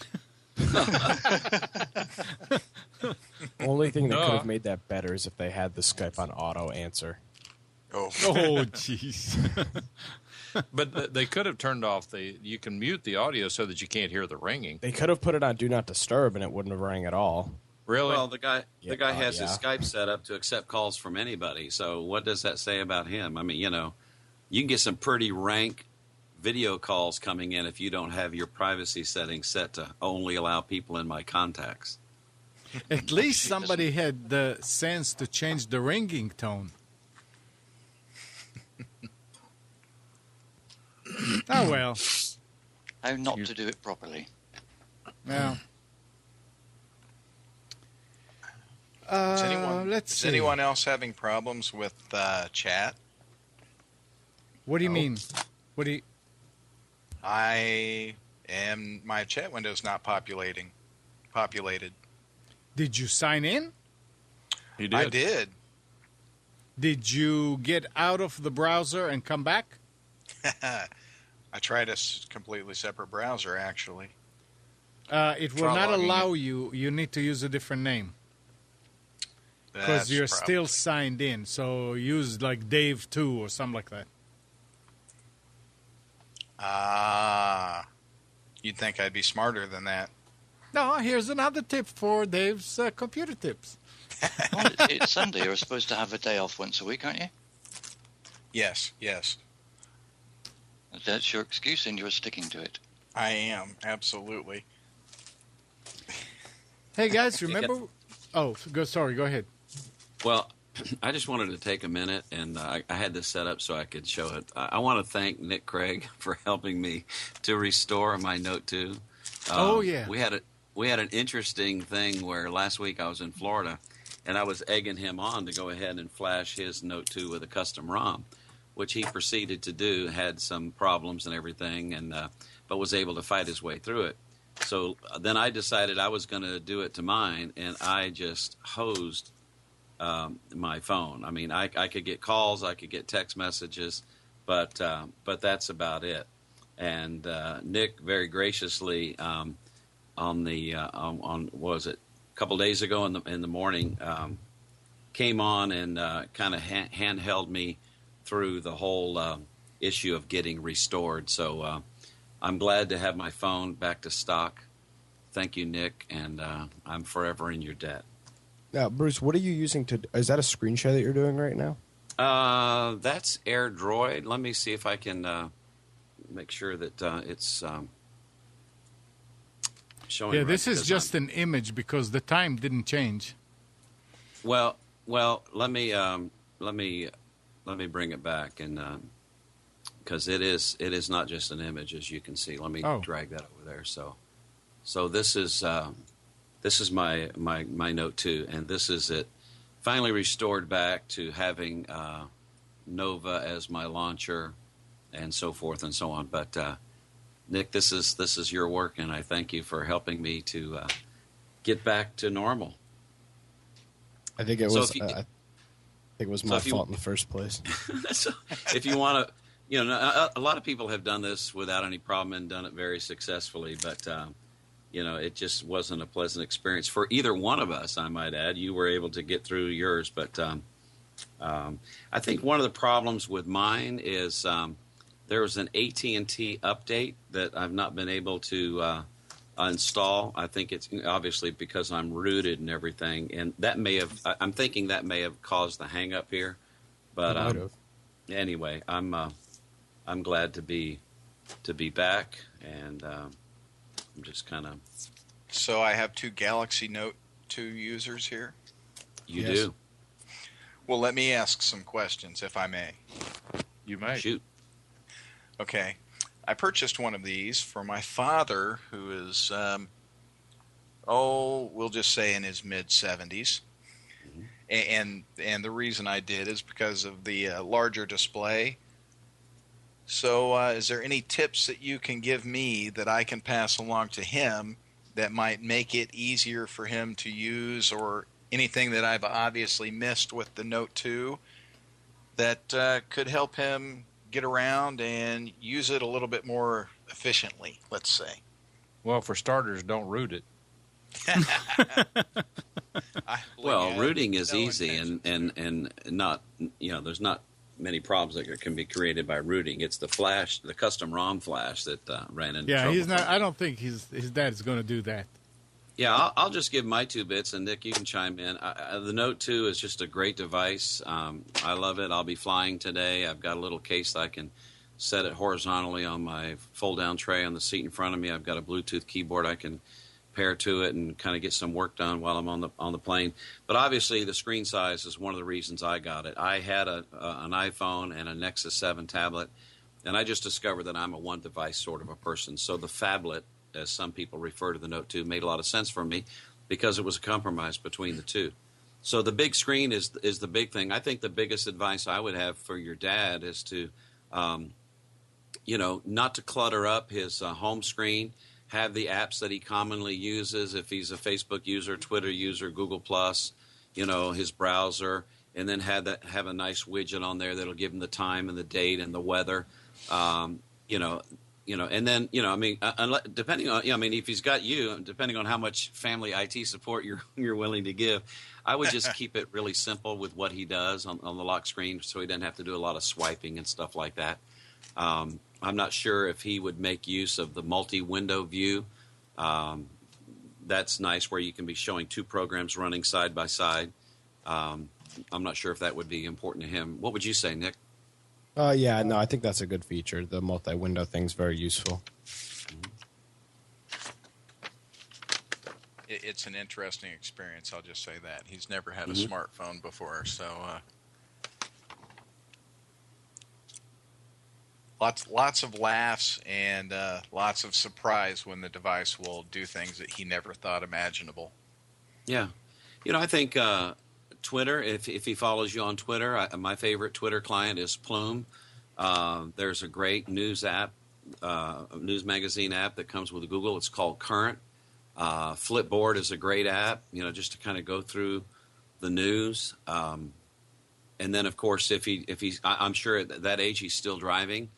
[SPEAKER 9] Only thing that could have made that better is if they had the Skype on auto answer.
[SPEAKER 1] Oh, jeez.
[SPEAKER 2] But they could have turned off you can mute the audio so that you can't hear the ringing.
[SPEAKER 9] They could have put it on Do Not Disturb and it wouldn't have rang at all.
[SPEAKER 2] Really?
[SPEAKER 4] Well, the guy has his Skype set up to accept calls from anybody. So what does that say about him? I mean, you know, you can get some pretty rank video calls coming in if you don't have your privacy settings set to only allow people in my contacts.
[SPEAKER 1] At least somebody had the sense to change the ringing tone. Oh, well.
[SPEAKER 3] How not to do it properly.
[SPEAKER 1] Yeah.
[SPEAKER 6] Is anyone else having problems with chat?
[SPEAKER 1] What do you mean? What do you...
[SPEAKER 6] My chat window's not populated.
[SPEAKER 1] Did you sign in?
[SPEAKER 2] He did.
[SPEAKER 6] I did.
[SPEAKER 1] Did you get out of the browser and come back?
[SPEAKER 6] I tried a completely separate browser, actually.
[SPEAKER 1] It will not allow you. You need to use a different name. Because you're still signed in. So use like Dave2 or something like that.
[SPEAKER 6] You'd think I'd be smarter than that.
[SPEAKER 1] No, here's another tip for Dave's computer tips.
[SPEAKER 3] Well, it's Sunday. You're supposed to have a day off once a week, aren't you?
[SPEAKER 6] Yes.
[SPEAKER 3] That's your excuse, and you're sticking to it.
[SPEAKER 6] I am, absolutely.
[SPEAKER 1] Hey, guys, remember... Oh, go ahead.
[SPEAKER 4] Well, I just wanted to take a minute, and I had this set up so I could show it. I want to thank Nick Craig for helping me to restore my Note 2.
[SPEAKER 1] Yeah.
[SPEAKER 4] We had an interesting thing where last week I was in Florida, and I was egging him on to go ahead and flash his Note 2 with a custom ROM, which he proceeded to do, had some problems and everything, and but was able to fight his way through it. So then I decided I was going to do it to mine, and I just hosed my phone. I mean, I could get calls, I could get text messages, but that's about it. And Nick very graciously on what was it, a couple days ago in the morning, came on and kind of handheld me through the whole issue of getting restored. So I'm glad to have my phone back to stock. Thank you, Nick, and I'm forever in your debt.
[SPEAKER 9] Now, Bruce, what are you using to... Is that a screen share that you're doing right now?
[SPEAKER 4] That's AirDroid. Let me see if I can make sure that it's showing.
[SPEAKER 1] Yeah, this is just an image because the time didn't change.
[SPEAKER 4] Well, let me bring it back, and because it is not just an image, as you can see. Let me drag that over there. So this is my Note 2, and this is it. Finally restored back to having Nova as my launcher, and so forth and so on. But Nick, this is your work, and I thank you for helping me to get back to normal.
[SPEAKER 9] I think it was. I think it was my fault in the first place.
[SPEAKER 4] So if you want to, a lot of people have done this without any problem and done it very successfully, but it just wasn't a pleasant experience for either one of us. I might add, you were able to get through yours, but I think one of the problems with mine is there was an AT&T update that I've not been able to install. I think it's obviously because I'm rooted and everything, and that may have. I'm thinking that may have caused the hang up here, but anyway, I'm glad to be back, and I'm just kind of.
[SPEAKER 6] So I have two Galaxy Note 2 users here.
[SPEAKER 4] You do.
[SPEAKER 6] Well, let me ask some questions, if I may.
[SPEAKER 2] You may.
[SPEAKER 4] Shoot.
[SPEAKER 6] Okay. I purchased one of these for my father, who is, we'll just say in his mid-70s. Mm-hmm. And the reason I did is because of the larger display. So is there any tips that you can give me that I can pass along to him that might make it easier for him to use, or anything that I've obviously missed with the Note 2 that could help him get around and use it a little bit more efficiently, let's say?
[SPEAKER 2] Well, for starters, don't root it.
[SPEAKER 4] Well, rooting is easy and not, there's not many problems that can be created by rooting. It's the flash, the custom ROM flash that ran into trouble.
[SPEAKER 1] He's not. I don't think his dad is going to do that.
[SPEAKER 4] Yeah, I'll just give my 2 bits, and Nick, you can chime in. The Note 2 is just a great device. I love it. I'll be flying today. I've got a little case that I can set it horizontally on my fold-down tray on the seat in front of me. I've got a Bluetooth keyboard I can pair to it and kind of get some work done while I'm on the plane. But obviously, the screen size is one of the reasons I got it. I had an iPhone and a Nexus 7 tablet, and I just discovered that I'm a one-device sort of a person. So the phablet, as some people refer to the Note 2, made a lot of sense for me because it was a compromise between the two. So the big screen is the big thing. I think the biggest advice I would have for your dad is to Not to clutter up his home screen. Have the apps that he commonly uses, if he's a Facebook user, Twitter user, Google Plus, his browser, and then have a nice widget on there that'll give him the time and the date and the weather. And then depending on, if he's got you, depending on how much family IT support you're willing to give, I would just keep it really simple with what he does on the lock screen, so he doesn't have to do a lot of swiping and stuff like that. I'm not sure if he would make use of the multi-window view. That's nice, where you can be showing two programs running side by side. I'm not sure if that would be important to him. What would you say, Nick?
[SPEAKER 9] I think that's a good feature. The multi-window thing's very useful.
[SPEAKER 6] It's an interesting experience, I'll just say that. He's never had a smartphone before, so lots of laughs and lots of surprise when the device will do things that he never thought imaginable.
[SPEAKER 4] Yeah. I think Twitter, if he follows you on Twitter, my favorite Twitter client is Plume. There's a great news app, news magazine app that comes with Google. It's called Current. Flipboard is a great app, just to kind of go through the news. And then, of course, if he's, I'm sure at that age he's still driving.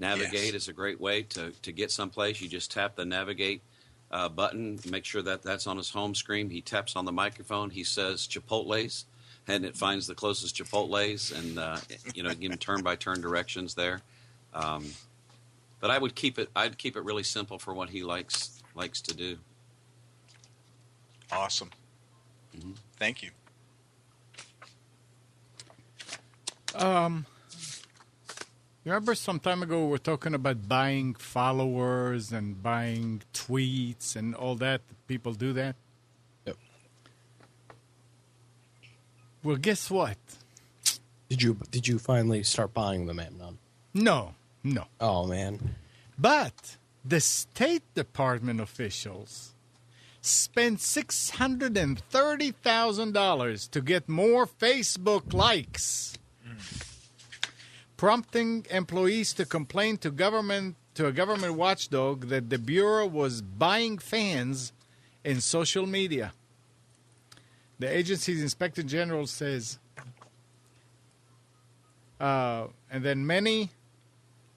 [SPEAKER 4] Navigate is a great way to get someplace. You just tap the Navigate button, make sure that's on his home screen. He taps on the microphone. He says Chipotle's, and it finds the closest Chipotle's, and give him turn-by-turn directions there. But I'd keep it really simple for what he likes to do.
[SPEAKER 6] Awesome. Mm-hmm. Thank you.
[SPEAKER 1] Remember some time ago we were talking about buying followers and buying tweets and all that? People do that?
[SPEAKER 9] Yep.
[SPEAKER 1] Well, guess what?
[SPEAKER 9] Did you finally start buying them, Amnon?
[SPEAKER 1] No.
[SPEAKER 9] Oh, man.
[SPEAKER 1] But the State Department officials spent $630,000 to get more Facebook likes. Prompting employees to complain to a government watchdog that the Bureau was buying fans in social media. The agency's Inspector General says, and then many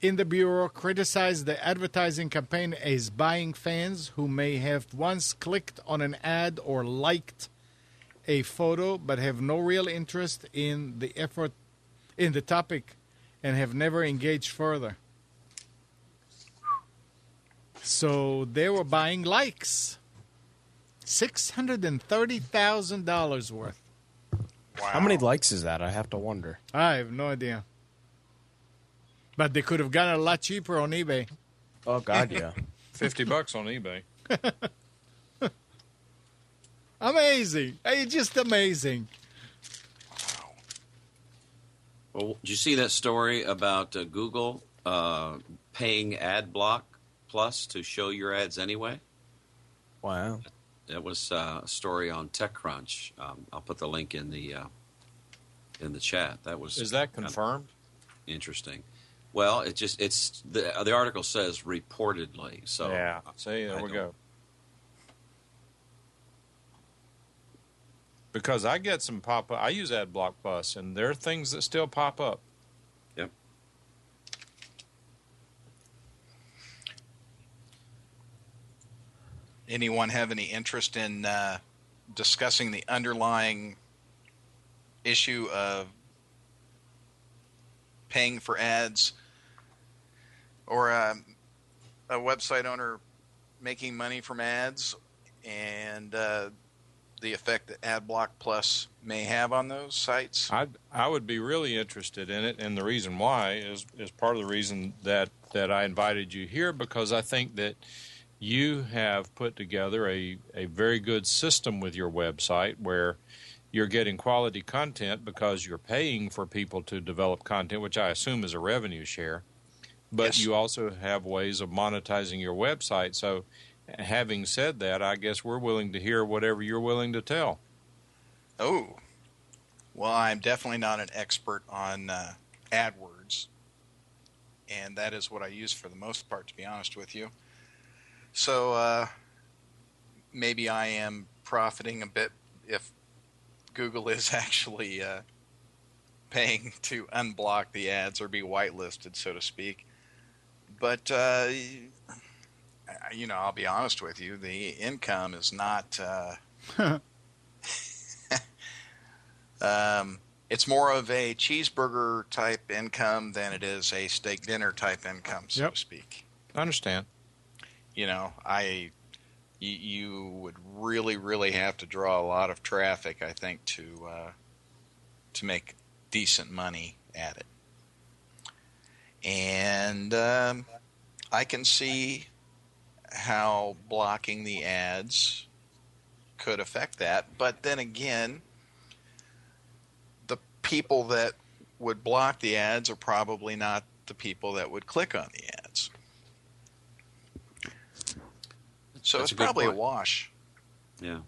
[SPEAKER 1] in the Bureau criticized the advertising campaign as buying fans who may have once clicked on an ad or liked a photo but have no real interest in the topic and have never engaged further. So they were buying likes. $630,000 worth.
[SPEAKER 6] Wow.
[SPEAKER 9] How many likes is that? I have to wonder.
[SPEAKER 1] I have no idea. But they could have gotten a lot cheaper on eBay.
[SPEAKER 9] Oh, God, yeah.
[SPEAKER 2] $50 on eBay.
[SPEAKER 1] Amazing. It's just amazing.
[SPEAKER 4] Well, did you see that story about Google paying AdBlock Plus to show your ads anyway?
[SPEAKER 9] Wow.
[SPEAKER 4] That was a story on TechCrunch. I'll put the link in the chat.
[SPEAKER 2] Is that confirmed?
[SPEAKER 4] Interesting. Well, it's the article says reportedly. So
[SPEAKER 2] yeah. See, there we go. Because I get some pop-up. I use AdBlock Plus, and there are things that still pop up.
[SPEAKER 4] Yep.
[SPEAKER 6] Anyone have any interest in discussing the underlying issue of paying for ads, or a website owner making money from ads, and the effect that AdBlock Plus may have on those sites?
[SPEAKER 2] I would be really interested in it, and the reason why is part of the reason that I invited you here, because I think that you have put together a very good system with your website where you're getting quality content because you're paying for people to develop content, which I assume is a revenue share. But you also have ways of monetizing your website. So having said that, I guess we're willing to hear whatever you're willing to tell.
[SPEAKER 6] Oh, well, I'm definitely not an expert on AdWords. and that is what I use for the most part, to be honest with you. So maybe I am profiting a bit if Google is actually paying to unblock the ads or be whitelisted, so to speak. But, I'll be honest with you, the income is not... it's more of a cheeseburger type income than it is a steak dinner type income, so to speak.
[SPEAKER 2] I understand.
[SPEAKER 6] You would really, really have to draw a lot of traffic, I think, to make decent money at it. And I can see how blocking the ads could affect that. But then again, the people that would block the ads are probably not the people that would click on the ads. So it's probably a wash.
[SPEAKER 4] Yeah.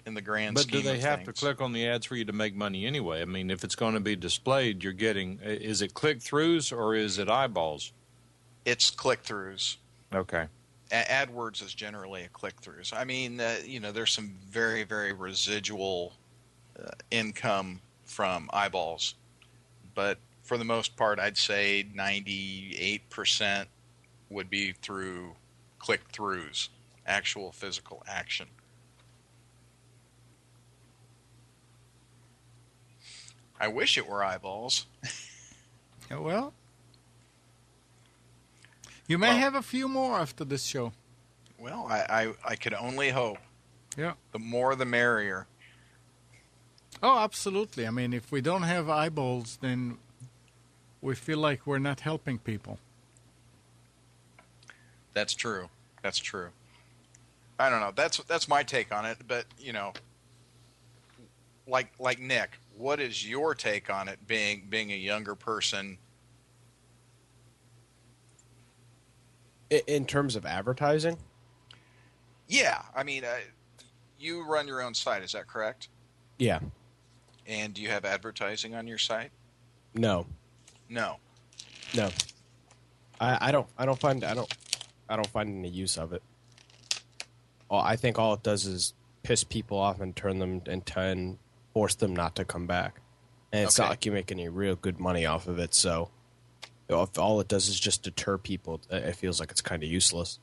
[SPEAKER 6] In the grand
[SPEAKER 2] but
[SPEAKER 6] scheme of
[SPEAKER 2] do they have
[SPEAKER 6] things.
[SPEAKER 2] to click on the ads for you to make money anyway? I mean, if it's going to be displayed, you're getting, is it click-throughs or is it eyeballs?
[SPEAKER 6] It's click-throughs.
[SPEAKER 2] Okay.
[SPEAKER 6] AdWords is generally a click-throughs. I mean, there's some very, very residual income from eyeballs. But for the most part, I'd say 98% would be through click-throughs, actual physical action. I wish it were eyeballs.
[SPEAKER 1] Well, you may have a few more after this show.
[SPEAKER 6] Well, I could only hope.
[SPEAKER 1] Yeah.
[SPEAKER 6] The more the merrier.
[SPEAKER 1] Oh, absolutely. I mean, if we don't have eyeballs, then we feel like we're not helping people.
[SPEAKER 6] That's true. That's true. I don't know. That's my take on it. But, like Nick, what is your take on it being a younger person?
[SPEAKER 9] In terms of advertising?
[SPEAKER 6] Yeah. I mean, you run your own site. Is that correct?
[SPEAKER 9] Yeah.
[SPEAKER 6] And do you have advertising on your site?
[SPEAKER 9] No.
[SPEAKER 6] No.
[SPEAKER 9] I don't find any use of it. I think all it does is piss people off and turn them and force them not to come back. And it's not like you make any real good money off of it. So if all it does is just deter people, it feels like it's kind of useless.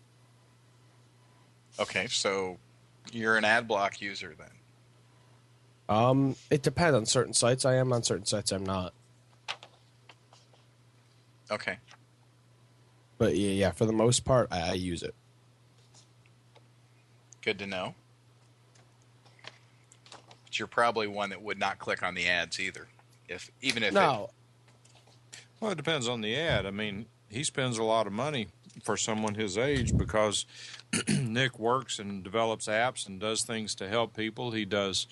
[SPEAKER 6] Okay, so you're an ad block user then?
[SPEAKER 9] It depends. On certain sites I am, on certain sites I'm not.
[SPEAKER 6] Okay.
[SPEAKER 9] But yeah, for the most part, I use it.
[SPEAKER 6] Good to know. But you're probably one that would not click on the ads either.
[SPEAKER 2] No. Well, it depends on the ad. I mean, he spends a lot of money for someone his age because Nick works and develops apps and does things to help people. He does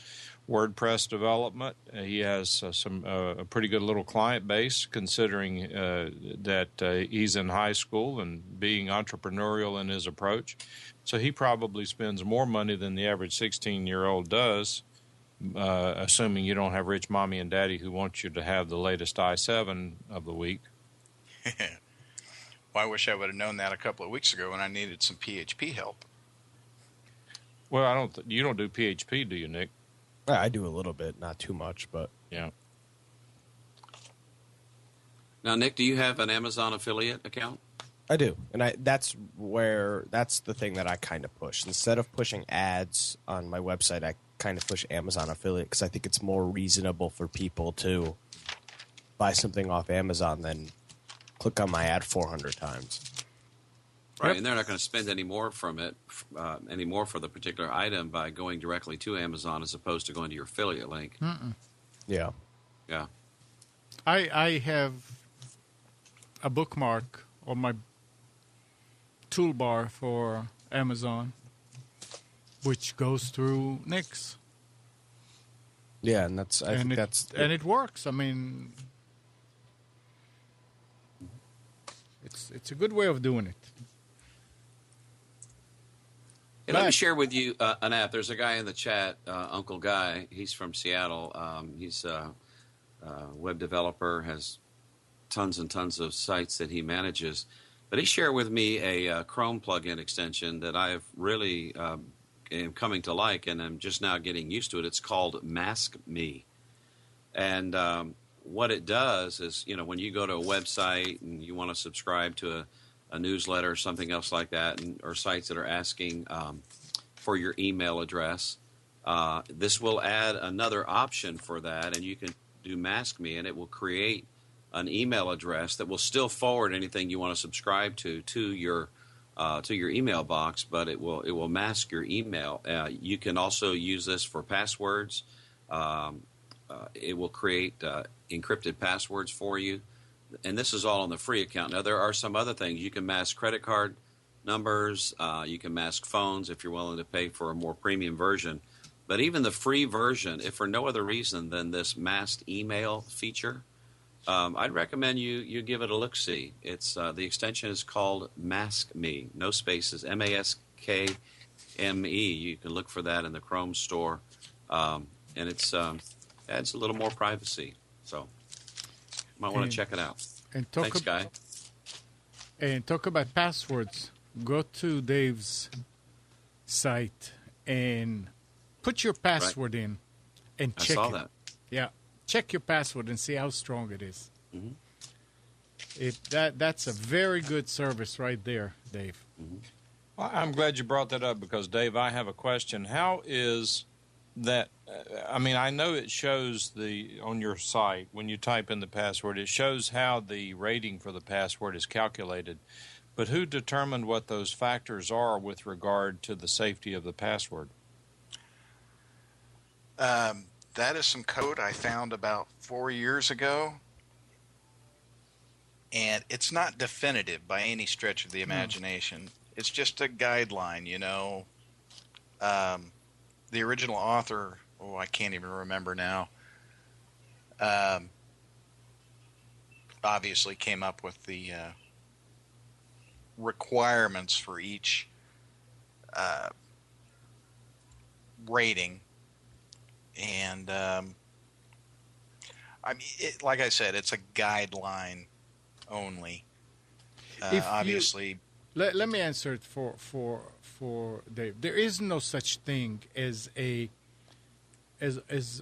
[SPEAKER 2] WordPress development. He has a pretty good little client base considering that he's in high school and being entrepreneurial in his approach. So he probably spends more money than the average 16-year-old does, assuming you don't have rich mommy and daddy who want you to have the latest i7 of the week.
[SPEAKER 6] Well, I wish I would have known that a couple of weeks ago when I needed some PHP help.
[SPEAKER 2] Well, you don't do PHP, do you, Nick?
[SPEAKER 9] I do a little bit, not too much, but
[SPEAKER 2] yeah.
[SPEAKER 4] Now, Nick, do you have an Amazon affiliate account?
[SPEAKER 9] I do, and that's the thing that I kind of push. Instead of pushing ads on my website, I kind of push Amazon affiliate because I think it's more reasonable for people to buy something off Amazon than click on my ad 400 times.
[SPEAKER 4] Right, and they're not going to spend any more from it, any more for the particular item by going directly to Amazon as opposed to going to your affiliate link.
[SPEAKER 1] Mm-mm.
[SPEAKER 9] Yeah.
[SPEAKER 4] Yeah.
[SPEAKER 1] I have a bookmark on my toolbar for Amazon, which goes through Nick's.
[SPEAKER 9] Yeah, and
[SPEAKER 1] and it works. I mean, it's a good way of doing it.
[SPEAKER 4] Hey, let me share with you an app. There's a guy in the chat, Uncle Guy. He's from Seattle. He's a web developer, has tons and tons of sites that he manages. But he shared with me a Chrome plugin extension that I've really am coming to like, and I'm just now getting used to it. It's called Mask Me. And what it does is, when you go to a website and you want to subscribe to a newsletter or something else like that, or sites that are asking for your email address, this will add another option for that, and you can do Mask Me, and it will create an email address that will still forward anything you want to subscribe to your email box, but it will mask your email. You can also use this for passwords. It will create encrypted passwords for you, and this is all on the free account. Now, there are some other things. You can mask credit card numbers. You can mask phones if you're willing to pay for a more premium version. But even the free version, if for no other reason than this masked email feature, I'd recommend you give it a look-see. It's the extension is called Mask Me, no spaces, MASKME. You can look for that in the Chrome store, and it's adds a little more privacy. So you might want to check it out. Thanks, Guy.
[SPEAKER 1] And talk about passwords. Go to Dave's site and put your password in and check it. I saw that. Yeah. Check your password and see how strong it is. Mm-hmm. That's a very good service right there, Dave.
[SPEAKER 2] Mm-hmm. Well, I'm glad you brought that up because, Dave, I have a question. How is that? I know it shows on your site, when you type in the password, it shows how the rating for the password is calculated. But who determined what those factors are with regard to the safety of the password?
[SPEAKER 6] That is some code I found about 4 years ago, and it's not definitive by any stretch of the imagination. It's just a guideline, the original author, I can't even remember now, obviously came up with the requirements for each rating. And, like I said, it's a guideline only. Obviously.
[SPEAKER 1] Let me answer it for Dave. There is no such thing as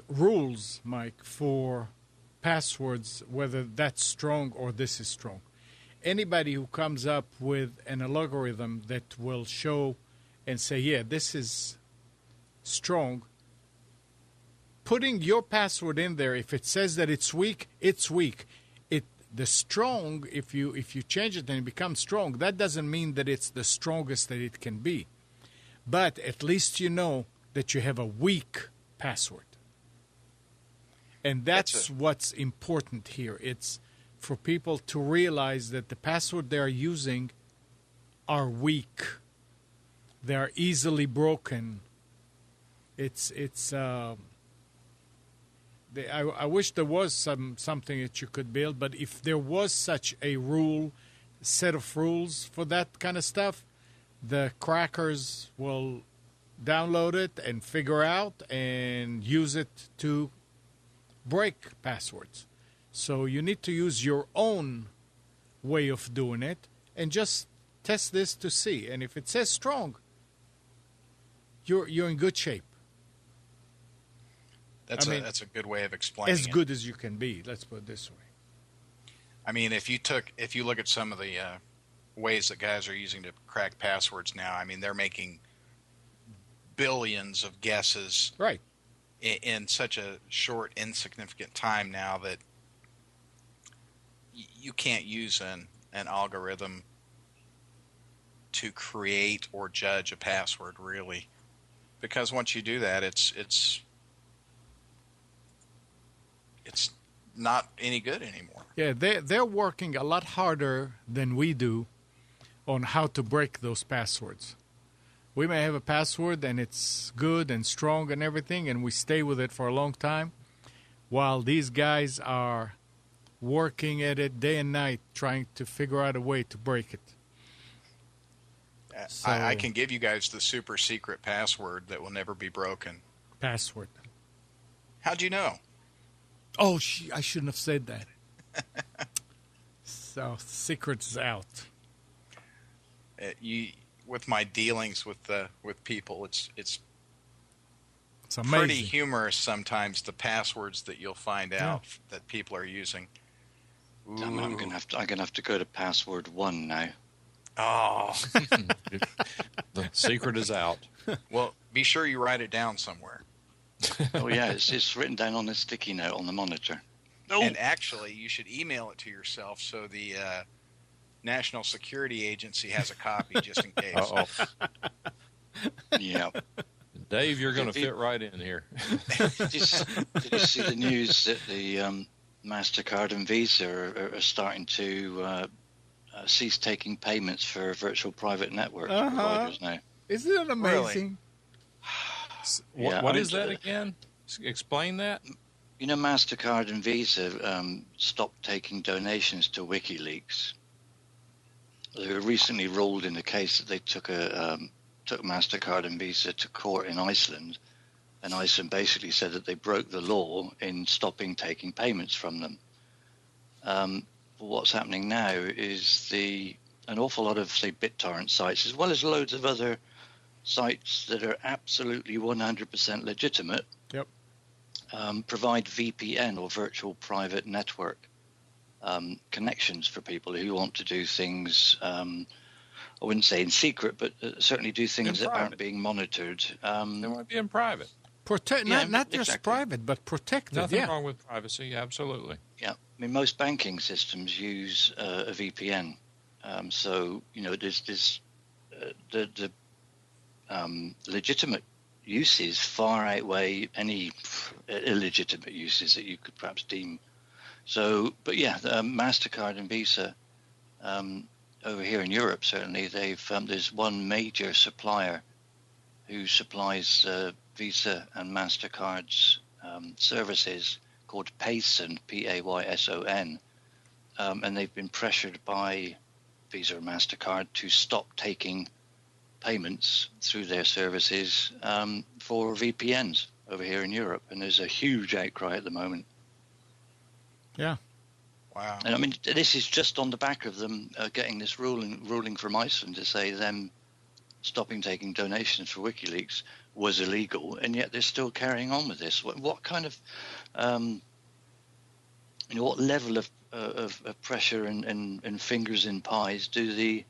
[SPEAKER 1] rules, Mike, for passwords, whether that's strong or this is strong. Anybody who comes up with an algorithm that will show and say, yeah, this is strong, putting your password in there, if it says that it's weak, it's weak. The strong, if you change it and it becomes strong, that doesn't mean that it's the strongest that it can be. But at least you know that you have a weak password. And that's what's important here. It's for people to realize that the password they are using are weak. They are easily broken. I wish there was something that you could build, but if there was such a set of rules for that kind of stuff, the crackers will download it and figure out and use it to break passwords. So you need to use your own way of doing it and just test this to see. And if it says strong, you're in good shape.
[SPEAKER 6] That's a good way of explaining it.
[SPEAKER 1] As good as you can be, let's put it this way.
[SPEAKER 6] If you look at some of the ways that guys are using to crack passwords now, they're making billions of guesses
[SPEAKER 1] right
[SPEAKER 6] in such a short, insignificant time now that you can't use an algorithm to create or judge a password, really. Because once you do that, it's not any good anymore.
[SPEAKER 1] Yeah, they're working a lot harder than we do on how to break those passwords. We may have a password and it's good and strong and everything, and we stay with it for a long time, while these guys are working at it day and night trying to figure out a way to break it.
[SPEAKER 6] So, I can give you guys the super secret password that will never be broken.
[SPEAKER 1] Password.
[SPEAKER 6] How'd you know?
[SPEAKER 1] Oh, I shouldn't have said that. So secret's out.
[SPEAKER 6] With my dealings with people, it's
[SPEAKER 1] amazing.
[SPEAKER 6] Pretty humorous sometimes, the passwords that you'll find out that people are using.
[SPEAKER 3] Damn, I'm gonna have to go to password 1 now.
[SPEAKER 6] Oh,
[SPEAKER 2] the secret is out.
[SPEAKER 6] Well, be sure you write it down somewhere.
[SPEAKER 3] Oh yeah, it's written down on a sticky note on the monitor.
[SPEAKER 6] Oh. And actually, you should email it to yourself so the National Security Agency has a copy just in case.
[SPEAKER 2] Uh-oh.
[SPEAKER 3] Yeah.
[SPEAKER 2] Dave, you're going to fit right in here.
[SPEAKER 3] Did you see the news that the MasterCard and Visa are starting to cease taking payments for virtual private network providers now?
[SPEAKER 1] Isn't it amazing?
[SPEAKER 3] Really?
[SPEAKER 2] What is that again? Explain that.
[SPEAKER 3] You know, MasterCard and Visa stopped taking donations to WikiLeaks. They were recently ruled in the case that they took MasterCard and Visa to court in Iceland, and Iceland basically said that they broke the law in stopping taking payments from them. What's happening now is an awful lot of, say, BitTorrent sites, as well as loads of other sites that are absolutely 100% legitimate, provide VPN or virtual private network connections for people who want to do things, I wouldn't say in secret, but certainly do things that aren't being monitored.
[SPEAKER 2] They want to be in private.
[SPEAKER 3] Not
[SPEAKER 1] just private, but protected.
[SPEAKER 2] Nothing wrong with privacy, absolutely.
[SPEAKER 3] Yeah, I mean, most banking systems use a VPN. So, you know, there's the legitimate uses far outweigh any illegitimate uses that you could perhaps deem. So, but yeah, MasterCard and Visa over here in Europe, certainly, there's one major supplier who supplies Visa and MasterCard's services called Payson, Payson, and they've been pressured by Visa and MasterCard to stop taking payments through their services for VPNs over here in Europe, and there's a huge outcry at the moment.
[SPEAKER 1] Yeah.
[SPEAKER 6] Wow.
[SPEAKER 3] And I mean, this is just on the back of them getting this ruling from Iceland to say them stopping taking donations for WikiLeaks was illegal, and yet they're still carrying on with this. What kind of, what level of pressure and fingers in pies do the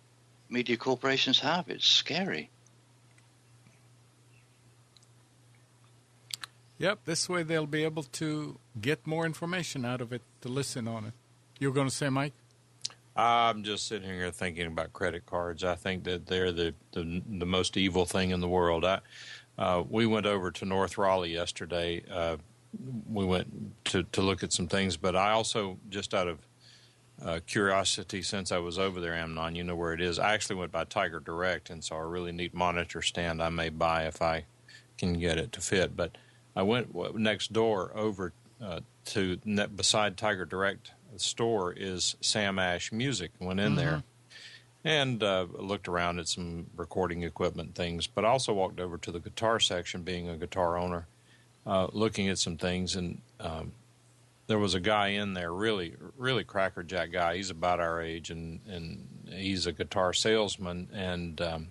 [SPEAKER 3] media corporations have? It's scary.
[SPEAKER 1] Yep, this way they'll be able to get more information out of it to listen on it. You were going to say, Mike?
[SPEAKER 2] I'm just sitting here thinking about credit cards. I think that they're the most evil thing in the world. We went over to North Raleigh yesterday. We went to look at some things, but I also, just out of curiosity, since I was over there, Amnon, you know where it is. I actually went by Tiger Direct and saw a really neat monitor stand I may buy if I can get it to fit. But I went next door over to beside Tiger Direct store is Sam Ash Music. Went in there and looked around at some recording equipment things, but also walked over to the guitar section, being a guitar owner, looking at some things. And there was a guy in there, really, really crackerjack guy. He's about our age, and he's a guitar salesman. And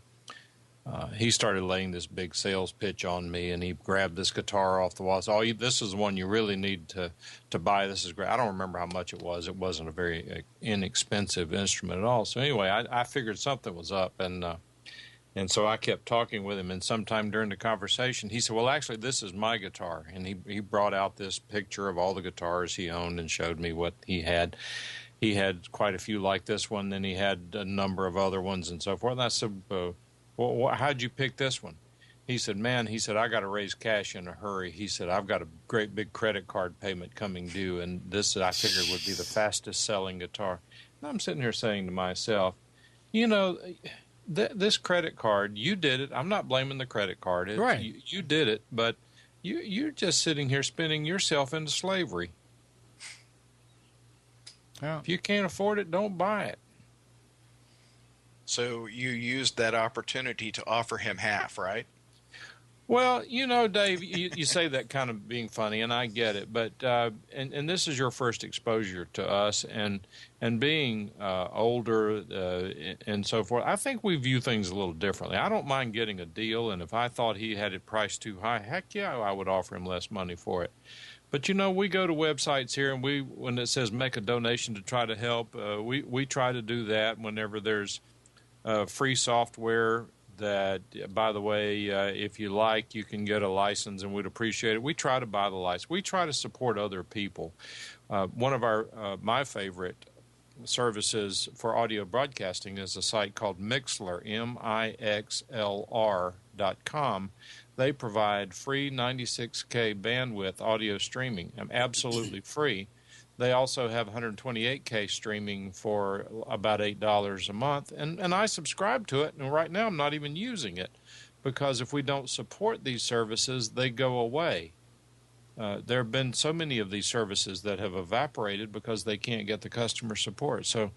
[SPEAKER 2] he started laying this big sales pitch on me, and he grabbed this guitar off the wall. So, this is one you really need to buy. This is great. I don't remember how much it was. It wasn't a very inexpensive instrument at all. So anyway, I figured something was up, and so I kept talking with him. And sometime during the conversation, he said, "Well, actually, this is my guitar." And he brought out this picture of all the guitars he owned and showed me what he had. He had quite a few like this one. Then he had a number of other ones and so forth. And I said, well, how'd you pick this one? He said, man, I got to raise cash in a hurry. He said, I've got a great big credit card payment coming due, and this I figured would be the fastest selling guitar. And I'm sitting here saying to myself, this credit card, you did it. I'm not blaming the credit card.
[SPEAKER 1] Right.
[SPEAKER 2] You did it, but you're just sitting here spinning yourself into slavery.
[SPEAKER 1] Yeah.
[SPEAKER 2] If you can't afford it, don't buy it.
[SPEAKER 6] So you used that opportunity to offer him half, right?
[SPEAKER 2] Well, Dave, you say that kind of being funny, and I get it. But and this is your first exposure to us, and being older and so forth. I think we view things a little differently. I don't mind getting a deal, and if I thought he had it priced too high, heck yeah, I would offer him less money for it. But we go to websites here, and when it says make a donation to try to help, we try to do that whenever there's free software. That, by the way, if you like, you can get a license, and we'd appreciate it. We try to buy the license. We try to support other people. One of my favorite services for audio broadcasting is a site called Mixlr, MIXLR.com. They provide free 96K bandwidth audio streaming, absolutely free. They also have 128K streaming for about $8 a month, and I subscribe to it, and right now I'm not even using it because if we don't support these services, they go away. There have been so many of these services that have evaporated because they can't get the customer support. So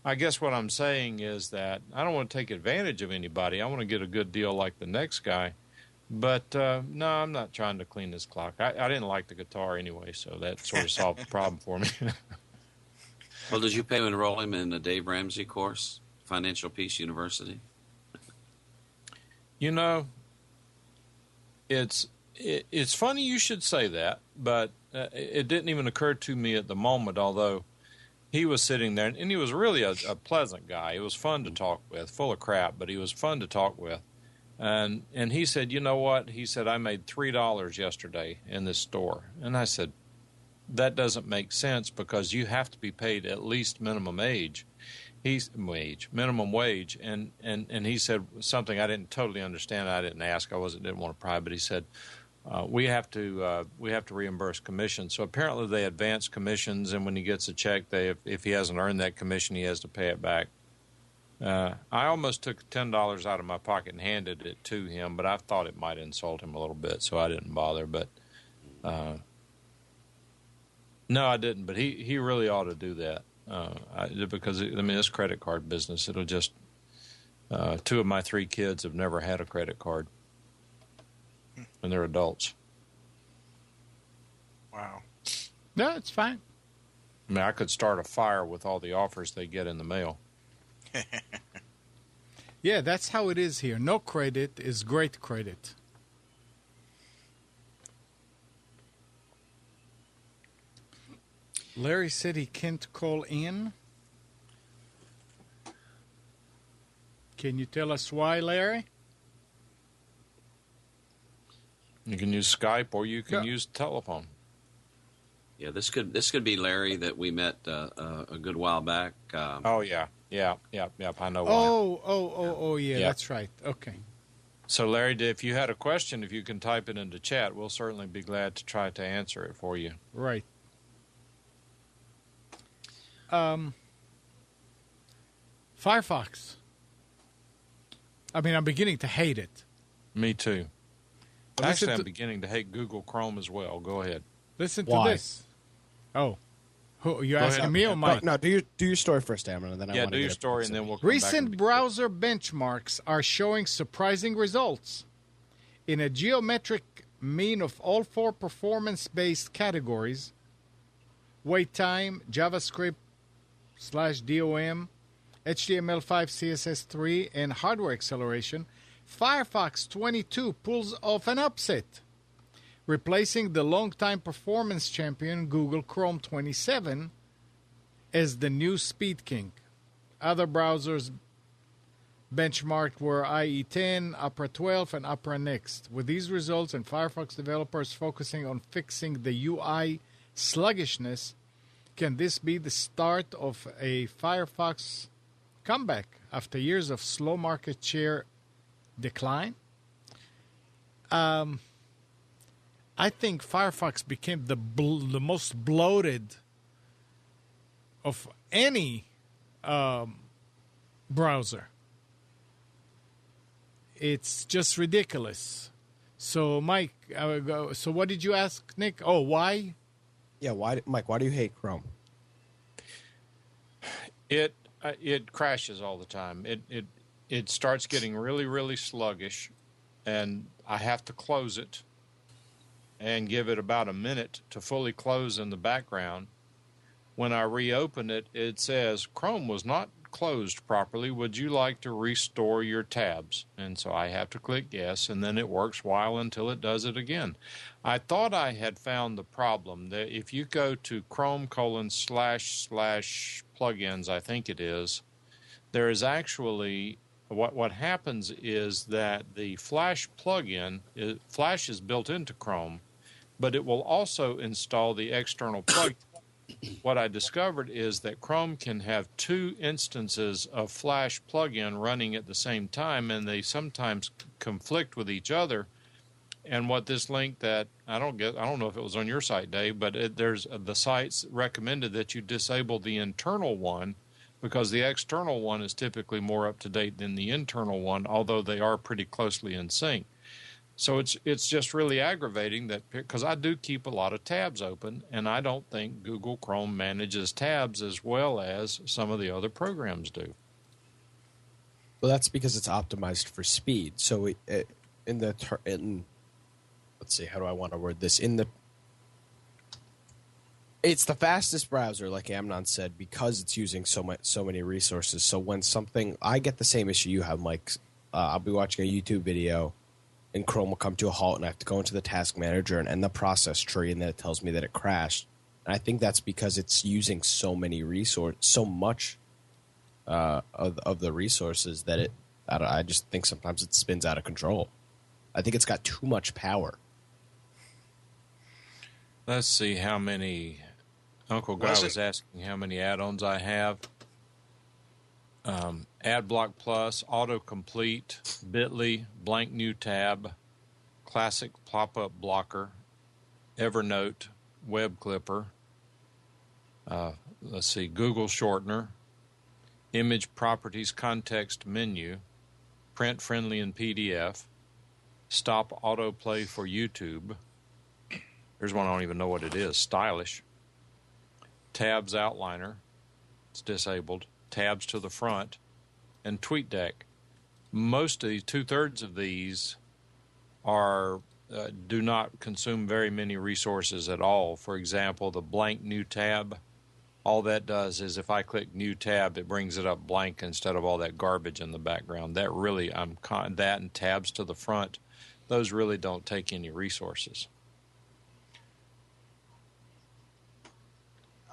[SPEAKER 2] I guess what I'm saying is that I don't want to take advantage of anybody. I want to get a good deal like the next guy. But, no, I'm not trying to clean this clock. I didn't like the guitar anyway, so that sort of solved the problem for me.
[SPEAKER 4] Well, did you pay to enroll him in the Dave Ramsey course, Financial Peace University?
[SPEAKER 2] It's funny you should say that, but it didn't even occur to me at the moment, although he was sitting there, and he was really a pleasant guy. He was fun to talk with, full of crap, but he was fun to talk with. And he said, you know what? He said, I made $3 yesterday in this store. And I said, that doesn't make sense because you have to be paid at least minimum wage. Minimum wage. And he said something I didn't totally understand. I didn't ask. Didn't want to pry, but he said, we have to reimburse commissions. So apparently they advance commissions, and when he gets a check, if he hasn't earned that commission, he has to pay it back. I almost took $10 out of my pocket and handed it to him, but I thought it might insult him a little bit, so I didn't bother. But no, I didn't. But he really ought to do that because this credit card business, it'll just 2 of my 3 kids have never had a credit card, and they're adults.
[SPEAKER 6] Wow.
[SPEAKER 1] No, it's fine.
[SPEAKER 2] I mean, I could start a fire with all the offers they get in the mail.
[SPEAKER 1] Yeah, that's how it is here. No credit is great credit. Larry said he can't call in. Can you tell us why, Larry?
[SPEAKER 2] You can use Skype or you can use telephone.
[SPEAKER 4] Yeah, this could be Larry that we met a good while back.
[SPEAKER 2] Oh yeah. Yeah, I know
[SPEAKER 1] why. Yeah, that's right. Okay.
[SPEAKER 2] So, Larry, if you had a question, if you can type it into chat, we'll certainly be glad to try to answer it for you.
[SPEAKER 1] Right. Firefox. I mean, I'm beginning to hate it.
[SPEAKER 2] Me too. Actually, I'm beginning to hate Google Chrome as well. Go ahead.
[SPEAKER 1] Listen to this. Oh. You asking me or Mike?
[SPEAKER 9] No, do your story first, Amron, and then
[SPEAKER 2] do your story, and then we'll come
[SPEAKER 1] Recent
[SPEAKER 2] back
[SPEAKER 1] browser benchmarks are showing surprising results. In a geometric mean of all 4 performance-based categories, wait time, JavaScript /DOM, HTML5, CSS3, and hardware acceleration, Firefox 22 pulls off an upset, replacing the longtime performance champion Google Chrome 27 as the new speed king. Other browsers benchmarked were IE 10, Opera 12, and Opera Next. With these results and Firefox developers focusing on fixing the UI sluggishness, can this be the start of a Firefox comeback after years of slow market share decline? I think Firefox became the most bloated of any browser. It's just ridiculous. So, Mike, so what did you ask, Nick? Oh, why?
[SPEAKER 9] Yeah, Mike, why do you hate Chrome?
[SPEAKER 2] It crashes all the time. It starts getting really, really sluggish. and I have to close it and give it about a minute to fully close in the background. When I reopen it, it says, Chrome was not closed properly. Would you like to restore your tabs? And so I have to click yes, and then it works while until it does it again. I thought I had found the problem that if you go to Chrome://plugins, I think it is, there is actually, what happens is that the Flash plugin, Flash is built into Chrome, but it will also install the external plugin. What I discovered is that Chrome can have two instances of Flash plugin running at the same time, and they sometimes conflict with each other. And what this link that I don't know if it was on your site, Dave, but there's the sites recommended that you disable the internal one because the external one is typically more up to date than the internal one, although they are pretty closely in sync. So it's just really aggravating that because I do keep a lot of tabs open, and I don't think Google Chrome manages tabs as well as some of the other programs do.
[SPEAKER 9] Well, that's because it's optimized for speed. So let's see, how do I want to word this? It's the fastest browser, like Amnon said, because it's using so many resources. So when I get the same issue you have, Mike. I'll be watching a YouTube video, and Chrome will come to a halt, and I have to go into the task manager and end the process tree, and then it tells me that it crashed. And I think that's because it's using so much of the resources that I just think sometimes it spins out of control. I think it's got too much power.
[SPEAKER 2] Let's see how many. Uncle Guy was asking how many add-ons I have. AdBlock Plus, Autocomplete, Bitly, Blank New Tab, Classic Pop-Up Blocker, Evernote, Web Clipper. Let's see, Google Shortener, Image Properties Context Menu, Print Friendly in PDF, Stop Autoplay for YouTube. Here's one I don't even know what it is. Stylish. Tabs Outliner. It's disabled. Tabs to the front, and TweetDeck. Most of these, 2/3 of these, are do not consume very many resources at all. For example, the Blank New Tab. All that does is if I click New Tab, it brings it up blank instead of all that garbage in the background. That really, that and Tabs to the front, those really don't take any resources.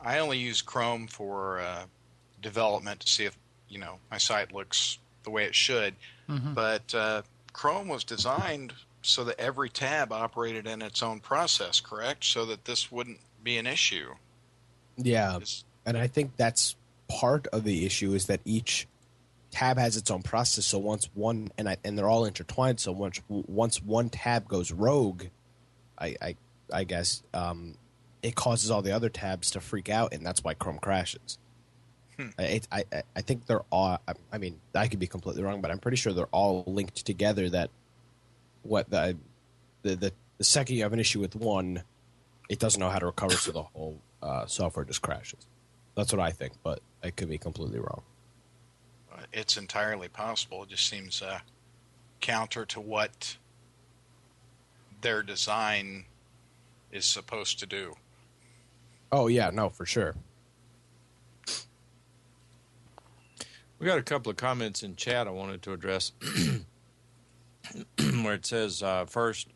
[SPEAKER 6] I only use Chrome for development to see if my site looks the way it should. Mm-hmm. But Chrome was designed so that every tab operated in its own process, correct? So that this wouldn't be an issue.
[SPEAKER 9] Yeah, and I think that's part of the issue is that each tab has its own process. So once one and they're all intertwined. So once one tab goes rogue, I guess it causes all the other tabs to freak out, and that's why Chrome crashes. I think they're all. I mean, I could be completely wrong, but I'm pretty sure they're all linked together. That the second you have an issue with one, it doesn't know how to recover, so the whole software just crashes. That's what I think, but I could be completely wrong.
[SPEAKER 6] It's entirely possible. It just seems counter to what their design is supposed to do.
[SPEAKER 9] Oh yeah, no, for sure.
[SPEAKER 2] We got a couple of comments in chat I wanted to address where it says, first,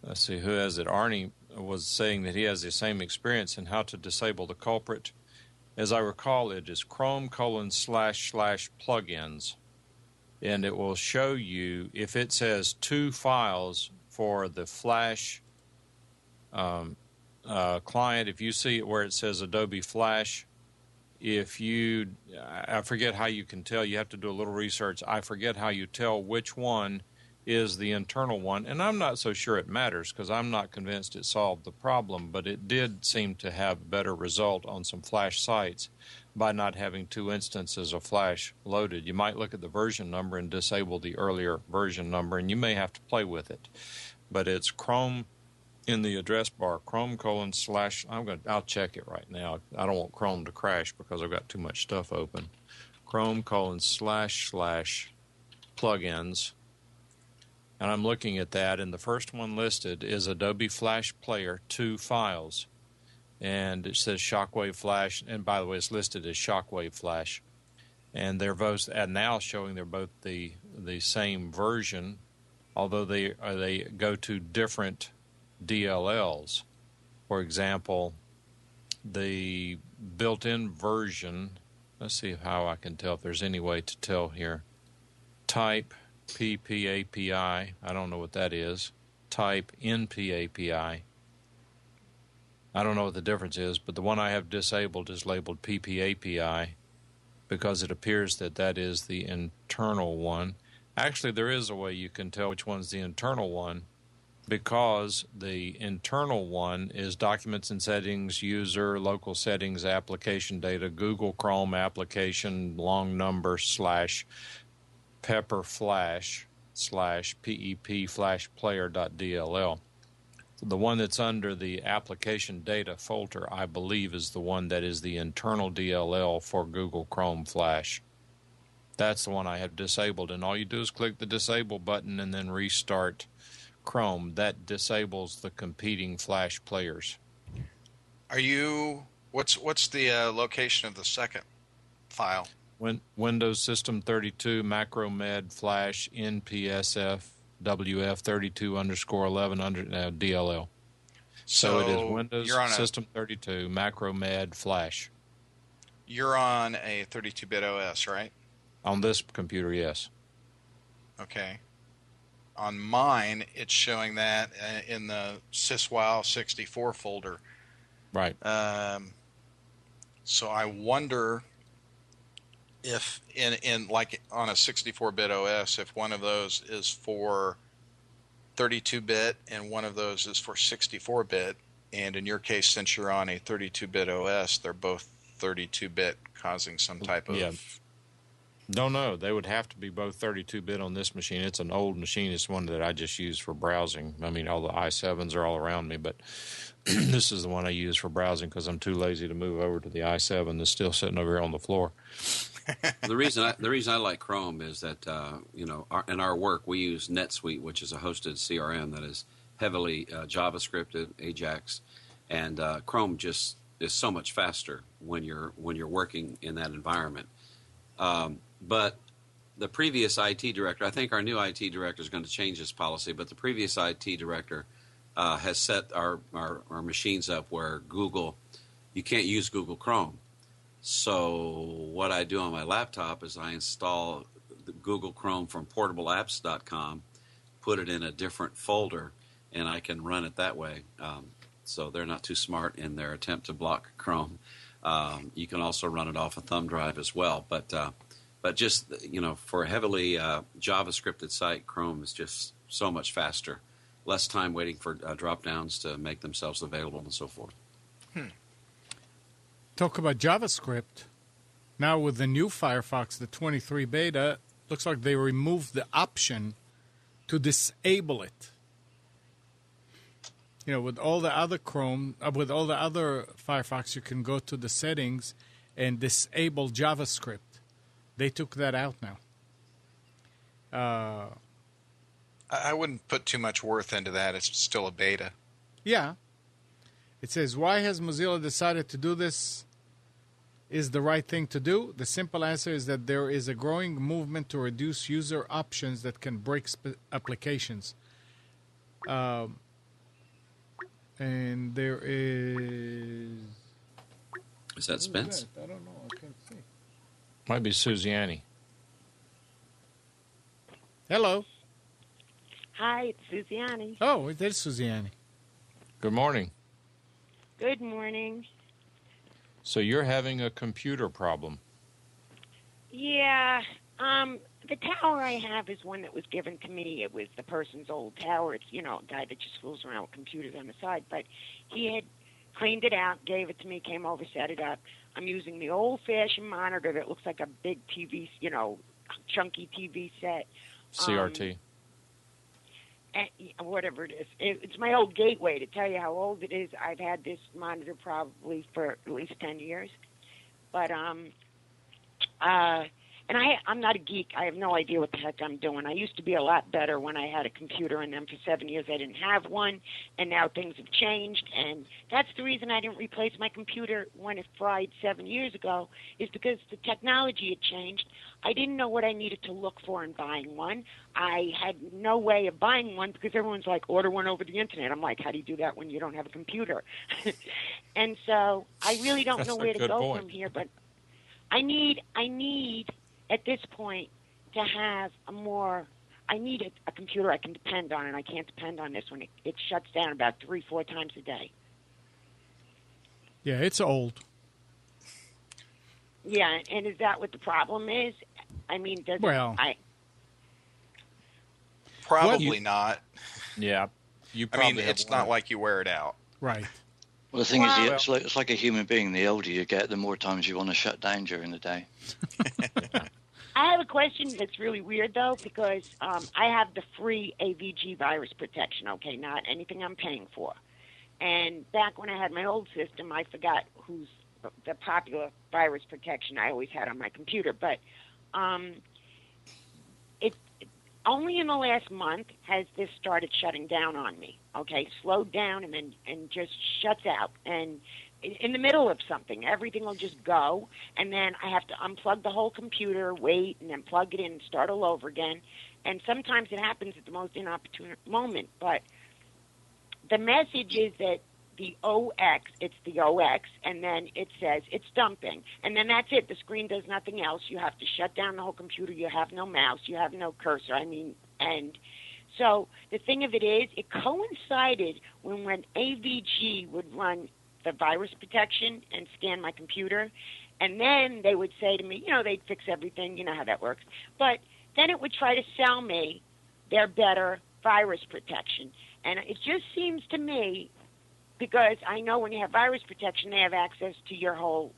[SPEAKER 2] let's see, who has it? Arnie was saying that he has the same experience in how to disable the culprit. As I recall, it is Chrome://plugins, and it will show you if it says 2 files for the Flash client. If you see it where it says Adobe Flash, I forget how you can tell. You have to do a little research. I forget how you tell which one is the internal one, and I'm not so sure it matters because I'm not convinced it solved the problem, but it did seem to have better result on some Flash sites by not having 2 instances of Flash loaded. You might look at the version number and disable the earlier version number, and you may have to play with it. But it's Chrome in the address bar, Chrome:// I'll check it right now. I don't want Chrome to crash because I've got too much stuff open. Chrome:// plugins. And I'm looking at that, and the first one listed is Adobe Flash Player 2 files. And it says Shockwave Flash, and by the way, it's listed as Shockwave Flash. And they're both now showing they're both the same version, although they go to different DLLs. For example, the built-in version, let's see how I can tell if there's any way to tell here. Type PPAPI, I don't know what that is. Type NPAPI. I don't know what the difference is, but the one I have disabled is labeled PPAPI because it appears that is the internal one. Actually, there is a way you can tell which one's the internal one because the internal one is Documents and Settings, User, Local Settings, Application Data, Google Chrome Application, long number / Pepper Flash / PEP Flash Player.dll. The one that's under the application data folder, I believe, is the one that is the internal DLL for Google Chrome Flash. That's the one I have disabled, and all you do is click the disable button and then restart Chrome. That disables the competing Flash players.
[SPEAKER 6] What's the location of the second file?
[SPEAKER 2] Windows System 32 Macromed Flash NPSF WF32_11 DLL. So it is Windows System 32 Macromed Flash.
[SPEAKER 6] You're on a 32-bit OS, right?
[SPEAKER 2] On this computer, yes.
[SPEAKER 6] Okay. On mine, it's showing that in the syswile64 folder.
[SPEAKER 2] Right.
[SPEAKER 6] So I wonder if in like on a 64-bit OS, if one of those is for 32-bit and one of those is for 64-bit, and in your case, since you're on a 32-bit OS, they're both 32-bit, causing some type of...
[SPEAKER 2] Yeah. No, they would have to be both 32-bit on this machine. It's an old machine. It's one that I just use for browsing. I mean, all the i7s are all around me, but this is the one I use for browsing because I'm too lazy to move over to the i7 that's still sitting over here on the floor.
[SPEAKER 4] The reason I like Chrome is that in our work we use NetSuite, which is a hosted CRM that is heavily JavaScripted, Ajax, and Chrome just is so much faster when you're working in that environment. But the previous IT director, I think our new IT director is going to change this policy, but the previous IT director has set our machines up where you can't use Google Chrome. So what I do on my laptop is I install the Google Chrome from portableapps.com, put it in a different folder, and I can run it that way. So they're not too smart in their attempt to block Chrome. You can also run it off a thumb drive as well. But just, for a heavily JavaScripted site, Chrome is just so much faster. Less time waiting for drop-downs to make themselves available and so forth.
[SPEAKER 1] Talk about JavaScript. Now with the new Firefox, the 23 beta, looks like they removed the option to disable it. With all the other with all the other Firefox, you can go to the settings and disable JavaScript. They took that out now.
[SPEAKER 6] I wouldn't put too much worth into that. It's still a beta.
[SPEAKER 1] Yeah. It says, why has Mozilla decided to do this is the right thing to do? The simple answer is that there is a growing movement to reduce user options that can break applications. And there is...
[SPEAKER 4] Is that Spence?
[SPEAKER 1] I don't know. I can't see.
[SPEAKER 2] Might be Suziani.
[SPEAKER 1] Hello.
[SPEAKER 13] Hi, it's Suziani.
[SPEAKER 1] Oh, it is Suziani.
[SPEAKER 2] Good morning.
[SPEAKER 13] Good morning.
[SPEAKER 2] So you're having a computer problem.
[SPEAKER 13] Yeah. The tower I have is one that was given to me. It was the person's old tower. It's, a guy that just fools around with computers on the side. But he had cleaned it out, gave it to me, came over, set it up. I'm using the old-fashioned monitor that looks like a big TV, chunky TV set.
[SPEAKER 2] CRT.
[SPEAKER 13] Whatever it is. It's my old gateway to tell you how old it is. I've had this monitor probably for at least 10 years. But And I'm not a geek. I have no idea what the heck I'm doing. I used to be a lot better when I had a computer, and then for 7 years I didn't have one, and now things have changed. And that's the reason I didn't replace my computer when it fried 7 years ago, is because the technology had changed. I didn't know what I needed to look for in buying one. I had no way of buying one because everyone's like, order one over the internet. I'm like, how do you do that when you don't have a computer? And so I really don't know where to go from here, but I need at this point to have I need a computer I can depend on, and I can't depend on this one. It shuts down about 3-4 times a day.
[SPEAKER 1] Yeah, it's old.
[SPEAKER 13] Yeah, and is that what the problem is? I mean,
[SPEAKER 6] probably not.
[SPEAKER 2] Yeah,
[SPEAKER 6] it's not like you wear it out.
[SPEAKER 1] Right.
[SPEAKER 3] Well, the thing is, it's like a human being. The older you get, the more times you want to shut down during the day.
[SPEAKER 13] I have a question that's really weird, though, because I have the free AVG virus protection, okay, not anything I'm paying for. And back when I had my old system, I forgot who's the popular virus protection I always had on my computer. But it only in the last month has this started shutting down on me, okay, slowed down and just shuts out. And in the middle of something, everything will just go, and then I have to unplug the whole computer, wait, and then plug it in and start all over again. And sometimes it happens at the most inopportune moment. But the message is that the it's the OX, and then it says it's dumping. And then that's it. The screen does nothing else. You have to shut down the whole computer. You have no mouse. You have no cursor. And so the thing of it is, it coincided when AVG would run the virus protection and scan my computer, and then they would say to me, they'd fix everything, you know how that works. But then it would try to sell me their better virus protection. And it just seems to me, because I know when you have virus protection, they have access to your whole,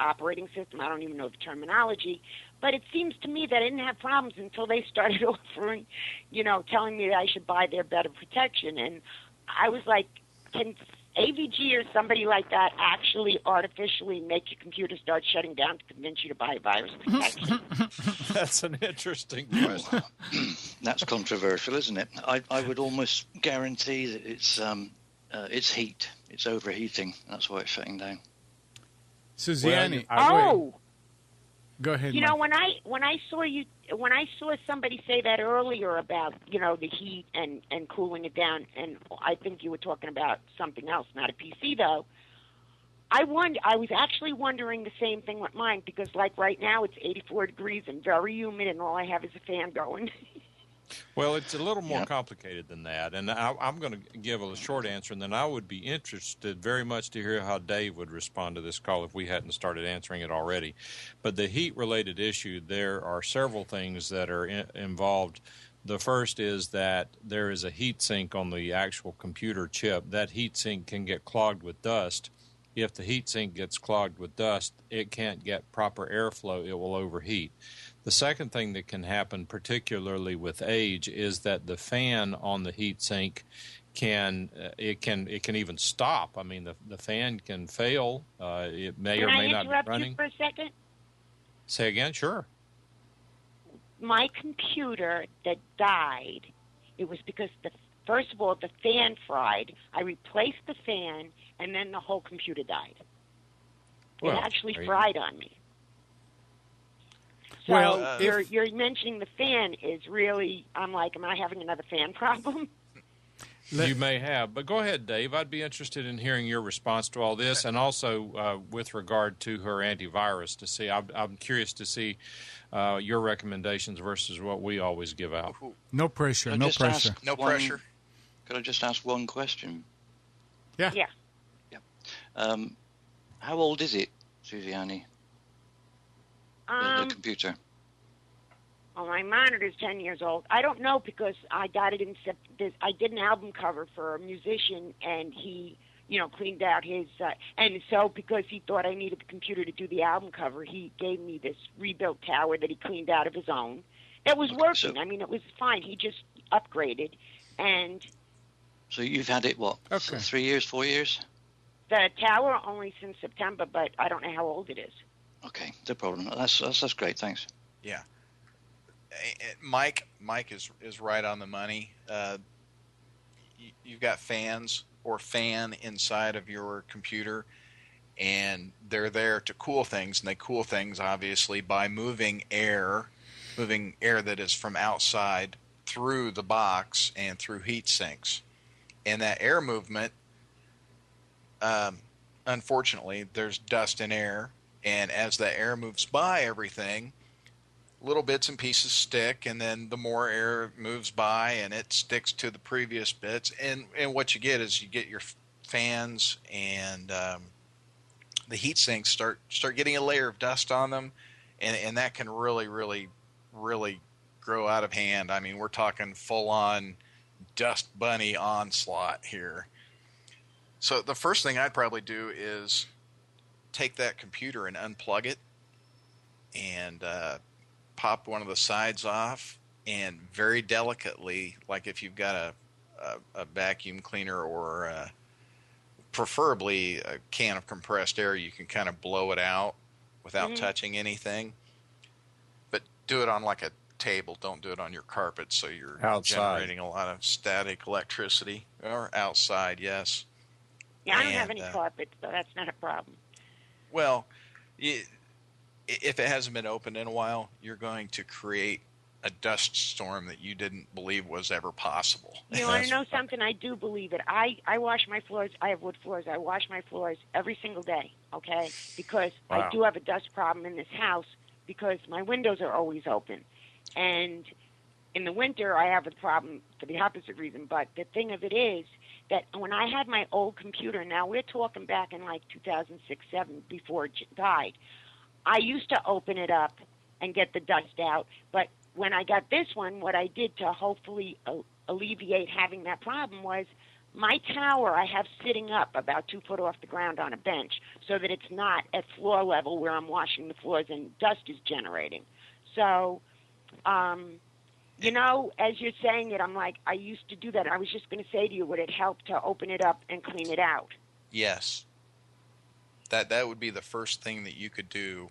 [SPEAKER 13] operating system. I don't even know the terminology. But it seems to me that I didn't have problems until they started offering, telling me that I should buy their better protection. And I was like, can AVG or somebody like that actually artificially make your computer start shutting down to convince you to buy virus protection?
[SPEAKER 2] That's an interesting question.
[SPEAKER 3] That's controversial, isn't it? I would almost guarantee that it's heat. It's overheating. That's why it's shutting down.
[SPEAKER 1] Suziani. Go ahead.
[SPEAKER 13] When I saw somebody say that earlier about the heat and cooling it down, and I think you were talking about something else, not a PC though. I was actually wondering the same thing with mine, because like right now it's 84 degrees and very humid, and all I have is a fan going.
[SPEAKER 2] Well, it's a little more complicated than that, and I'm going to give a short answer, and then I would be interested very much to hear how Dave would respond to this call if we hadn't started answering it already. But the heat-related issue, there are several things that are involved. The first is that there is a heat sink on the actual computer chip. That heat sink can get clogged with dust. If the heat sink gets clogged with dust, it can't get proper airflow. It will overheat. The second thing that can happen, particularly with age, is that the fan on the heat sink can even stop. I mean, the fan can fail. It may or may not be running.
[SPEAKER 13] Can I interrupt you for a second?
[SPEAKER 2] Say again, sure.
[SPEAKER 13] My computer that died, it was because first of all the fan fried. I replaced the fan, and then the whole computer died. It actually fried on me. So you're mentioning the fan is really, I'm like, am I having another fan problem?
[SPEAKER 2] You may have, but go ahead, Dave. I'd be interested in hearing your response to all this, and also with regard to her antivirus. To see, I'm curious to see your recommendations versus what we always give out.
[SPEAKER 1] No pressure. No pressure.
[SPEAKER 3] No pressure. Could I just ask one question?
[SPEAKER 1] Yeah.
[SPEAKER 3] How old is it, Suziani? The computer.
[SPEAKER 13] Well, my monitor's 10 years old. I don't know, because I got it in I did an album cover for a musician, and he, cleaned out his, and so because he thought I needed the computer to do the album cover, he gave me this rebuilt tower that he cleaned out of his own. It was working. It was fine. He just upgraded, and...
[SPEAKER 3] So you've had it, 3 years, 4 years?
[SPEAKER 13] The tower only since September, but I don't know how old it is.
[SPEAKER 3] Okay, no problem. That's great. Thanks.
[SPEAKER 6] Yeah. Mike is right on the money. You've got fans or fan inside of your computer, and they're there to cool things, and they cool things obviously by moving air that is from outside through the box and through heat sinks. And that air movement, unfortunately, there's dust and air, and as the air moves by everything, little bits and pieces stick, and then the more air moves by and it sticks to the previous bits, and what you get is you get your fans and the heat sinks start getting a layer of dust on them, and that can really grow out of hand. I mean, we're talking full on dust bunny onslaught here. So the first thing I'd probably do is take that computer and unplug it and pop one of the sides off, and very delicately, like if you've got a vacuum cleaner or preferably a can of compressed air, you can kind of blow it out without touching anything. But do it on like a table. Don't do it on your carpet, so you're generating a lot of static electricity. Or outside, yes.
[SPEAKER 13] Yeah, I don't have any carpet, so that's not a problem.
[SPEAKER 6] Well, if it hasn't been opened in a while, you're going to create a dust storm that you didn't believe was ever possible.
[SPEAKER 13] You want to know something? I do believe it. I wash my floors. I have wood floors. I wash my floors every single day, okay? Because I do have a dust problem in this house because my windows are always open. And in the winter, I have a problem for the opposite reason. But the thing of it is that when I had my old computer, now we're talking back in like 2006, 2007, before it died, I used to open it up and get the dust out. But when I got this one, what I did to hopefully alleviate having that problem was my tower I have sitting up about 2 foot off the ground on a bench so that it's not at floor level where I'm washing the floors and dust is generating. So, you know, as you're saying it, I'm like, I used to do that. I was just going to say to you, would it help to open it up and clean it out?
[SPEAKER 6] Yes. That would be the first thing that you could do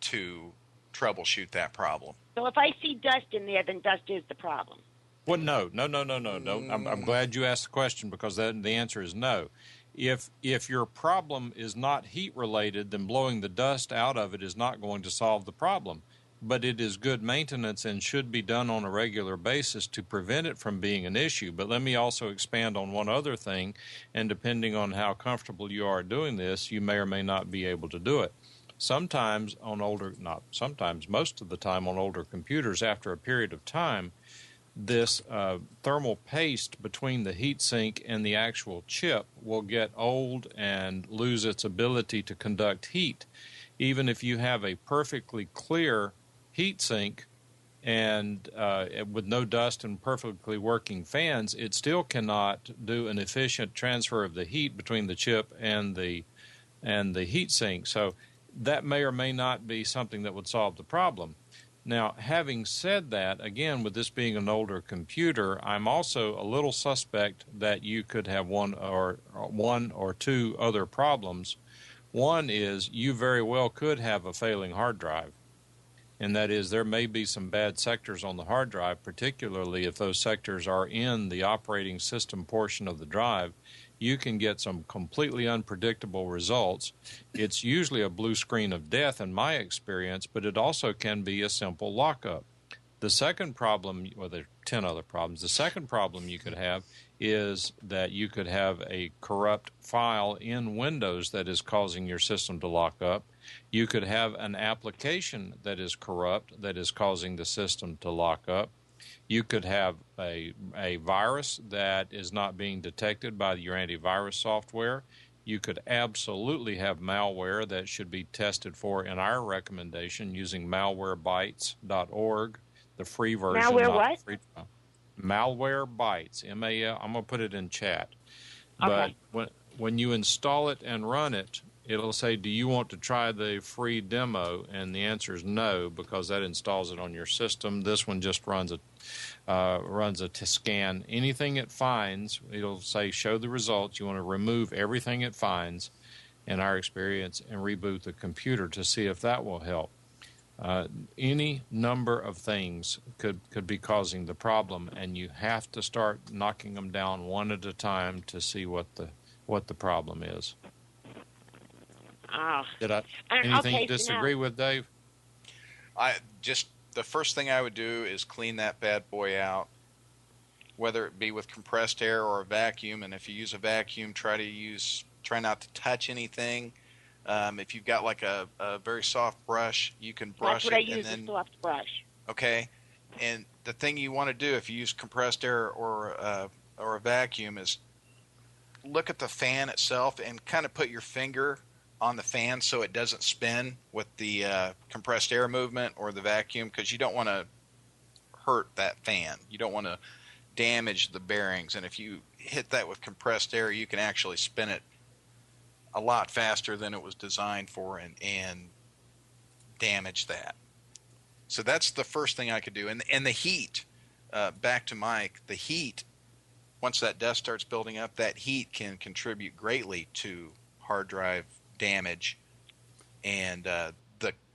[SPEAKER 6] to troubleshoot that problem.
[SPEAKER 13] So if I see dust in there, then dust is the problem.
[SPEAKER 2] Well, no. I'm glad you asked the question because the answer is no. If your problem is not heat related, then blowing the dust out of it is not going to solve the problem. But it is good maintenance and should be done on a regular basis to prevent it from being an issue. But let me also expand on one other thing, and depending on how comfortable you are doing this, you may or may not be able to do it. Sometimes most of the time on older computers, after a period of time, this thermal paste between the heatsink and the actual chip will get old and lose its ability to conduct heat. Even if you have a perfectly clear heatsink and with no dust and perfectly working fans, it still cannot do an efficient transfer of the heat between the chip and the heatsink. So that may or may not be something that would solve the problem. Now, having said that, again, with this being an older computer, I'm also a little suspect that you could have one or two other problems. One is you very well could have a failing hard drive, and that is there may be some bad sectors on the hard drive, particularly if those sectors are in the operating system portion of the drive. You can get some completely unpredictable results. It's usually a blue screen of death in my experience, but it also can be a simple lockup. The second problem, well, there are 10 other problems. The second problem you could have is that you could have a corrupt file in Windows that is causing your system to lock up. You could have an application that is corrupt that is causing the system to lock up. You could have a virus that is not being detected by your antivirus software. You could absolutely have malware that should be tested for in our recommendation using malwarebytes.org, the free version.
[SPEAKER 13] Malware what?
[SPEAKER 2] Free, Malwarebytes, M-A-L. I'm going to put it in chat.
[SPEAKER 13] Okay.
[SPEAKER 2] But when you install it and run it, it'll say, do you want to try the free demo? And the answer is no, because that installs it on your system. This one just runs a scan. Anything it finds, it'll say show the results. You want to remove everything it finds. in our experience, and reboot the computer to see if that will help. Any number of things could be causing the problem, and you have to start knocking them down one at a time to see what the problem is. Did I anything you disagree with, Dave?
[SPEAKER 6] The first thing I would do is clean that bad boy out, whether it be with compressed air or a vacuum. And if you use a vacuum, try not to touch anything. If you've got like a very soft brush, you can brush it.
[SPEAKER 13] That's what I use, a soft brush.
[SPEAKER 6] Okay. And the thing you want to do if you use compressed air or a vacuum is look at the fan itself and kind of put your finger on the fan so it doesn't spin with the compressed air movement or the vacuum, because you don't want to hurt that fan. You don't want to damage the bearings. And if you hit that with compressed air, you can actually spin it a lot faster than it was designed for and damage that. So that's the first thing I could do. And the heat, back to Mike, the heat, once that dust starts building up, that heat can contribute greatly to hard drive damage and the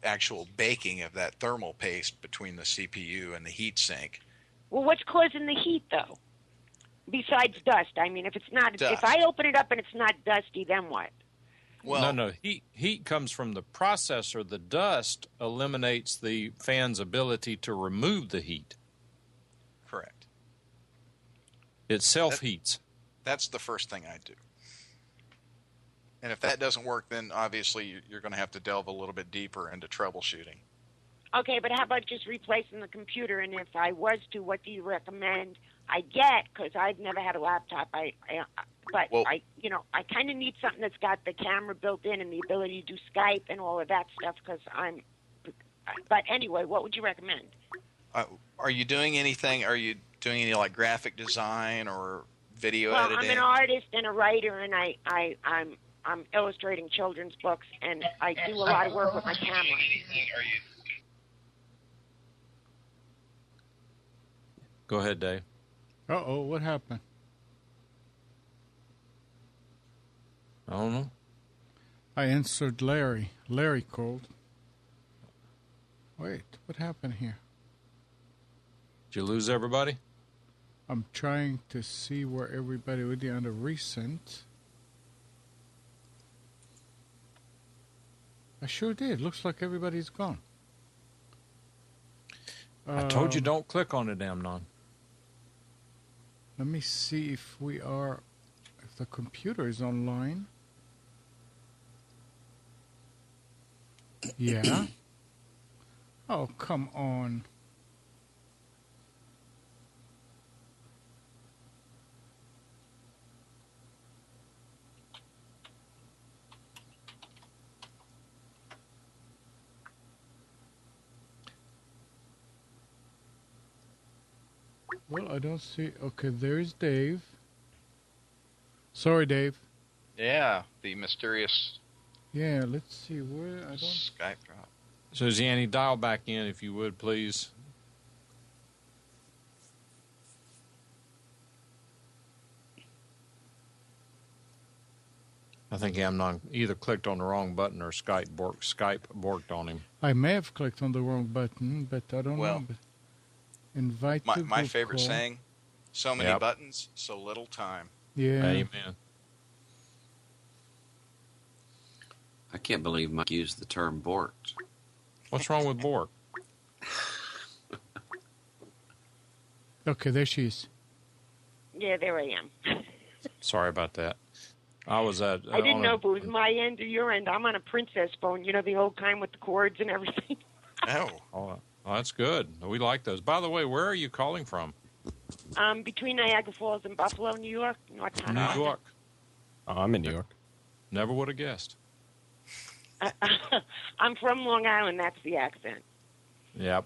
[SPEAKER 6] actual baking of that thermal paste between the CPU and the heat sink.
[SPEAKER 13] Well, what's causing the heat, though? Besides dust. I mean, if I open it up and it's not dusty, then what?
[SPEAKER 2] Well, no. Heat comes from the processor. The dust eliminates the fan's ability to remove the heat.
[SPEAKER 6] Correct.
[SPEAKER 2] It self-heats.
[SPEAKER 6] That's the first thing I do. And if that doesn't work, then obviously you're going to have to delve a little bit deeper into troubleshooting.
[SPEAKER 13] Okay, but how about just replacing the computer? And if I was to, what do you recommend I get? Because I've never had a laptop. I kind of need something that's got the camera built in and the ability to do Skype and all of that stuff. But anyway, what would you recommend?
[SPEAKER 6] Are you doing anything? Are you doing any like graphic design or video editing?
[SPEAKER 13] Well, I'm an artist and a writer, and I'm illustrating children's books, and I do a lot of work with my camera.
[SPEAKER 2] Go ahead, Dave.
[SPEAKER 1] Uh-oh, what happened?
[SPEAKER 2] I don't know.
[SPEAKER 1] I answered Larry. Larry called. Wait, what happened here?
[SPEAKER 2] Did you lose everybody?
[SPEAKER 1] I'm trying to see where everybody would be under recent. I sure did. Looks like everybody's gone.
[SPEAKER 2] I told you don't click on it, Amnon.
[SPEAKER 1] Let me see if the computer is online. Yeah. Oh, come on. Well, I don't see. Okay, there's Dave. Sorry, Dave.
[SPEAKER 6] Yeah, the mysterious.
[SPEAKER 1] Yeah, let's see where I don't.
[SPEAKER 6] Skype drop.
[SPEAKER 2] So, Zanny, dial back in if you would, please. I think Amnon either clicked on the wrong button or Skype borked on him.
[SPEAKER 1] I may have clicked on the wrong button, but I don't know. But invite to
[SPEAKER 6] my favorite
[SPEAKER 1] call.
[SPEAKER 6] saying: so many buttons, so little time.
[SPEAKER 1] Yeah.
[SPEAKER 2] Amen.
[SPEAKER 4] I can't believe Mike used the term borked.
[SPEAKER 2] What's wrong with bork?
[SPEAKER 1] Okay, there she is.
[SPEAKER 13] Yeah, there I am.
[SPEAKER 2] Sorry about that. I
[SPEAKER 13] didn't know if it was my end or your end. I'm on a princess phone, the old kind with the cords and everything.
[SPEAKER 2] Oh, that's good. We like those. By the way, where are you calling from?
[SPEAKER 13] Between Niagara Falls and Buffalo, New York.
[SPEAKER 2] New York.
[SPEAKER 9] Oh, I'm in New York.
[SPEAKER 2] Never would have guessed.
[SPEAKER 13] I'm from Long Island. That's the accent.
[SPEAKER 2] Yep.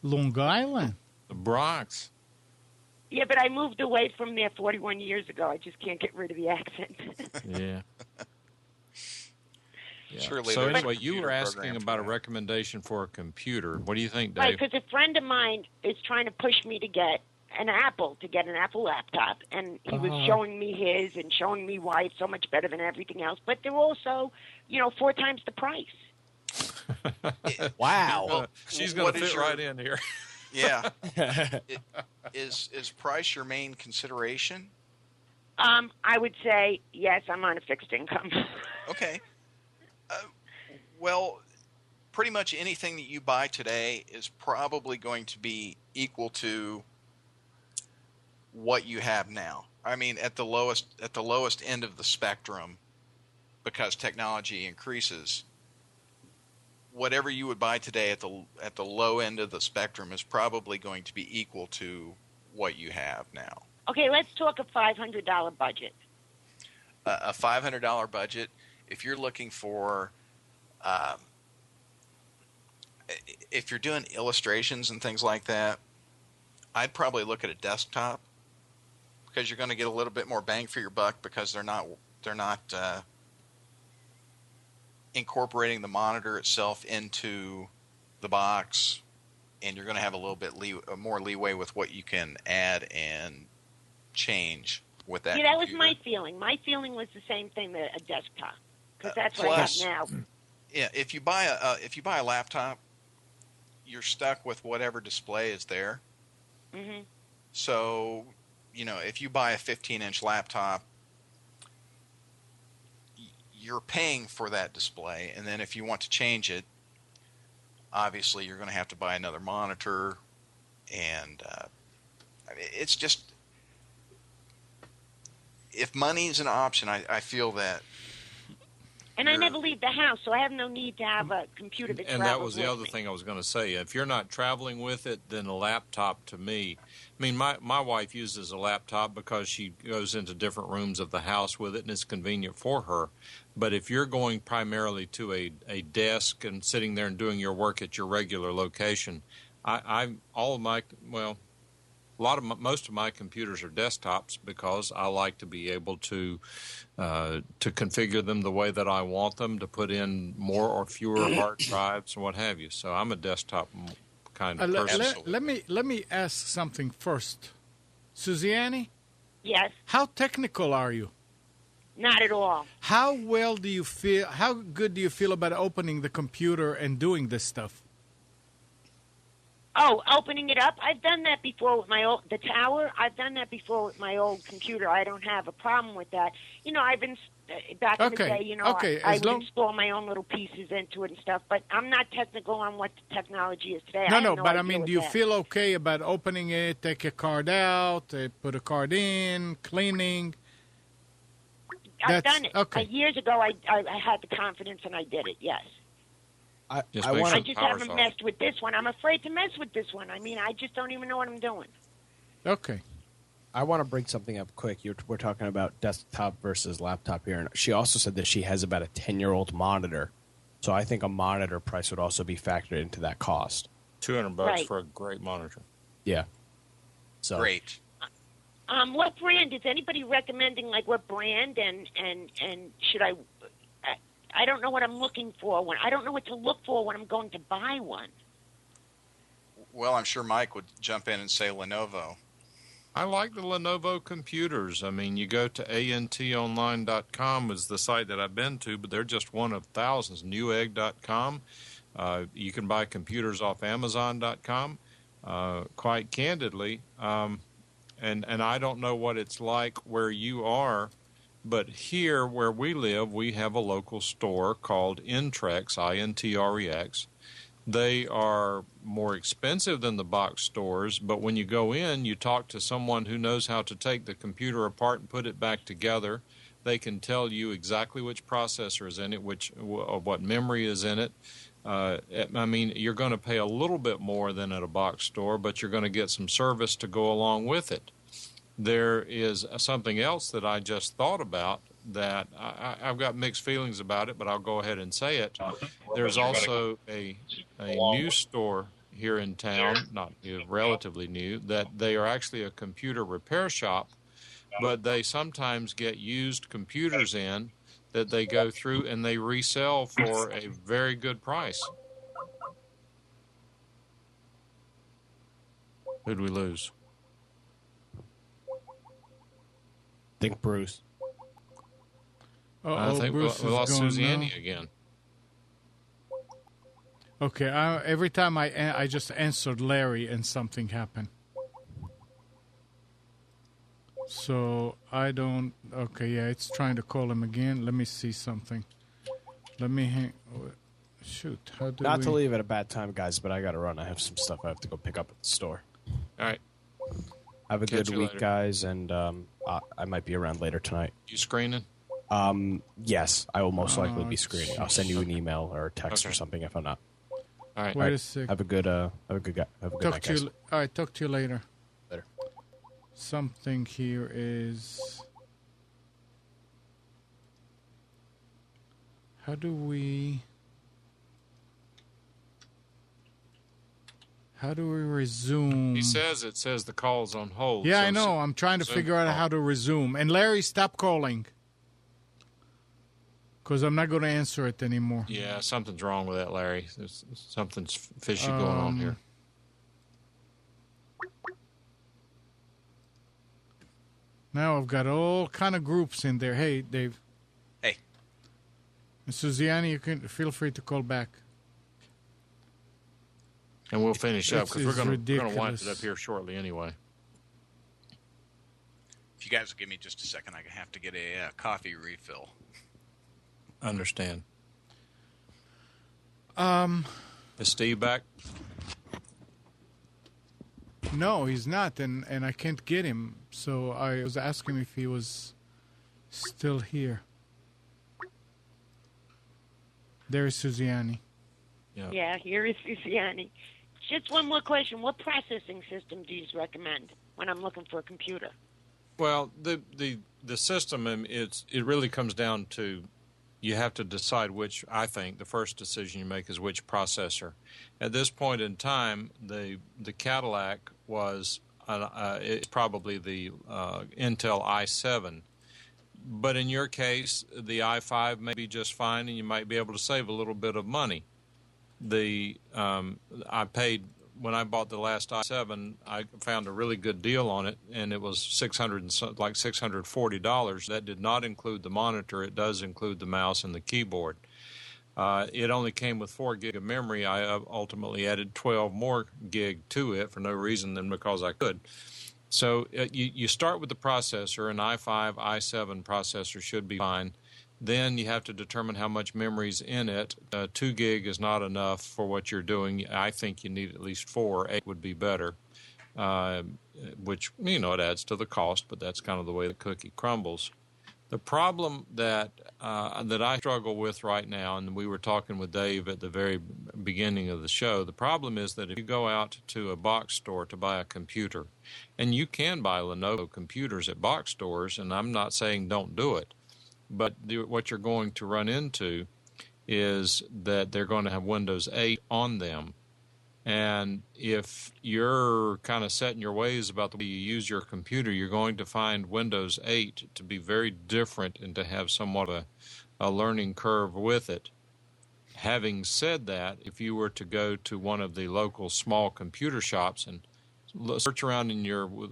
[SPEAKER 1] Long Island?
[SPEAKER 2] The Bronx.
[SPEAKER 13] Yeah, but I moved away from there 41 years ago. I just can't get rid of the accent.
[SPEAKER 2] Yeah.
[SPEAKER 6] Surely
[SPEAKER 2] so anyway, you were asking about a recommendation for a computer. What do you think, Dave?
[SPEAKER 13] Right, because a friend of mine is trying to push me to get an Apple, to get an Apple laptop, and he was showing me his and showing me why it's so much better than everything else. But they're also, 4 times the price.
[SPEAKER 9] Wow.
[SPEAKER 2] Well, she's going to fit right in here.
[SPEAKER 6] Yeah. Is price your main consideration?
[SPEAKER 13] I would say yes. I'm on a fixed income.
[SPEAKER 6] Okay. Well, pretty much anything that you buy today is probably going to be equal to what you have now. I mean, at the lowest end of the spectrum, because technology increases, whatever you would buy today at the low end of the spectrum is probably going to be equal to what you have now.
[SPEAKER 13] Okay, let's talk a $500 budget.
[SPEAKER 6] A $500 budget, if you're looking for, if you're doing illustrations and things like that, I'd probably look at a desktop, because you're going to get a little bit more bang for your buck, because they're not incorporating the monitor itself into the box, and you're going to have a little bit more leeway with what you can add and change with that.
[SPEAKER 13] Yeah, that
[SPEAKER 6] computer.
[SPEAKER 13] was my feeling. My feeling was the same thing, a desktop, because that's what I have now.
[SPEAKER 6] Yeah, if you buy a laptop, you're stuck with whatever display is there.
[SPEAKER 13] Mm-hmm.
[SPEAKER 6] So, if you buy a 15-inch laptop, you're paying for that display, and then if you want to change it, obviously you're going to have to buy another monitor, and it's just, if money's an option, I feel that.
[SPEAKER 13] And I never leave the house, so I have no need to have a computer that travels
[SPEAKER 2] And that was the
[SPEAKER 13] with
[SPEAKER 2] other
[SPEAKER 13] me.
[SPEAKER 2] thing I was going to say. If you're not traveling with it, then a laptop to me, my wife uses a laptop because she goes into different rooms of the house with it, and it's convenient for her. But if you're going primarily to a desk and sitting there and doing your work at your regular location, most of my computers are desktops, because I like to be able to configure them the way that I want them, to put in more or fewer hard drives and what have you. So I'm a desktop kind of person.
[SPEAKER 1] Let me ask something first. Suziani?
[SPEAKER 13] Yes.
[SPEAKER 1] How technical are you?
[SPEAKER 13] Not at all.
[SPEAKER 1] How well do you feel? How good do you feel about opening the computer and doing this stuff?
[SPEAKER 13] Oh, opening it up? I've done that before with the tower. I've done that before with my old computer. I don't have a problem with that. I've been back in the day. I would install my own little pieces into it and stuff. But I'm not technical on what the technology is today.
[SPEAKER 1] But I mean, do you feel okay about opening it, take a card out, put a card in, cleaning?
[SPEAKER 13] I've done it.
[SPEAKER 1] Okay.
[SPEAKER 13] Years ago, I had the confidence and I did it. Yes. I just haven't messed with this one. I'm afraid to mess with this one. I mean, I just don't even know what I'm doing.
[SPEAKER 1] Okay.
[SPEAKER 9] I want to bring something up quick. We're talking about desktop versus laptop here. And she also said that she has about a 10-year-old monitor. So I think a monitor price would also be factored into that cost.
[SPEAKER 2] $200 for a great monitor.
[SPEAKER 9] Yeah. So
[SPEAKER 6] great.
[SPEAKER 13] What brand? Is anybody recommending, what brand? And should I don't know what I'm looking for. I don't know what to look for when I'm going to buy one.
[SPEAKER 6] Well, I'm sure Mike would jump in and say Lenovo.
[SPEAKER 2] I like the Lenovo computers. I mean, you go to antonline.com is the site that I've been to, but they're just one of thousands. Newegg.com. You can buy computers off Amazon.com. Quite candidly, and I don't know what it's like where you are, but here where we live, we have a local store called Intrex, I-N-T-R-E-X. They are more expensive than the box stores, but when you go in, you talk to someone who knows how to take the computer apart and put it back together. They can tell you exactly which processor is in it, what memory is in it. I mean, you're going to pay a little bit more than at a box store, but you're going to get some service to go along with it. There is something else that I just thought about that I've got mixed feelings about it, but I'll go ahead and say it. There's also a new store here in town, not new, relatively new, that they are actually a computer repair shop, but they sometimes get used computers in that they go through and they resell for a very good price. Who'd we lose?
[SPEAKER 9] think Bruce.
[SPEAKER 2] I think
[SPEAKER 1] Bruce
[SPEAKER 2] we lost Susie
[SPEAKER 1] now.
[SPEAKER 2] Annie again.
[SPEAKER 1] Okay, every time I just answered Larry and something happened. So I don't. Okay, yeah, it's trying to call him again. Let me see something. Let me hang. Shoot, how do
[SPEAKER 9] Not to leave at a bad time, guys, but I got to run. I have some stuff I have to go pick up at the store.
[SPEAKER 2] All right.
[SPEAKER 9] Have a
[SPEAKER 2] Catch
[SPEAKER 9] good
[SPEAKER 2] you
[SPEAKER 9] week,
[SPEAKER 2] later.
[SPEAKER 9] guys, and I might be around later tonight.
[SPEAKER 2] You screening?
[SPEAKER 9] Yes, I will most likely be screening. I'll send you an email or a text
[SPEAKER 2] Okay.
[SPEAKER 9] or something if I'm not.
[SPEAKER 2] All right.
[SPEAKER 1] Wait a sec.
[SPEAKER 9] Have a good night, guys.
[SPEAKER 1] All right, talk to you later.
[SPEAKER 9] Later.
[SPEAKER 1] Something here is. How do we resume?
[SPEAKER 2] He says it says the call's on hold.
[SPEAKER 1] Yeah,
[SPEAKER 2] so
[SPEAKER 1] I know. I'm trying to
[SPEAKER 2] Zoom
[SPEAKER 1] figure out
[SPEAKER 2] call.
[SPEAKER 1] how to resume. And Larry, stop calling. Because I'm not going to answer it anymore.
[SPEAKER 2] Yeah, something's wrong with that, Larry. Something's fishy going on here.
[SPEAKER 1] Now I've got all kind of groups in there. Hey, Dave.
[SPEAKER 6] Hey.
[SPEAKER 1] Suziani, you can feel free to call back.
[SPEAKER 2] And we'll finish up because we're going to wind
[SPEAKER 1] ridiculous.
[SPEAKER 2] it up here shortly anyway.
[SPEAKER 6] If you guys will give me just a second, I have to get a coffee refill.
[SPEAKER 2] Understand.
[SPEAKER 1] Is
[SPEAKER 2] Steve back?
[SPEAKER 1] No, he's not, and I can't get him. So I was asking if he was still here. There is Suziani.
[SPEAKER 13] Yeah, here is Suziani. Just one more question. What processing system do you recommend when I'm looking for a computer?
[SPEAKER 2] Well, the system, it really comes down to you have to decide which, I think, the first decision you make is which processor. At this point in time, the Cadillac was it's probably the Intel i7. But in your case, the i5 may be just fine, and you might be able to save a little bit of money. I paid when I bought the last i7. I found a really good deal on it, and it was $640. That did not include the monitor. It does include the mouse and the keyboard. It only came with 4 gig of memory. I ultimately added 12 more gig to it for no reason than because I could. So you start with the processor. An i5, i7 processor should be fine. Then you have to determine how much memory's in it. 2 gig is not enough for what you're doing. I think you need at least 4. 8 would be better, which, it adds to the cost, but that's kind of the way the cookie crumbles. The problem that I struggle with right now, and we were talking with Dave at the very beginning of the show, the problem is that if you go out to a box store to buy a computer, and you can buy Lenovo computers at box stores, and I'm not saying don't do it, but what you're going to run into is that they're going to have Windows 8 on them. And if you're kind of set in your ways about the way you use your computer, you're going to find Windows 8 to be very different and to have somewhat of a learning curve with it. Having said that, if you were to go to one of the local small computer shops and search around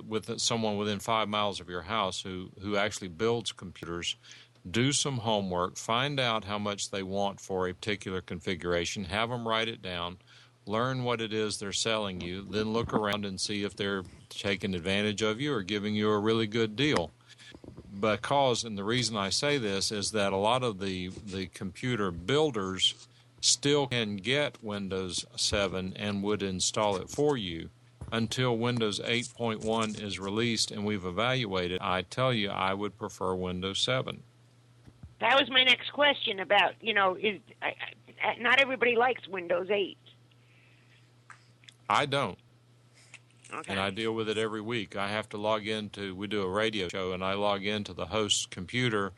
[SPEAKER 2] with someone within 5 miles of your house who actually builds computers, do some homework, find out how much they want for a particular configuration, have them write it down, learn what it is they're selling you, then look around and see if they're taking advantage of you or giving you a really good deal. Because, and the reason I say this is that a lot of the computer builders still can get Windows 7 and would install it for you until Windows 8.1 is released and we've evaluated. I tell you, I would prefer Windows 7.
[SPEAKER 13] That was my next question about, not everybody likes Windows 8.
[SPEAKER 2] I don't.
[SPEAKER 13] Okay.
[SPEAKER 2] And I deal with it every week. I have to log into, we do a radio show, and I log into the host's computer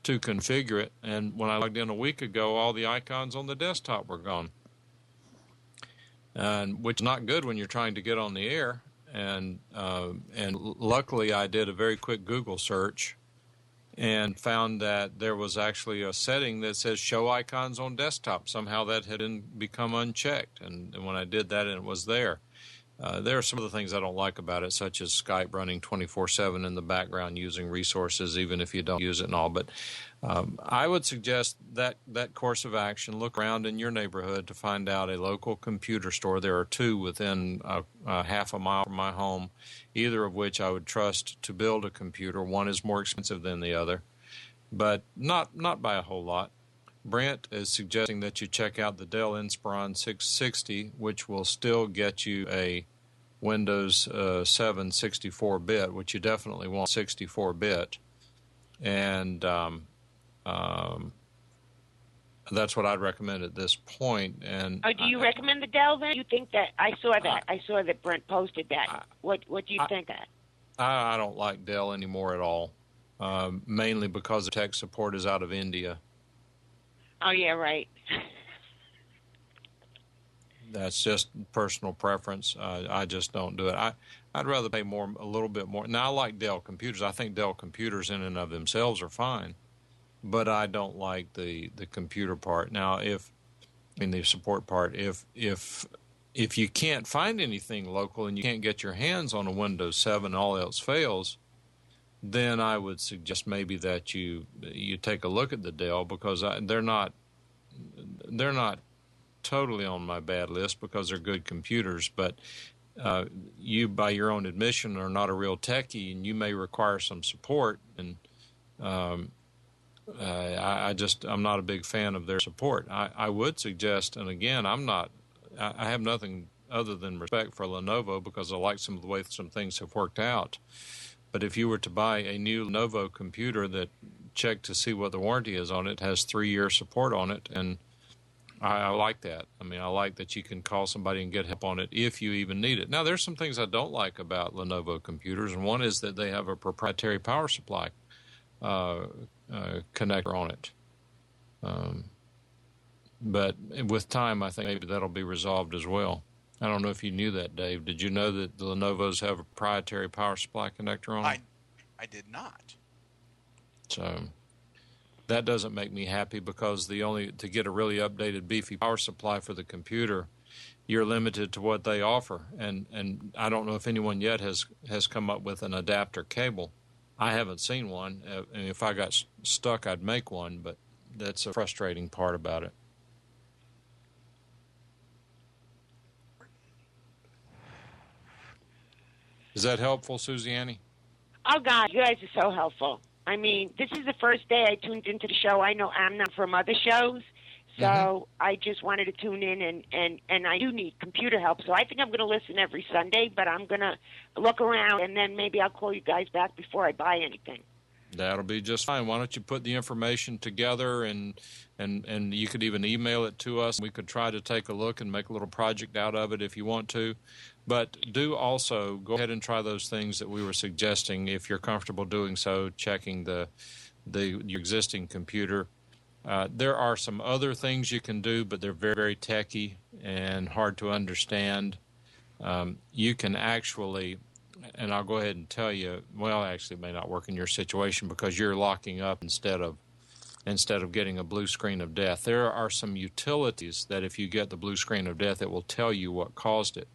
[SPEAKER 2] to configure it. And when I logged in a week ago, all the icons on the desktop were gone. Which is not good when you're trying to get on the air. And luckily I did a very quick Google search and found that there was actually a setting that says show icons on desktop. Somehow that had become unchecked. And when I did that, it was there. There are some of the things I don't like about it, such as Skype running 24/7 in the background using resources, even if you don't use it and all. But I would suggest that course of action. Look around in your neighborhood to find out a local computer store. There are two within half a mile from my home, either of which I would trust to build a computer. One is more expensive than the other, but not by a whole lot. Brent is suggesting that you check out the Dell Inspiron 660, which will still get you a Windows 7 64-bit, which you definitely want 64-bit. And that's what I'd recommend at this point. And
[SPEAKER 13] do you recommend the Dell then? You think that I saw that Brent posted that. What do you think of that?
[SPEAKER 2] I don't like Dell anymore at all, mainly because the tech support is out of India.
[SPEAKER 13] Oh, yeah, right.
[SPEAKER 2] That's just personal preference. I just don't do it. I'd rather pay a little bit more. Now, I like Dell computers. I think Dell computers in and of themselves are fine, but I don't like the computer part. Now, in the support part, if you can't find anything local and you can't get your hands on a Windows 7, all else fails, then I would suggest maybe that you take a look at the Dell, because they're not totally on my bad list because they're good computers, but you, by your own admission, are not a real techie, and you may require some support. And I'm not a big fan of their support. I would suggest, and again, I have nothing other than respect for Lenovo because I like some of the way some things have worked out. But if you were to buy a new Lenovo computer that check to see what the warranty is on it, has 3-year support on it, and I like that. I mean, I like that you can call somebody and get help on it if you even need it. Now, there's some things I don't like about Lenovo computers, and one is that they have a proprietary power supply connector on it. But with time, I think maybe that'll be resolved as well. I don't know if you knew that, Dave. Did you know that the Lenovo's have a proprietary power supply connector on it?
[SPEAKER 6] I did not.
[SPEAKER 2] So that doesn't make me happy, because to get a really updated, beefy power supply for the computer, you're limited to what they offer. And I don't know if anyone yet has come up with an adapter cable. I haven't seen one. And if I got stuck, I'd make one, but that's a frustrating part about it. Is that helpful, Susie Annie?
[SPEAKER 13] Oh, God, you guys are so helpful. I mean, this is the first day I tuned into the show. I know I'm not from other shows, so I just wanted to tune in, and I do need computer help. So I think I'm going to listen every Sunday, but I'm going to look around, and then maybe I'll call you guys back before I buy anything.
[SPEAKER 2] That'll be just fine. Why don't you put the information together, and you could even email it to us. We could try to take a look and make a little project out of it if you want to. But do also go ahead and try those things that we were suggesting if you're comfortable doing so, checking your existing computer. There are some other things you can do, but they're very, very techy and hard to understand. You can actually, and I'll go ahead and tell you, well, actually it may not work in your situation because you're locking up instead of getting a blue screen of death. There are some utilities that if you get the blue screen of death, it will tell you what caused it,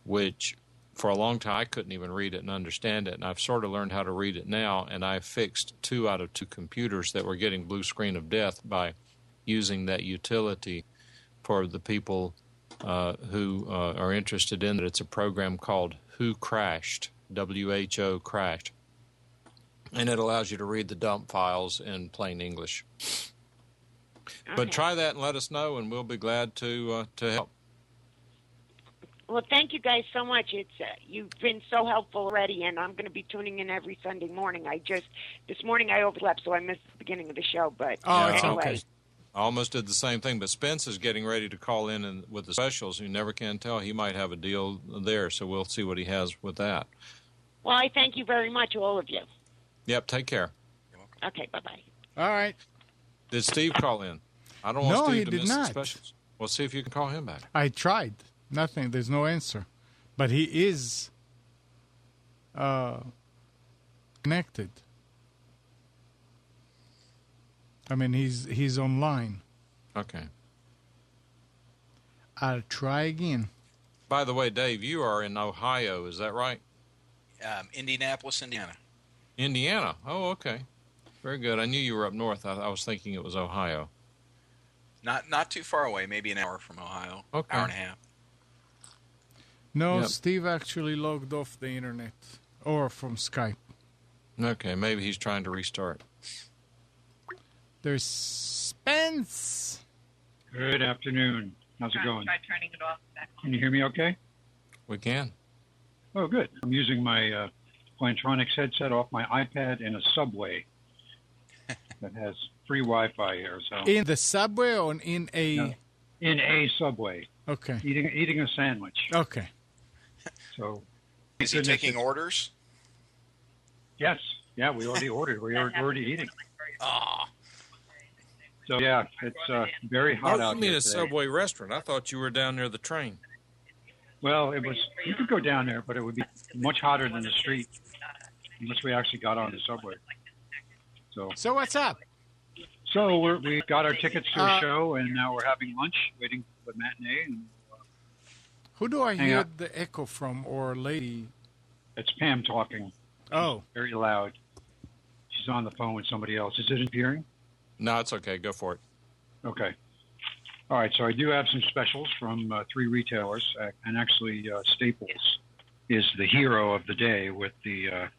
[SPEAKER 2] which for a long time I couldn't even read it and understand it, and I've sort of learned how to read it now, and I fixed 2 out of 2 computers that were getting blue screen of death by using that utility. For the people who are interested in it, it's a program called Who Crashed, WHO Crashed, and it allows you to read the dump files in plain English. Okay. But try that and let us know, and we'll be glad to help.
[SPEAKER 13] Well, thank you guys so much. You've been so helpful already, and I'm going to be tuning in every Sunday morning. This morning I overslept, so I missed the beginning of the show. But anyway.
[SPEAKER 2] Okay. I almost did the same thing, but Spence is getting ready to call in and with the specials. You never can tell. He might have a deal there, so we'll see what he has with that.
[SPEAKER 13] Well, I thank you very much, all of you.
[SPEAKER 2] Yep, take care.
[SPEAKER 13] Okay, bye-bye.
[SPEAKER 1] All right.
[SPEAKER 2] Did Steve call in? I don't want Steve to miss the specials. Well, see if you can call him back.
[SPEAKER 1] I tried. Nothing. There's no answer. But he is connected. I mean, he's online.
[SPEAKER 2] Okay.
[SPEAKER 1] I'll try again.
[SPEAKER 2] By the way, Dave, you are in Ohio, is that right?
[SPEAKER 6] Indianapolis, Indiana.
[SPEAKER 2] Indiana. Oh, okay. Very good. I knew you were up north. I was thinking it was Ohio.
[SPEAKER 6] Not too far away, maybe an hour from Ohio.
[SPEAKER 2] Okay.
[SPEAKER 6] Hour and a half.
[SPEAKER 1] No,
[SPEAKER 2] Yep.
[SPEAKER 1] Steve actually logged off the internet or from Skype.
[SPEAKER 2] Okay, maybe he's trying to restart.
[SPEAKER 1] There's Spence.
[SPEAKER 8] Good afternoon. How's it going?
[SPEAKER 14] Try turning it off.
[SPEAKER 8] Can you hear me okay?
[SPEAKER 2] We can.
[SPEAKER 8] Oh, good. I'm using my Plantronics headset off my iPad in a subway that has free Wi-Fi here. So
[SPEAKER 1] In the subway or in a...
[SPEAKER 8] No, in a subway.
[SPEAKER 1] Okay.
[SPEAKER 8] Eating a sandwich.
[SPEAKER 1] Okay.
[SPEAKER 8] So
[SPEAKER 6] is he taking orders?
[SPEAKER 8] Yes. Yeah, we already ordered. We're already eating.
[SPEAKER 6] Ah.
[SPEAKER 8] So yeah, it's very hot out
[SPEAKER 2] I mean
[SPEAKER 8] here
[SPEAKER 2] a
[SPEAKER 8] today.
[SPEAKER 2] Subway restaurant. I thought you were down near the train.
[SPEAKER 8] Well, it was. You could go down there, but it would be much hotter than the street unless we actually got on the subway.
[SPEAKER 1] So what's up?
[SPEAKER 8] So we got our tickets to a show, and now we're having lunch, waiting for the matinee. And,
[SPEAKER 1] Who do I
[SPEAKER 8] hang
[SPEAKER 1] hear
[SPEAKER 8] out.
[SPEAKER 1] the echo from, or lady?
[SPEAKER 8] It's Pam talking.
[SPEAKER 1] Oh.
[SPEAKER 8] Very loud. She's on the phone with somebody else. Is it interfering?
[SPEAKER 2] No, it's okay. Go for it.
[SPEAKER 8] Okay. All right, so I do have some specials from 3 retailers, and actually Staples is the hero of the day with the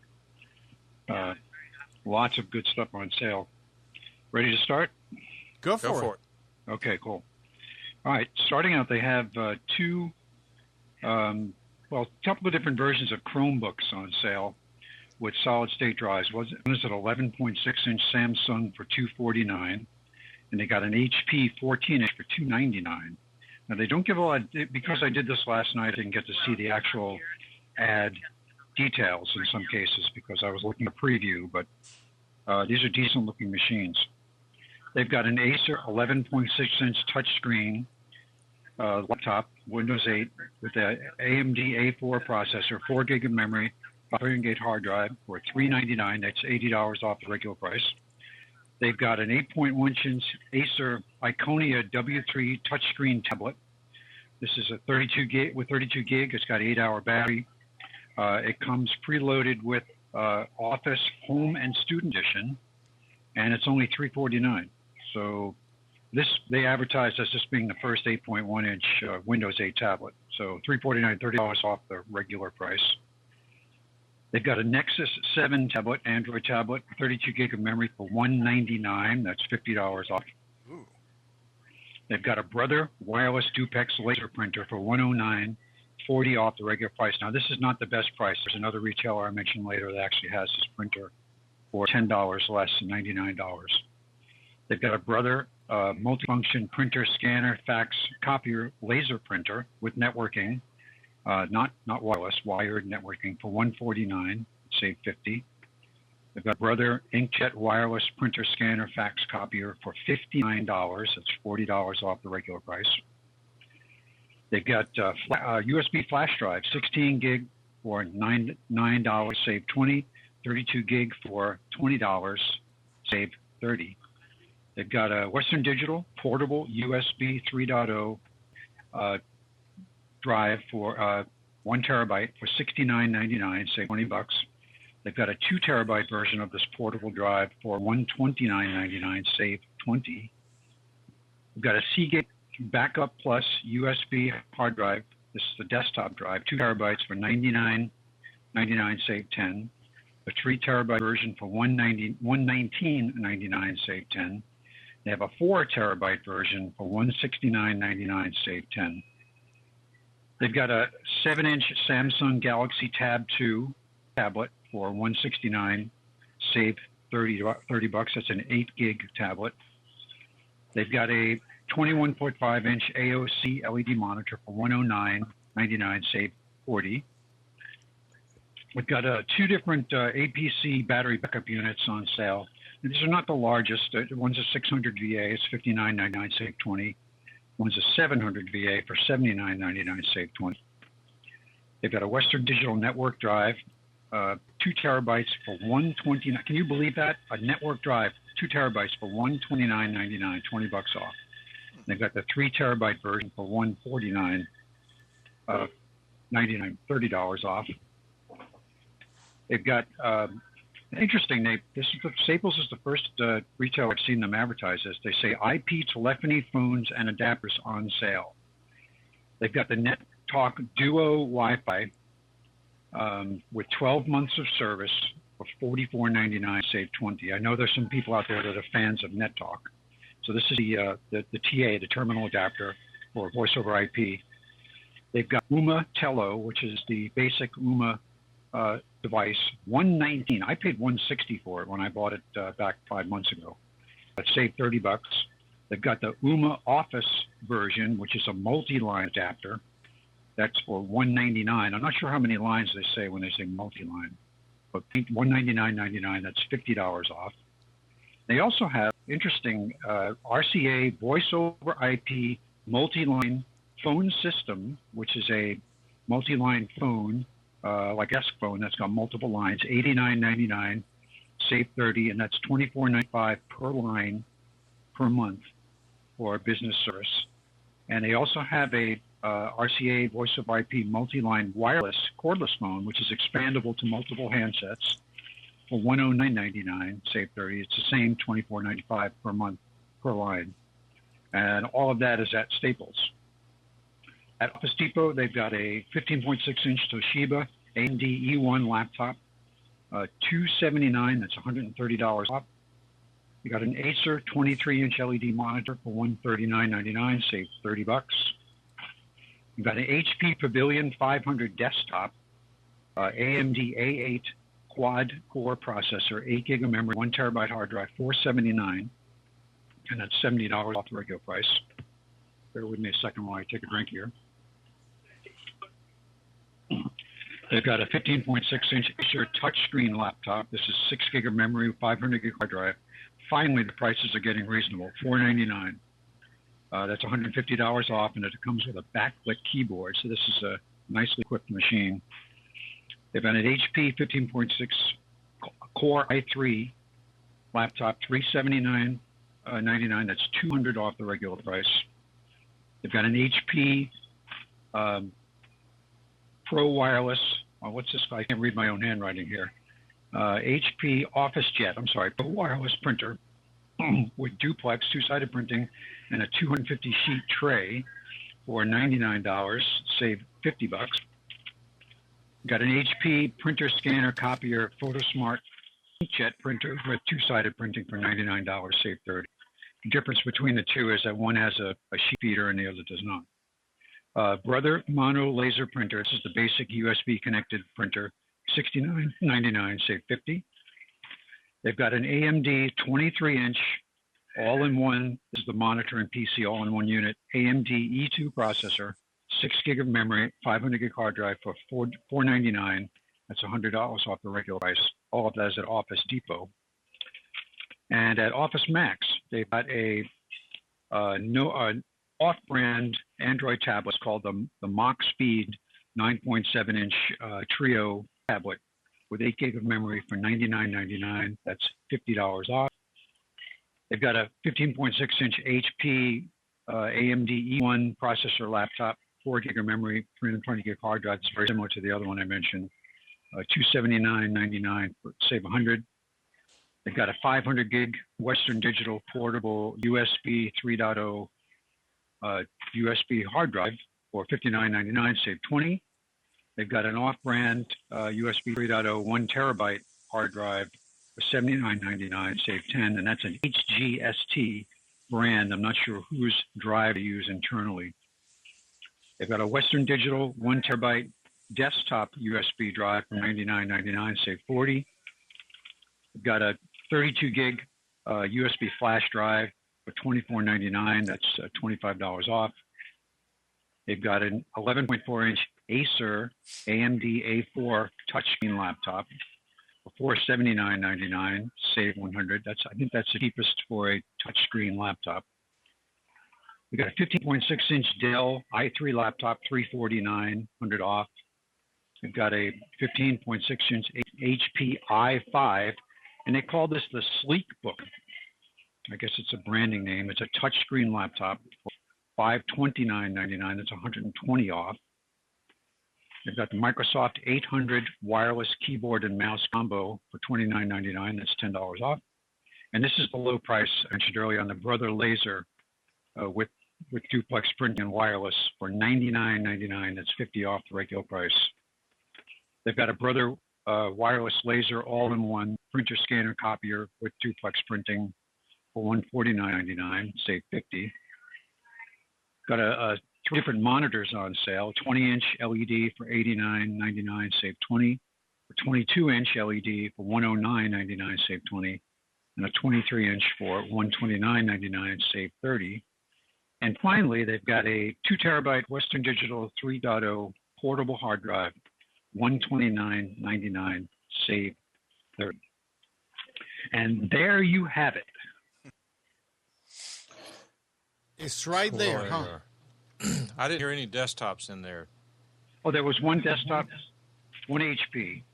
[SPEAKER 8] lots of good stuff on sale. Ready to start?
[SPEAKER 1] Go for it.
[SPEAKER 8] Okay, cool. All right, starting out, they have a couple of different versions of Chromebooks on sale with solid-state drives. One is an 11.6-inch Samsung for $249, and they got an HP 14-inch for $299. Now, they don't give a lot, because I did this last night, I didn't get to see the actual ad details in some cases because I was looking at a preview, but these are decent-looking machines. They've got an Acer 11.6-inch touchscreen laptop, Windows 8, with an AMD A4 processor, 4 gig of memory, 500 hard drive for $399. That's $80 off the regular price. They've got an 8.1-inch Acer Iconia W3 touchscreen tablet. This is a 32 gig with 32 gig. It's got 8-hour battery. It comes preloaded with Office, Home, and Student Edition, and it's only $349. So they advertise as this being the first 8.1-inch Windows 8 tablet. So $349, $30 off the regular price. They've got a Nexus 7 tablet, Android tablet, 32 gig of memory for $199. That's $50 off.
[SPEAKER 6] Ooh.
[SPEAKER 8] They've got a Brother wireless Dupex laser printer for $109, $40 off the regular price. Now, this is not the best price. There's another retailer I mentioned later that actually has this printer for $10 less than $99. They've got a Brother multifunction printer, scanner, fax, copier, laser printer with networking. Not wireless, wired networking for $149, save $50. They've got Brother inkjet wireless printer, scanner, fax, copier for $59. That's $40 off the regular price. They've got USB flash drive, 16 gig for $9, save $20. 32 gig for $20, save $30. They've got a Western Digital portable USB 3.0 drive for 1 terabyte for $69.99, save $20. They've got a 2 terabyte version of this portable drive for $129.99, save $20. We've got a Seagate Backup Plus USB hard drive. This is the desktop drive, 2 terabytes for $99.99, save $10. A 3 terabyte version for $119.99, save $10. They have a 4 terabyte version for $169.99, save $10. They've got a 7-inch Samsung Galaxy Tab 2 tablet for $169, save $30. That's an 8 gig tablet. They've got a 21.5-inch AOC LED monitor for $109.99, save $40. We've got 2 different APC battery backup units on sale. And these are not the largest. One's a 600 VA, it's $59.99, save $20. One's a 700 VA for $79.99, save $20. They've got a Western Digital network drive, 2 terabytes for $129. Can you believe that? A network drive, 2 terabytes for $129.99, $20 off. They've got the 3 terabyte version for $149. $30 off. They've got interesting. Staples is the first retailer I've seen them advertise this. They say IP telephony phones and adapters on sale. They've got the Net Talk Duo Wi-Fi with 12 months of service for $44.99, save $20. I know there's some people out there that are fans of Net Talk. So this is the TA, the terminal adapter for voice over IP. They've got UMA Tello, which is the basic UMA device, $119. I paid $160 for it when I bought it back 5 months ago. That saved $30. They've got the UMA Office version, which is a multi-line adapter. That's for $199. I'm not sure how many lines they say when they say multi-line, but $199.99. That's $50 off. They also have interesting RCA voice over IP multi-line phone system, which is a multi-line phone, like desk phone that's got multiple lines, $89.99, save $30, and that's $24.95 per line per month for business service. And they also have a RCA voice over IP multi-line wireless cordless phone, which is expandable to multiple handsets for $109.99, save $30. It's the same $24.95 per month per line. And all of that is at Staples. At Office Depot, they've got a 15.6-inch Toshiba AMD E1 laptop, $279. That's $130 off. You got an Acer 23-inch LED monitor for $139.99, save $30. You've got an HP Pavilion 500 desktop, AMD A8 quad-core processor, 8 gig of memory, 1 terabyte hard drive, $479, and that's $70 off the regular price. Bear with me a second while I take a drink here. They've got a 15.6-inch Acer touchscreen laptop. This is 6 gig of memory, 500 gig hard drive. Finally, the prices are getting reasonable, $499. That's $150 off, and it comes with a backlit keyboard. So this is a nicely equipped machine. They've got an HP 15.6 Core i3 laptop, $379.99. That's $200 off the regular price. They've got an HP Pro Wireless. Oh, what's this? I can't read my own handwriting here. HP Pro Wireless printer with duplex two-sided printing and a 250 sheet tray for $99, save $50. Got an HP printer, scanner, copier, PhotoSmart inkjet printer with two-sided printing for $99, save $30. The difference between the two is that one has a sheet feeder and the other does not. Brother Mono laser printer. This is the basic USB connected printer, $69.99, save $50. They've got an AMD 23-inch all-in-one. This is the monitor and PC all-in-one unit. AMD E2 processor, 6 gig of memory, 500 gig hard drive for $499. That's $100 off the regular price. All of that is at Office Depot. And at Office Max, they've got a off-brand Android tablet called the Mach Speed 9.7-inch Trio tablet with 8 gig of memory for $99.99. That's $50 off. They've got a 15.6-inch HP AMD E1 processor laptop, 4 gig of memory, 320 gig hard drive. It's very similar to the other one I mentioned. $279.99, save $100. They've got a 500 gig Western Digital portable USB 3.0 USB hard drive for $59.99, save $20. They've got an off-brand USB 3.0 1 terabyte hard drive for $79.99, save $10, and that's an HGST brand. I'm not sure whose drive they use internally. They've got a Western Digital 1 terabyte desktop USB drive for $99.99, save $40. They've got a 32 gig USB flash drive for $24.99. That's $25 off. They've got an 11.4-inch Acer AMD A4 touchscreen laptop for $479.99, save $100. I think that's the cheapest for a touchscreen laptop. We've got a 15.6-inch Dell i3 laptop, $349, $100 off. We've got a 15.6-inch HP i5, and they call this the Sleek Book. I guess it's a branding name. It's a touchscreen laptop for $529.99. That's $120 off. They've got the Microsoft 800 wireless keyboard and mouse combo for $29.99. That's $10 off. And this is the low price I mentioned earlier on the Brother Laser with duplex printing and wireless for $99.99. That's $50 off the regular price. They've got a Brother wireless laser all-in-one printer, scanner, copier with duplex printing for $149.99. Save $50. Got a two different monitors on sale. 20-inch LED for $89.99. Save $20. A 22-inch LED for $109.99. Save $20. And a 23-inch for $129.99. Save $30. And finally, they've got a 2 terabyte Western Digital 3.0 portable hard drive, $129.99, save $30. And there you have it.
[SPEAKER 1] It's right there, huh?
[SPEAKER 2] I didn't hear any desktops in there.
[SPEAKER 8] Oh, there was one desktop, one HP.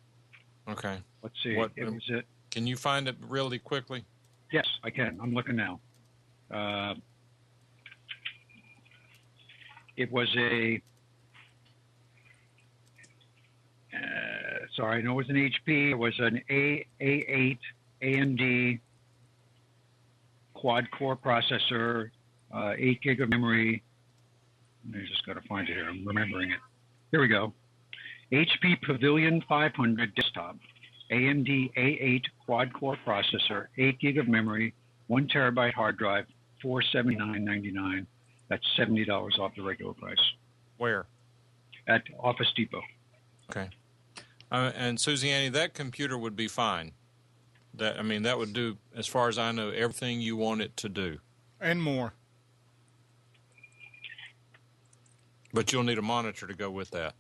[SPEAKER 2] Okay.
[SPEAKER 8] Let's see.
[SPEAKER 2] Can you find it really quickly?
[SPEAKER 8] Yes, I can. I'm looking now. It was I know it was an HP. It was an A8 AMD quad-core processor, 8 gig of memory. I just got to find it here. I'm remembering it. Here we go. HP Pavilion 500 desktop, AMD A8 quad-core processor, 8 gig of memory, 1 terabyte hard drive, $479.99. That's $70 off the regular price.
[SPEAKER 2] Where?
[SPEAKER 8] At Office Depot.
[SPEAKER 2] Okay. And Susie Annie, that computer would be fine. That would do, as far as I know, everything you want it to do.
[SPEAKER 1] And more.
[SPEAKER 2] But you'll need a monitor to go with that.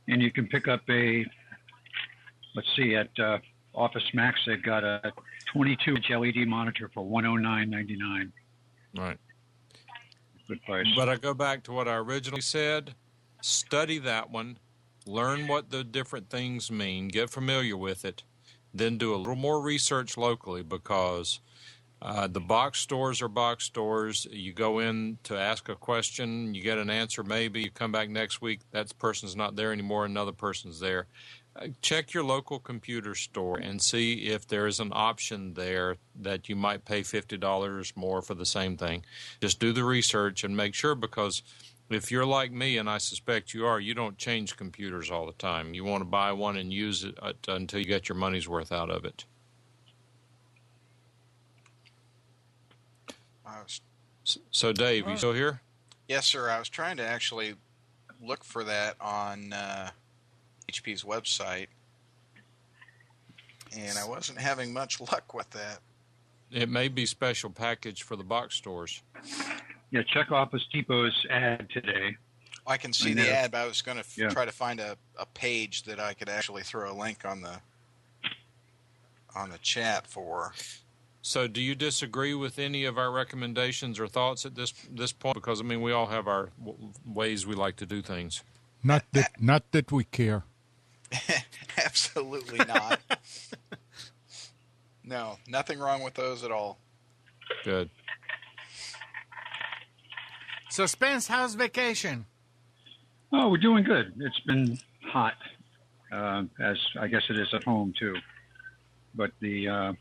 [SPEAKER 8] And you can pick up at Office Max, they've got a 22-inch LED monitor for $109.99.
[SPEAKER 2] Right.
[SPEAKER 8] Good price.
[SPEAKER 2] But I go back to what I originally said. Study that one. Learn what the different things mean. Get familiar with it. Then do a little more research locally, because the box stores are box stores. You go in to ask a question. You get an answer maybe. You come back next week. That person's not there anymore. Another person's there. Check your local computer store and see if there is an option there that you might pay $50 more for the same thing. Just do the research and make sure, because if you're like me, and I suspect you are, you don't change computers all the time. You want to buy one and use it until you get your money's worth out of it. So, Dave, you still here?
[SPEAKER 6] Yes, sir. I was trying to actually look for that on HP's website, and I wasn't having much luck with that.
[SPEAKER 2] It may be special package for the box stores.
[SPEAKER 8] Yeah, check Office Depot's ad today.
[SPEAKER 6] I can see the ad, but I was going to try to find a page that I could actually throw a link on the chat for.
[SPEAKER 2] So do you disagree with any of our recommendations or thoughts at this point? Because, we all have our ways we like to do things.
[SPEAKER 1] Not that we care.
[SPEAKER 6] Absolutely not. No, nothing wrong with those at all.
[SPEAKER 2] Good.
[SPEAKER 1] So, Spence, how's vacation?
[SPEAKER 8] Oh, we're doing good. It's been hot, as I guess it is at home, too. But the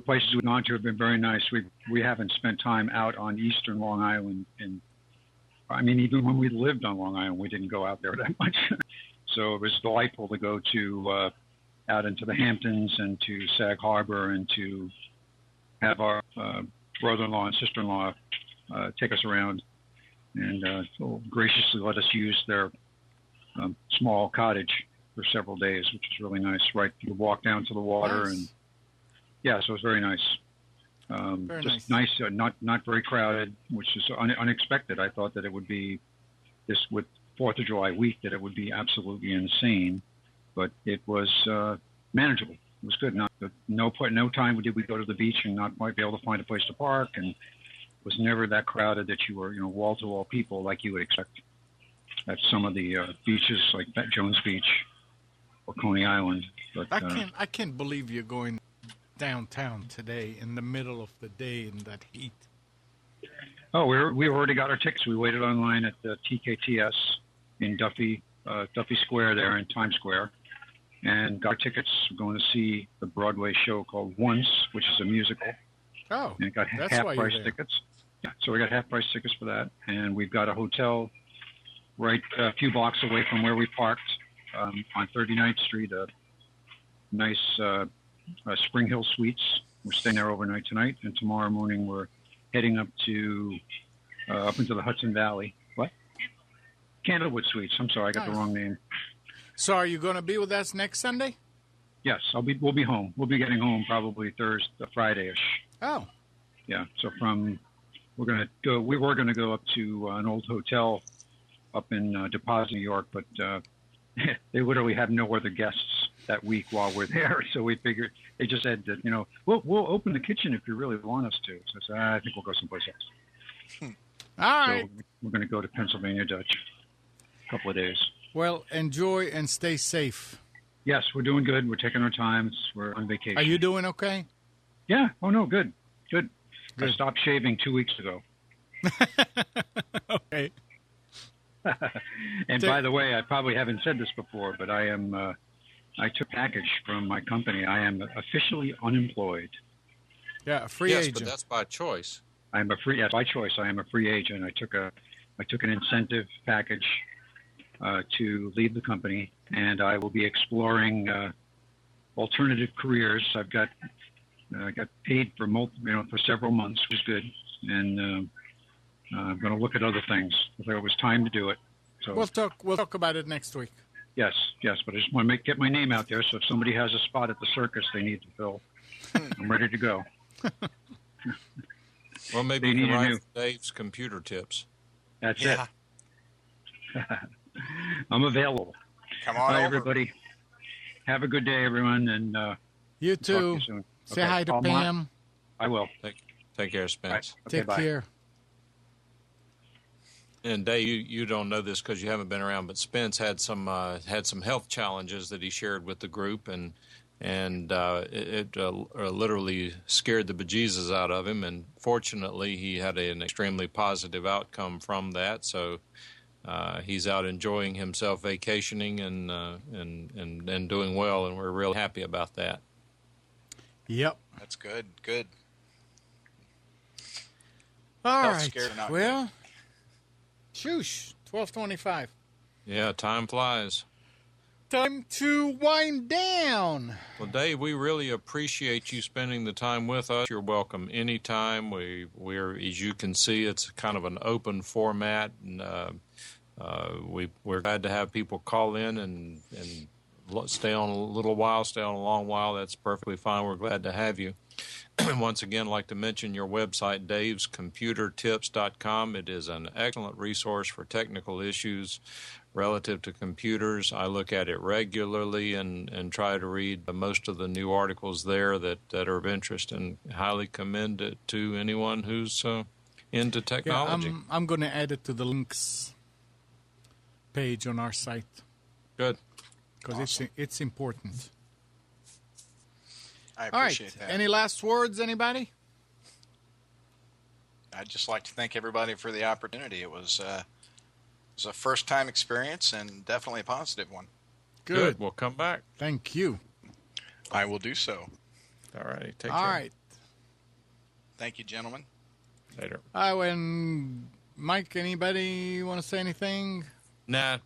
[SPEAKER 8] places we've gone to have been very nice. We haven't spent time out on eastern Long Island. Even when we lived on Long Island, we didn't go out there that much. So it was delightful to go to out into the Hamptons and to Sag Harbor, and to have our brother-in-law and sister-in-law take us around, and graciously let us use their small cottage for several days, which is really nice. Right, you walk down to the water, and so it was very nice. Just nice, not very crowded, which is unexpected. I thought that it would be this with 4th of July week, that it would be absolutely insane, but it was manageable. It was good. No time did we go to the beach and not quite be able to find a place to park, and it was never that crowded that you were, wall to wall people like you would expect at some of the beaches like Jones Beach or Coney Island. But
[SPEAKER 1] I can't believe you're going downtown today in the middle of the day in that heat.
[SPEAKER 8] Oh, we already got our tickets. We waited online at the TKTS, in Duffy Square there in Times Square, and got tickets. We're going to see the Broadway show called Once, which is a musical.
[SPEAKER 1] Oh,
[SPEAKER 8] and got
[SPEAKER 1] that's
[SPEAKER 8] half
[SPEAKER 1] why
[SPEAKER 8] price
[SPEAKER 1] you're there.
[SPEAKER 8] tickets. Yeah, so we got half price tickets for that, and we've got a hotel right a few blocks away from where we parked on 39th Street. A nice Spring Hill Suites. We're staying there overnight tonight, and tomorrow morning we're heading up into the Hudson Valley. What? Candlewood Suites. I'm sorry, I got the wrong name.
[SPEAKER 1] So are you going to be with us next Sunday?
[SPEAKER 8] Yes, we'll be home. We'll be getting home probably Friday-ish.
[SPEAKER 1] Oh.
[SPEAKER 8] Yeah. So we were going to go up to an old hotel up in Deposit, New York, but they literally have no other guests that week while we're there. So we figured, they just said that, we'll open the kitchen if you really want us to. So I said, I think we'll go someplace else.
[SPEAKER 1] All right.
[SPEAKER 8] So we're going to go to Pennsylvania Dutch a couple of days.
[SPEAKER 1] Well, enjoy and stay safe.
[SPEAKER 8] Yes, we're doing good. We're taking our time. We're on vacation.
[SPEAKER 1] Are you doing okay?
[SPEAKER 8] Yeah. Oh, no, good. I stopped shaving 2 weeks ago.
[SPEAKER 1] Okay.
[SPEAKER 8] And by the way, I probably haven't said this before, but I took a package from my company. I am officially unemployed.
[SPEAKER 1] Yeah, a free agent.
[SPEAKER 2] Yes, but that's by choice.
[SPEAKER 8] By choice. I am a free agent. I took an incentive package to leave the company, and I will be exploring alternative careers. I got paid for for several months, which is good, and I'm going to look at other things. There was time to do it. So
[SPEAKER 1] we'll talk about it next week.
[SPEAKER 8] Yes, but I just want to get my name out there. So if somebody has a spot at the circus they need to fill, I'm ready to go.
[SPEAKER 2] Well, maybe you can write Dave's Computer Tips.
[SPEAKER 8] That's it. I'm available.
[SPEAKER 6] Come on,
[SPEAKER 8] Bye,
[SPEAKER 6] over.
[SPEAKER 8] everybody. Have a good day, everyone, and
[SPEAKER 1] you too.
[SPEAKER 8] Talk to you soon.
[SPEAKER 1] Say hi to Pam.
[SPEAKER 8] I will.
[SPEAKER 2] Take care, Spence.
[SPEAKER 8] Okay,
[SPEAKER 1] Take care.
[SPEAKER 2] And Dave, you don't know this because you haven't been around, but Spence had some health challenges that he shared with the group, and it literally scared the bejesus out of him. And fortunately, he had an extremely positive outcome from that. So he's out enjoying himself, vacationing, and doing well, and we're real happy about that.
[SPEAKER 1] Yep,
[SPEAKER 6] that's good. Good.
[SPEAKER 1] All right. Well. Shoosh, 12:25.
[SPEAKER 2] Yeah, time flies.
[SPEAKER 1] Time to wind down.
[SPEAKER 2] Well, Dave, we really appreciate you spending the time with us. You're welcome anytime. We're as you can see, it's kind of an open format, and we're glad to have people call in and stay on a little while, stay on a long while. That's perfectly fine. We're glad to have you. Once again, I'd like to mention your website, davescomputertips.com. It is an excellent resource for technical issues relative to computers. I look at it regularly and try to read most of the new articles there that are of interest, and highly commend it to anyone who's into technology.
[SPEAKER 1] Yeah, I'm going to add it to the links page on our site.
[SPEAKER 2] Good.
[SPEAKER 1] Because awesome. It's important.
[SPEAKER 6] I appreciate that.
[SPEAKER 1] Any last words, anybody?
[SPEAKER 6] I'd just like to thank everybody for the opportunity. It was a first-time experience and definitely a positive one.
[SPEAKER 1] Good.
[SPEAKER 2] We'll come back.
[SPEAKER 1] Thank you.
[SPEAKER 6] I will do so.
[SPEAKER 2] All right. Take care.
[SPEAKER 1] All right.
[SPEAKER 6] Thank you, gentlemen.
[SPEAKER 2] Later.
[SPEAKER 1] And Mike, anybody want to say anything?
[SPEAKER 2] Nah.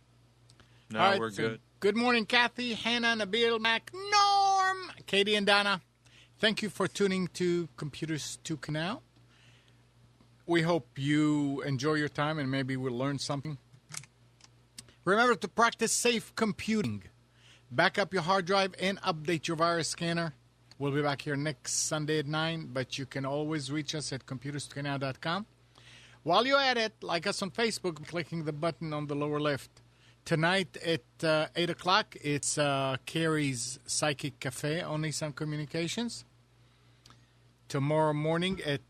[SPEAKER 2] No, right, we're good.
[SPEAKER 1] Good morning, Kathy, Hannah, Nabil, Mac, Norm, Katie, and Donna. Thank you for tuning to Computers 2k Now. We hope you enjoy your time and maybe we'll learn something. Remember to practice safe computing. Back up your hard drive and update your virus scanner. We'll be back here next Sunday at 9, but you can always reach us at computers2know.com. While you're at it, like us on Facebook, clicking the button on the lower left. Tonight at 8 o'clock, it's Carrie's Psychic Cafe on Nissan Communications. Tomorrow morning at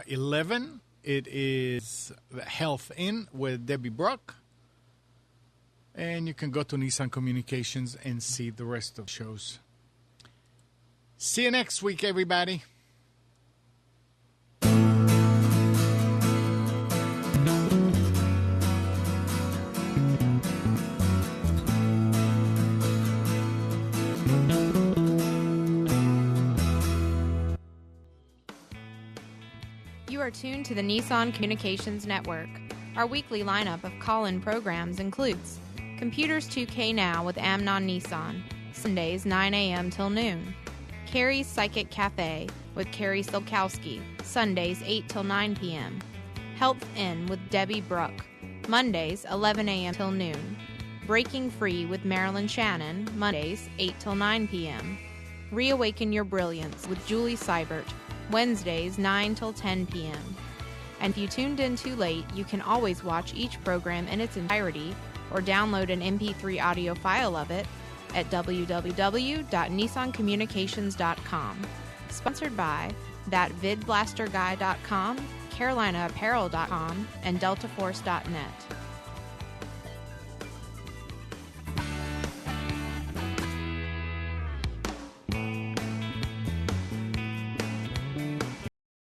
[SPEAKER 1] 11, it is the Health Inn with Debbie Brock. And you can go to Nissan Communications and see the rest of the shows. See you next week, everybody.
[SPEAKER 14] are tuned to the Nissan Communications Network. Our weekly lineup of call-in programs includes Computers 2K Now with Amnon Nissan, Sundays 9 a.m. till noon. Carrie's Psychic Cafe with Carrie Silkowski, Sundays 8 till 9 p.m. Health Inn with Debbie Bruck, Mondays 11 a.m. till noon. Breaking Free with Marilyn Shannon, Mondays 8 till 9 p.m. Reawaken Your Brilliance with Julie Seibert, Wednesdays 9 till 10 p.m. And if you tuned in too late, you can always watch each program in its entirety or download an MP3 audio file of it at www.nissancommunications.com. Sponsored by thatvidblasterguy.com, carolinaapparel.com, and deltaforce.net.